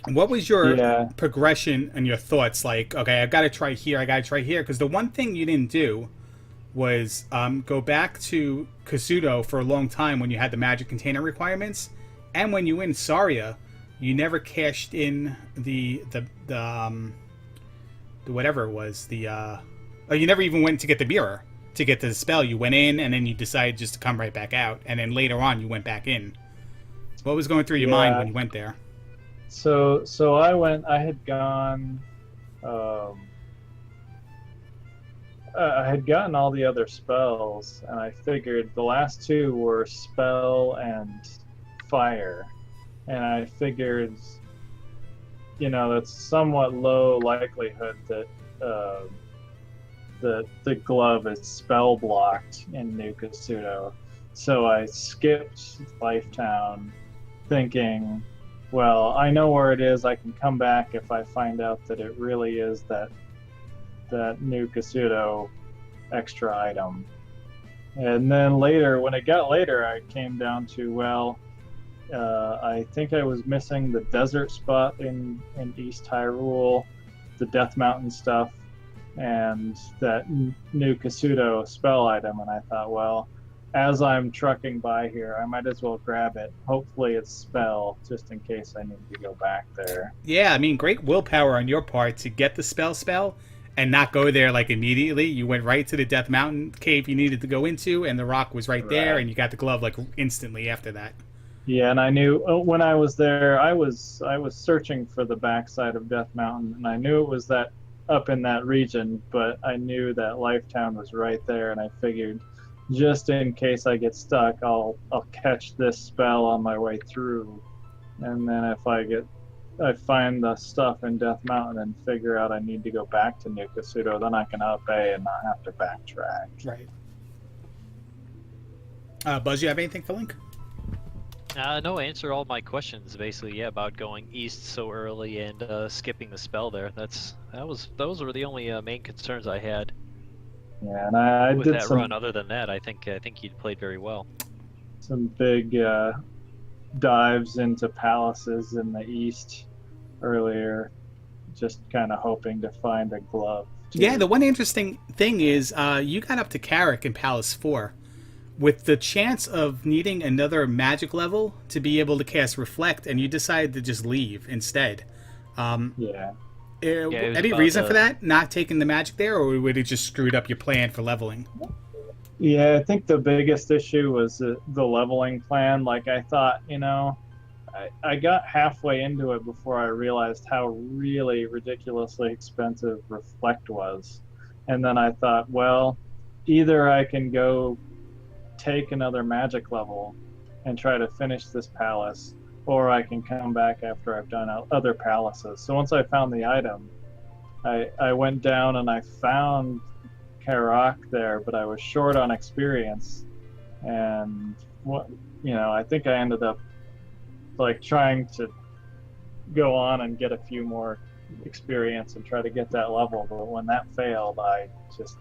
What was your Yeah. progression and your thoughts? Like, okay, I got to try here. I got to try here. Because the one thing you didn't do was go back to Kazuto for a long time when you had the magic container requirements, and when you win Saria, you never cashed in the whatever it was oh, you never even went to get the mirror to get the spell. You went in and then you decided just to come right back out, and then later on you went back in. What was going through your mind when you went there? So I had gone. I had gotten all the other spells, and I figured the last two were spell and fire, and I figured, that's somewhat low likelihood that the glove is spell blocked in New Kasuto. So I skipped Lifetown, thinking, well, I know where it is. I can come back if I find out that it really is that New Kasuto extra item. And then later, when it got later, I came down to, well, I think I was missing the desert spot in East Hyrule, the Death Mountain stuff, and that New Kasuto spell item. And I thought, well, as I'm trucking by here, I might as well grab it. Hopefully it's spell, just in case I need to go back there. Yeah, I mean, great willpower on your part to get the spell and not go there like immediately. You went right to the Death Mountain cave you needed to go into, and the rock was right there, and you got the glove like instantly after that. Yeah, and I knew when I was there, I was searching for the backside of Death Mountain, and I knew it was that up in that region, but I knew that Lifetown was right there, and I figured, just in case I get stuck, I'll catch this spell on my way through, and then if I find the stuff in Death Mountain and figure out I need to go back to New Kasuto, then I can obey and not have to backtrack. Right. Buzz, you have anything for Link? No, answer all my questions basically. Yeah, about going east so early and skipping the spell there. Those were the only main concerns I had. Yeah, and I with did that run. Other than that, I think you played very well. Some big dives into palaces in the east earlier, just kind of hoping to find a glove. Yeah, the one interesting thing is you got up to Carrick in Palace 4 with the chance of needing another magic level to be able to cast Reflect, and you decided to just leave instead. Yeah. Any reason for that? Not taking the magic there, or would it just screwed up your plan for leveling? Yeah, I think the biggest issue was the leveling plan. Like, I thought, I got halfway into it before I realized how really ridiculously expensive Reflect was. And then I thought, well, either I can go take another magic level and try to finish this palace, or I can come back after I've done other palaces. So once I found the item, I went down and I found Karak there, but I was short on experience, and I think I ended up trying to go on and get a few more experience and try to get that level, but when that failed, I just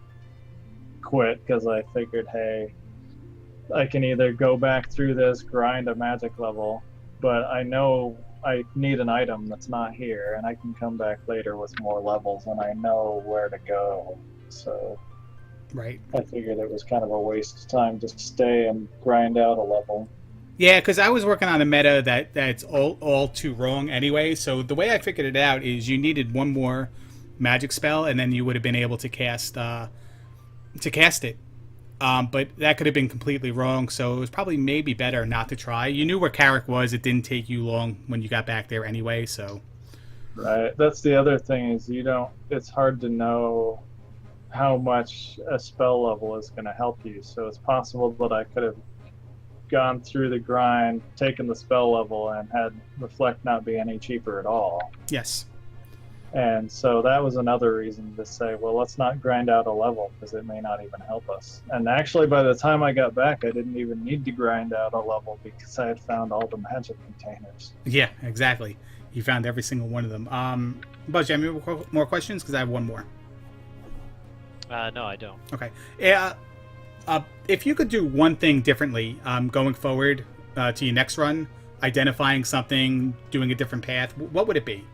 quit because I figured, hey, I can either go back through this, grind a magic level, but I know I need an item that's not here, and I can come back later with more levels, and I know where to go. So right. I figured it was kind of a waste of time to stay and grind out a level. Yeah, because I was working on a meta that's all too wrong anyway. So the way I figured it out is you needed one more magic spell, and then you would have been able to cast it. But that could have been completely wrong, so it was probably maybe better not to try. You knew where Carrick was. It didn't take you long when you got back there anyway, so... Right. That's the other thing is it's hard to know how much a spell level is going to help you. So it's possible that I could have gone through the grind, taken the spell level, and had Reflect not be any cheaper at all. Yes. And so that was another reason to say, well, let's not grind out a level because it may not even help us. And actually, by the time I got back, I didn't even need to grind out a level because I had found all the magic containers. Yeah, exactly. You found every single one of them. Buzz, do you have any more questions? Because I have one more. No, I don't. Okay. Yeah. If you could do one thing differently going forward to your next run, identifying something, doing a different path, what would it be?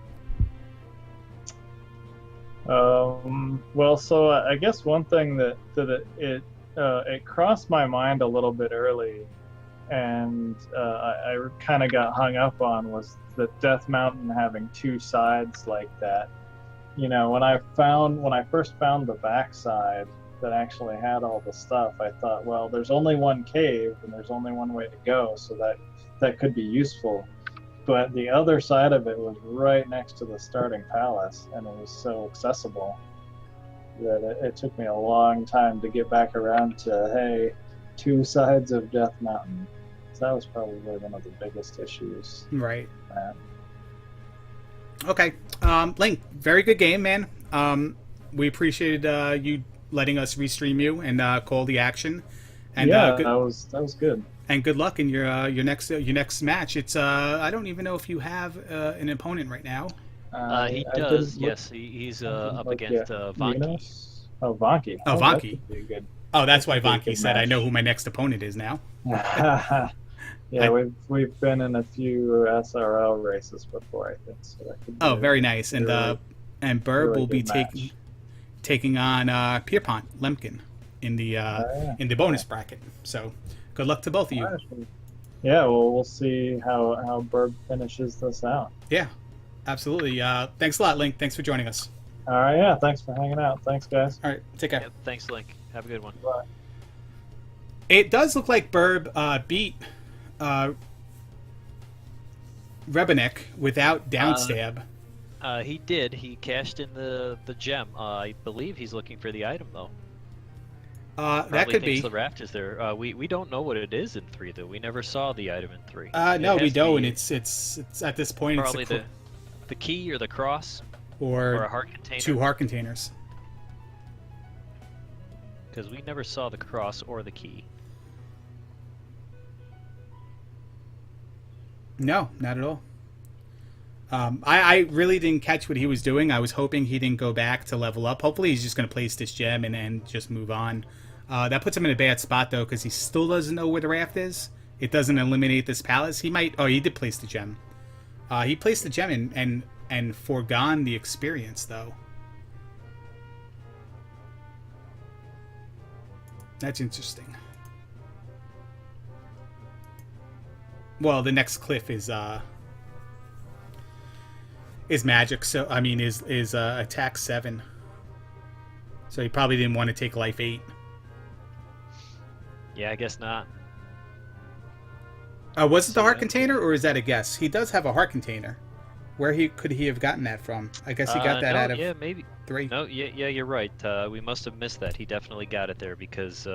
Well, so I guess one thing that it crossed my mind a little bit early, and I kind of got hung up on, was the Death Mountain having two sides like that. You know, when I first found the backside that actually had all the stuff, I thought, well, there's only one cave and there's only one way to go, so that could be useful. But the other side of it was right next to the starting palace, and it was so accessible that it took me a long time to get back around to, hey, two sides of Death Mountain. So that was probably one of the biggest issues. Right. Okay. Link, very good game, man. We appreciated you letting us restream you and call the action. And yeah, that was good. And good luck in your next match. It's I don't even know if you have an opponent right now. He does. Yes, he's up against Vanki. Oh, Vanki. Oh, Vanki. Good. Oh, that's why Vanki said, "I know who my next opponent is now." Yeah, we've been in a few SRL races before, I think. So that could be very nice. And Burb will be taking on Pierpont Lemkin in the bonus bracket. So good luck to both of you. Yeah, well, we'll see how Burb finishes this out. Yeah, absolutely. Thanks a lot, Link. Thanks for joining us. All right, yeah, thanks for hanging out. Thanks, guys. All right, take care. Yep, thanks, Link. Have a good one. Bye. It does look like Burb beat Rebenek without downstab. He did. He cashed in the gem. I believe he's looking for the item, though. That could be. The raft is there. We don't know what it is in 3, though. We never saw the item in 3. No, we don't. It's at this point probably it's the key or the cross or a heart container. 2 heart containers. Because we never saw the cross or the key. No, not at all. I really didn't catch what he was doing. I was hoping he didn't go back to level up. Hopefully he's just going to place this gem and just move on. That puts him in a bad spot, though, because he still doesn't know where the raft is. It doesn't eliminate this palace. He might... Oh, he did place the gem. He placed the gem and foregone the experience, though. That's interesting. Well, the next cliff is magic. So I mean, is attack 7. So he probably didn't want to take life 8. Yeah, I guess not. Was it the heart container, or is that a guess? He does have a heart container. Where could he have gotten that from? I guess he got that out of maybe 3. No, yeah, you're right. We must have missed that. He definitely got it there because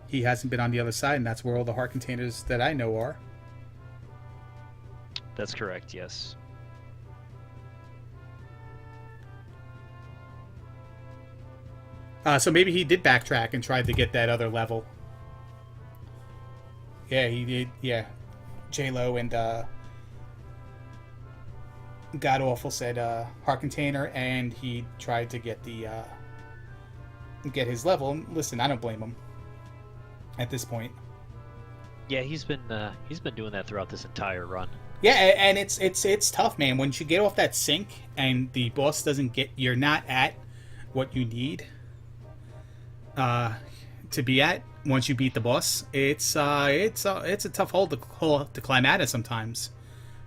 he hasn't been on the other side, and that's where all the heart containers that I know are. That's correct, yes. So maybe he did backtrack and tried to get that other level. Yeah, he did. Yeah, J-Lo and God Awful said heart container, and he tried to get his level. Listen, I don't blame him at this point. Yeah, he's been doing that throughout this entire run. Yeah, and it's tough, man. Once you get off that sink and the boss doesn't get, you're not at what you need to be at. Once you beat the boss, it's a tough hole to climb out of sometimes,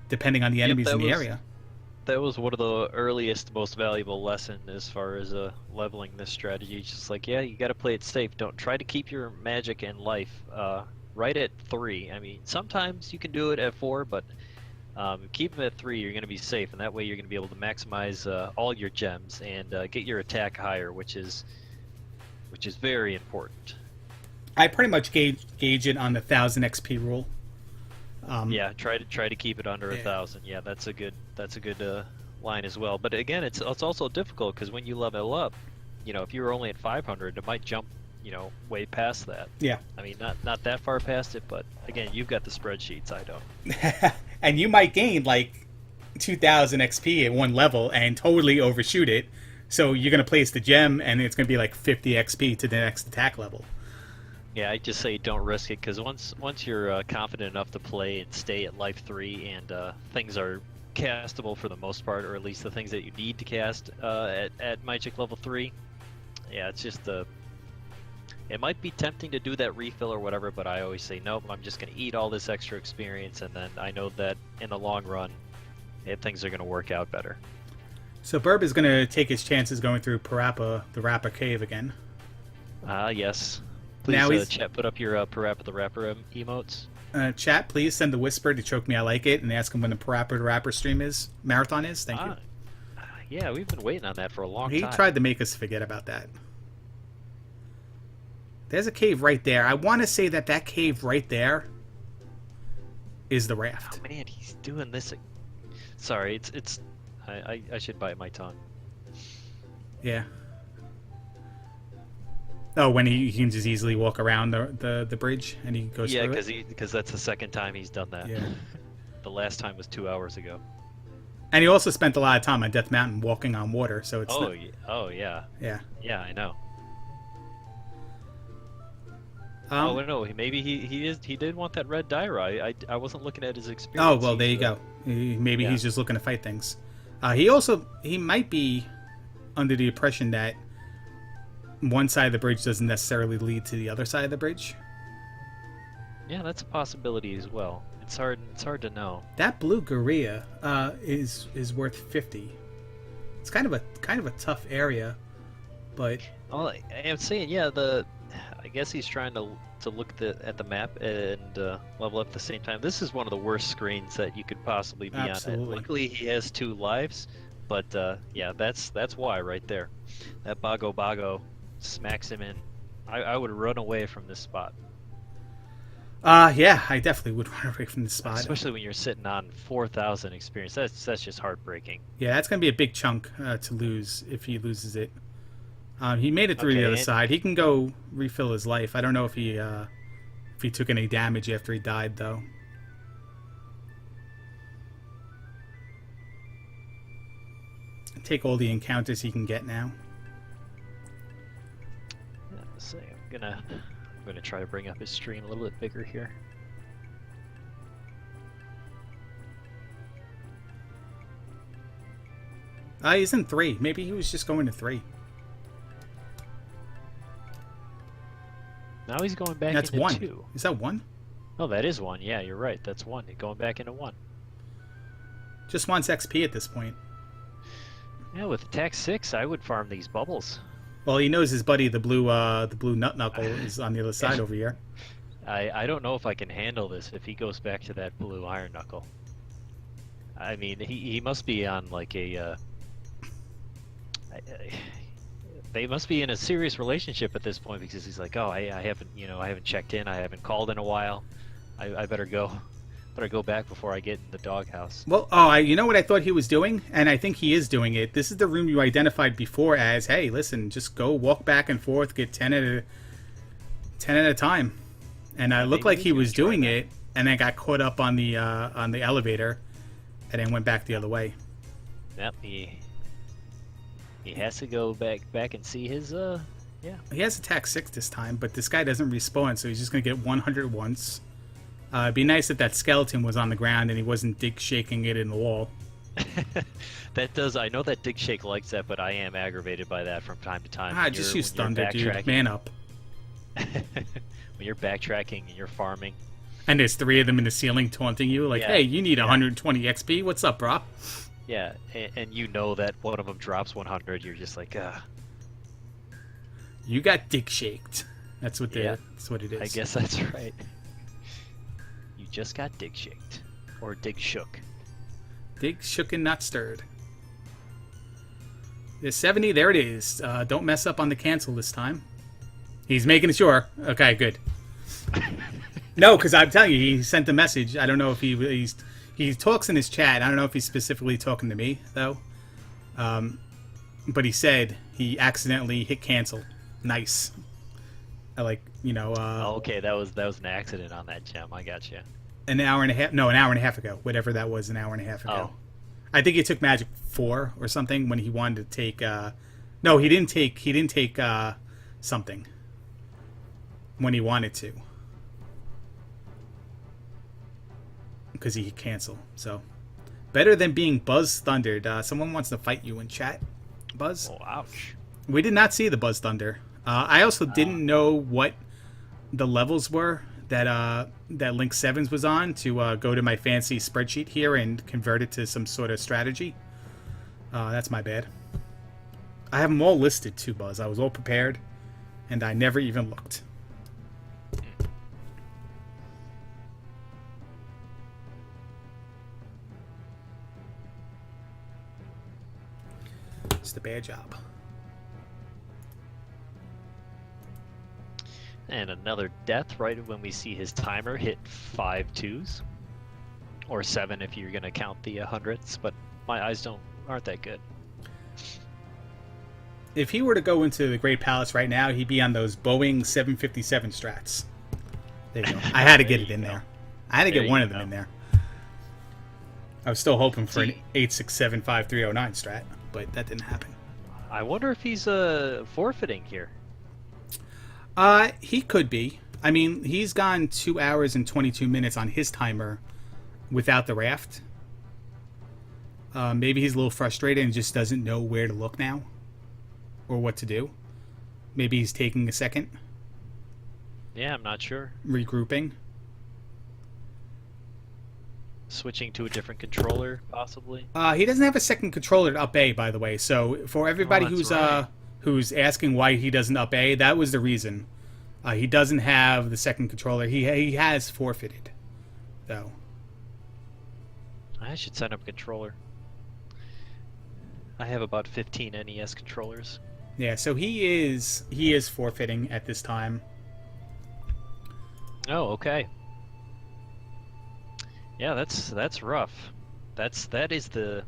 depending on the enemies in the area. That was one of the earliest, most valuable lessons as far as leveling this strategy. It's just like, yeah, you got to play it safe. Don't try to keep your magic and life right at 3. I mean, sometimes you can do it at 4, but keep them at 3. You're going to be safe, and that way you're going to be able to maximize all your gems and get your attack higher, which is very important. I pretty much gauge it on the 1,000 XP rule. Yeah, try to keep it under 1,000. Yeah, that's a good line as well. But again, it's also difficult because when you level up, if you were only at 500, it might jump way past that. Yeah. I mean, not that far past it, but again, you've got the spreadsheets. I don't. And you might gain like 2,000 XP at one level and totally overshoot it. So you're gonna place the gem, and it's gonna be like 50 XP to the next attack level. Yeah, I just say don't risk it because once you're confident enough to play and stay at life 3 and things are castable for the most part, or at least the things that you need to cast at Magic level 3, yeah, it's just it might be tempting to do that refill or whatever, but I always say nope. I'm just going to eat all this extra experience, and then I know that in the long run, things are going to work out better. So Burb is going to take his chances going through the Rapper Cave again. Yes. Please, Now chat, put up your Parappa the Rapper emotes. Chat, please send the Whisper to Choke Me I Like It and ask him when the Parappa the Rapper marathon is. Thank you. Yeah, we've been waiting on that for a long time. He tried to make us forget about that. There's a cave right there. I want to say that cave right there is the raft. Oh man, he's doing this. Sorry, I should bite my tongue. Yeah. Oh, when he can just easily walk around the bridge and he goes through it? Yeah, because that's the second time he's done that. Yeah. The last time was 2 hours ago. And he also spent a lot of time on Death Mountain walking on water, so it's... Oh, yeah. Yeah. Yeah, I know. Oh, no, maybe he did want that red Dyra. I wasn't looking at his experience. Oh, well, there you go. Maybe he's just looking to fight things. He might be under the impression that one side of the bridge doesn't necessarily lead to the other side of the bridge. Yeah, that's a possibility as well. It's hard to know. That blue Gorilla is worth 50. It's kind of a tough area, but Well, I'm saying, yeah, I guess he's trying to look at the map and level up at the same time. This is one of the worst screens that you could possibly be Absolutely. on. And luckily, he has 2 lives, but yeah, that's why right there. That Bago smacks him in. I would run away from this spot. yeah, I definitely would run away from this spot. Especially when you're sitting on 4,000 experience. That's just heartbreaking. Yeah, that's going to be a big chunk to lose if he loses it. He made it through the other side. He can go refill his life. I don't know if he took any damage after he died, though. Take all the encounters he can get now. Yeah, so I'm gonna try to bring up his stream a little bit bigger here. He's in 3. Maybe he was just going to 3. Now he's going back That's into 1. 2. Is that 1? Oh, that is 1. Yeah, you're right. That's 1. Going back into 1. Just wants XP at this point. Yeah, with attack 6, I would farm these bubbles. Well, he knows his buddy, the blue nut knuckle, is on the other side over here. I don't know if I can handle this if he goes back to that blue iron knuckle. I mean, he must be on like a. They must be in a serious relationship at this point because he's like, oh, I haven't checked in, I haven't called in a while. I better go back before I get in the doghouse. Well, you know what I thought he was doing? And I think he is doing it. This is the room you identified before as, hey, listen, just go walk back and forth, get 10 at a time. And it looked like he was doing it, and then got caught up on the elevator, and then went back the other way. Yep, he has to go back and see his yeah. He has attack 6 this time, but this guy doesn't respawn, so he's just gonna get 100 once. It'd be nice if that skeleton was on the ground and he wasn't dig shaking it in the wall. I know that Dig Shake likes that, but I am aggravated by that from time to time. Just use thunder, dude. Man up. When you're backtracking and you're farming. And there's 3 of them in the ceiling taunting you, like, hey, you need 120 XP. What's up, bro? Yeah, and you know that one of them drops 100. You're just like, You got dig shaked. That's what that's what it is. I guess that's right. You just got dig shaked. Or dig shook. Dig shook and not stirred. There's 70. There it is. Don't mess up on the cancel this time. He's making sure. Okay, good. No, because I'm telling you, he sent a message. I don't know if he talks in his chat. I don't know if he's specifically talking to me, though. But he said he accidentally hit cancel. Nice. I like, okay, that was an accident on that gem. I got you. An hour and a half ago. Whatever that was, an hour and a half ago. Oh. I think he took Magic 4 or something when he wanted to take. No, he didn't take something. when he wanted to. Because he could cancel. So, better than being Buzz Thundered. Someone wants to fight you in chat, Buzz. Oh, ouch. We did not see the Buzz Thunder. I also didn't know what the levels were that Link 7s was on to go to my fancy spreadsheet here and convert it to some sort of strategy. That's my bad. I have them all listed too, Buzz. I was all prepared, and I never even looked. It's a bad job. And another death right when we see his timer hit 5 2s. Or 7 if you're going to count the hundredths, but my eyes aren't that good. If he were to go into the Great Palace right now, he'd be on those Boeing 757 strats. There you go. I had to get it in there. I had to get one of them in there. I was still hoping for an 8675309 strat, but that didn't happen. I wonder if he's forfeiting here. He could be. I mean, he's gone 2 hours and 22 minutes on his timer without the raft. Maybe he's a little frustrated and just doesn't know where to look now or what to do. Maybe he's taking a second. Yeah, I'm not sure. Regrouping. Switching to a different controller, possibly. He doesn't have a second controller to up A, by the way. So for everybody who's asking why he doesn't up A, that was the reason. He doesn't have the second controller. He has forfeited, though. I should sign up a controller. I have about 15 NES controllers. Yeah, so he is forfeiting at this time. Oh, okay. Yeah, that's rough. That's the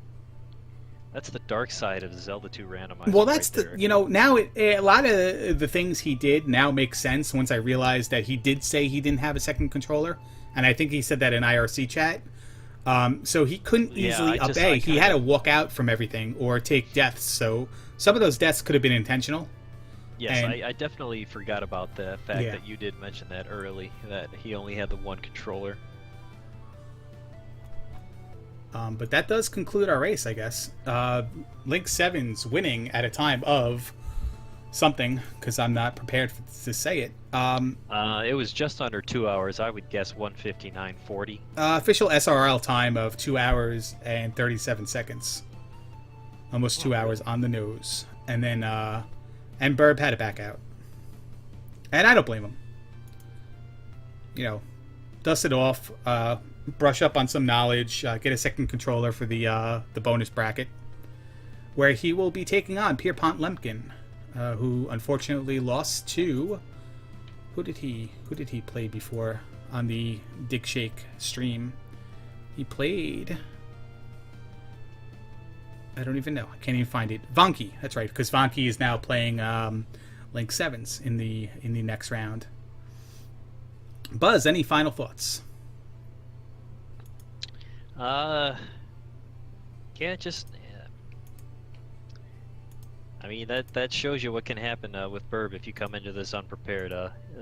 dark side of the Zelda 2 randomizer. Well, that's right now a lot of the things he did now make sense once I realized that he did say he didn't have a second controller, and I think he said that in IRC chat. So he couldn't easily up A. He had to walk out from everything or take deaths. So some of those deaths could have been intentional. Yes, I definitely forgot about the fact that you did mention that early, that he only had the one controller. But that does conclude our race, I guess. Link 7's winning at a time of something, because I'm not prepared to say it. It was just under 2 hours. I would guess 1:59:40. Official SRL time of 2 hours and 37 seconds. Almost 2 hours on the nose. And then, and Burb had to back out. And I don't blame him. You know, dust it off, brush up on some knowledge, get a second controller for the bonus bracket, where he will be taking on Pierpont Lemkin, who unfortunately lost to who did he play before on the Dig Shake stream? He played, I don't even know. I can't even find it. Vanki, that's right, because Vanki is now playing Link 7s in the next round. Buzz, any final thoughts? Yeah, I mean, that shows you what can happen with Burb if you come into this unprepared.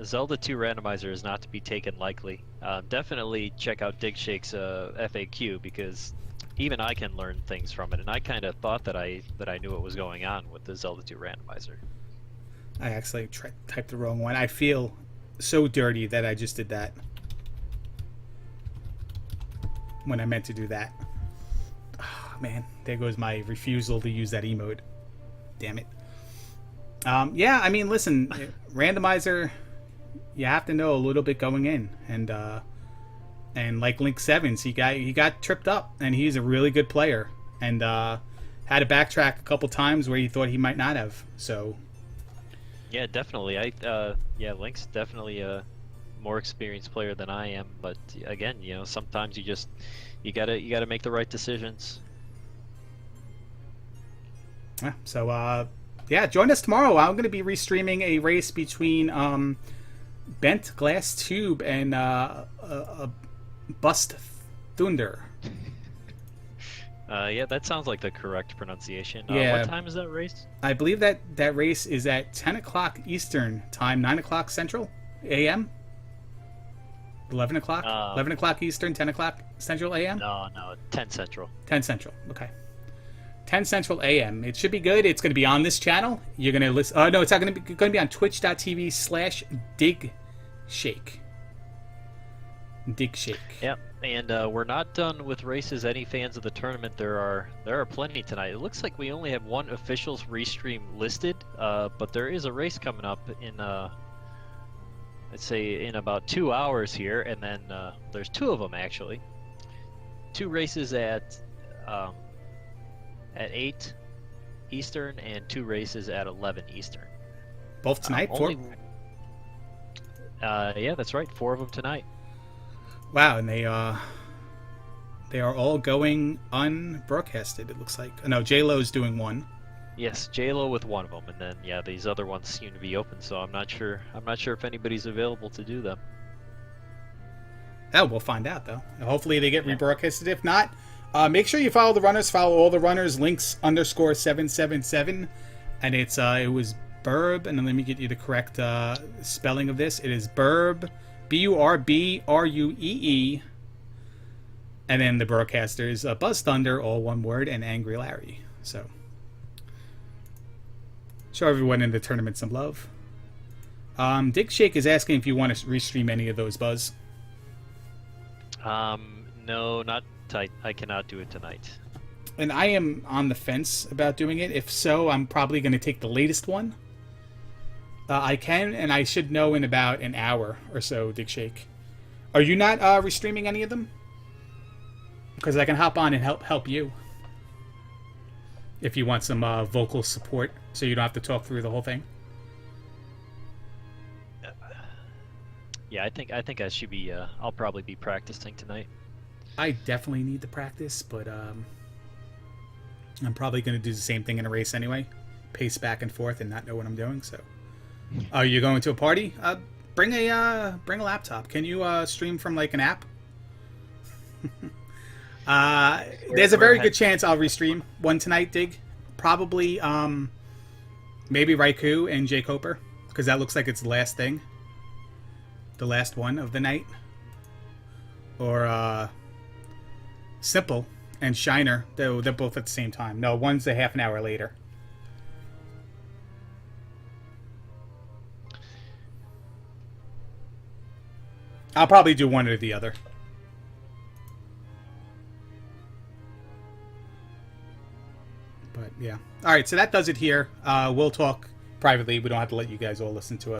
Zelda 2 Randomizer is not to be taken lightly. Definitely check out Dig Shake's FAQ, because even I can learn things from it, and I kind of thought that I knew what was going on with the Zelda 2 Randomizer. I actually typed the wrong one. I feel so dirty that I just did that when I meant to do that. Oh, man, there goes my refusal to use that emote. Damn it. Yeah, I mean, listen, randomizer, you have to know a little bit going in, and like Link 7's, he got tripped up, and he's a really good player, and had to backtrack a couple times where he thought he might not have. So yeah, definitely. Link's definitely a more experienced player than I am, but again, you know, sometimes you gotta make the right decisions. Yeah, so join us tomorrow. I'm going to be restreaming a race between Bent Glass Tube and Bust Thunder. Yeah, that sounds like the correct pronunciation. Yeah. What time is that race? I believe that race is at 10 o'clock Eastern time, 9 o'clock Central. a.m.? 11 o'clock? 11 Um, o'clock Eastern, 10 o'clock Central a.m.? no, 10 Central. 10 Central. Okay. 10 Central a.m. It should be good. It's going to be on this channel. You're going to listen. Oh, no, it's not going to be on twitch.tv/digshake. Dig Shake. Yep, and we're not done with races. Any fans of the tournament, there are plenty tonight. It looks like we only have one official's restream listed, but there is a race coming up in let's say in about 2 hours here, and then there's two of them actually. Two races at 8 Eastern and two races at 11 Eastern. Both tonight? Only, yeah, that's right. 4 of them tonight. Wow, and they are all going unbroadcasted, it looks like. No, J-Lo's doing one. Yes, J-Lo with one of them, and then yeah, these other ones seem to be open. So I'm not sure. I'm not sure if anybody's available to do them. Oh, we'll find out though. Hopefully they get rebroadcasted. If not, make sure you follow the runners. Follow all the runners. Links_777, and it was Burb. And then let me get you the correct spelling of this. It is Burb, BURBRUEE, and then the broadcasters Buzz Thunder, all one word, and Angry Larry. So show everyone in the tournament some love. Dig Shake is asking if you want to restream any of those, Buzz. No, not tight. I cannot do it tonight. And I am on the fence about doing it. If so, I'm probably going to take the latest one. I can, and I should know in about an hour or so, Dig Shake. Are you not restreaming any of them? Because I can hop on and help you. If you want some vocal support, so you don't have to talk through the whole thing. Yeah, I think I should be. I'll probably be practicing tonight. I definitely need to practice, but I'm probably going to do the same thing in a race anyway. Pace back and forth and not know what I'm doing. So, are you going to a party? Bring a laptop. Can you stream from like an app? There's a very good chance I'll restream one tonight, Dig. Probably maybe Raikou and Jay Coper, because that looks like it's the last thing. The last one of the night. Or Simple and Shiner. They're both at the same time. No, one's a half an hour later. I'll probably do one or the other. But yeah. Alright, so that does it here. We'll talk privately. We don't have to let you guys all listen to us.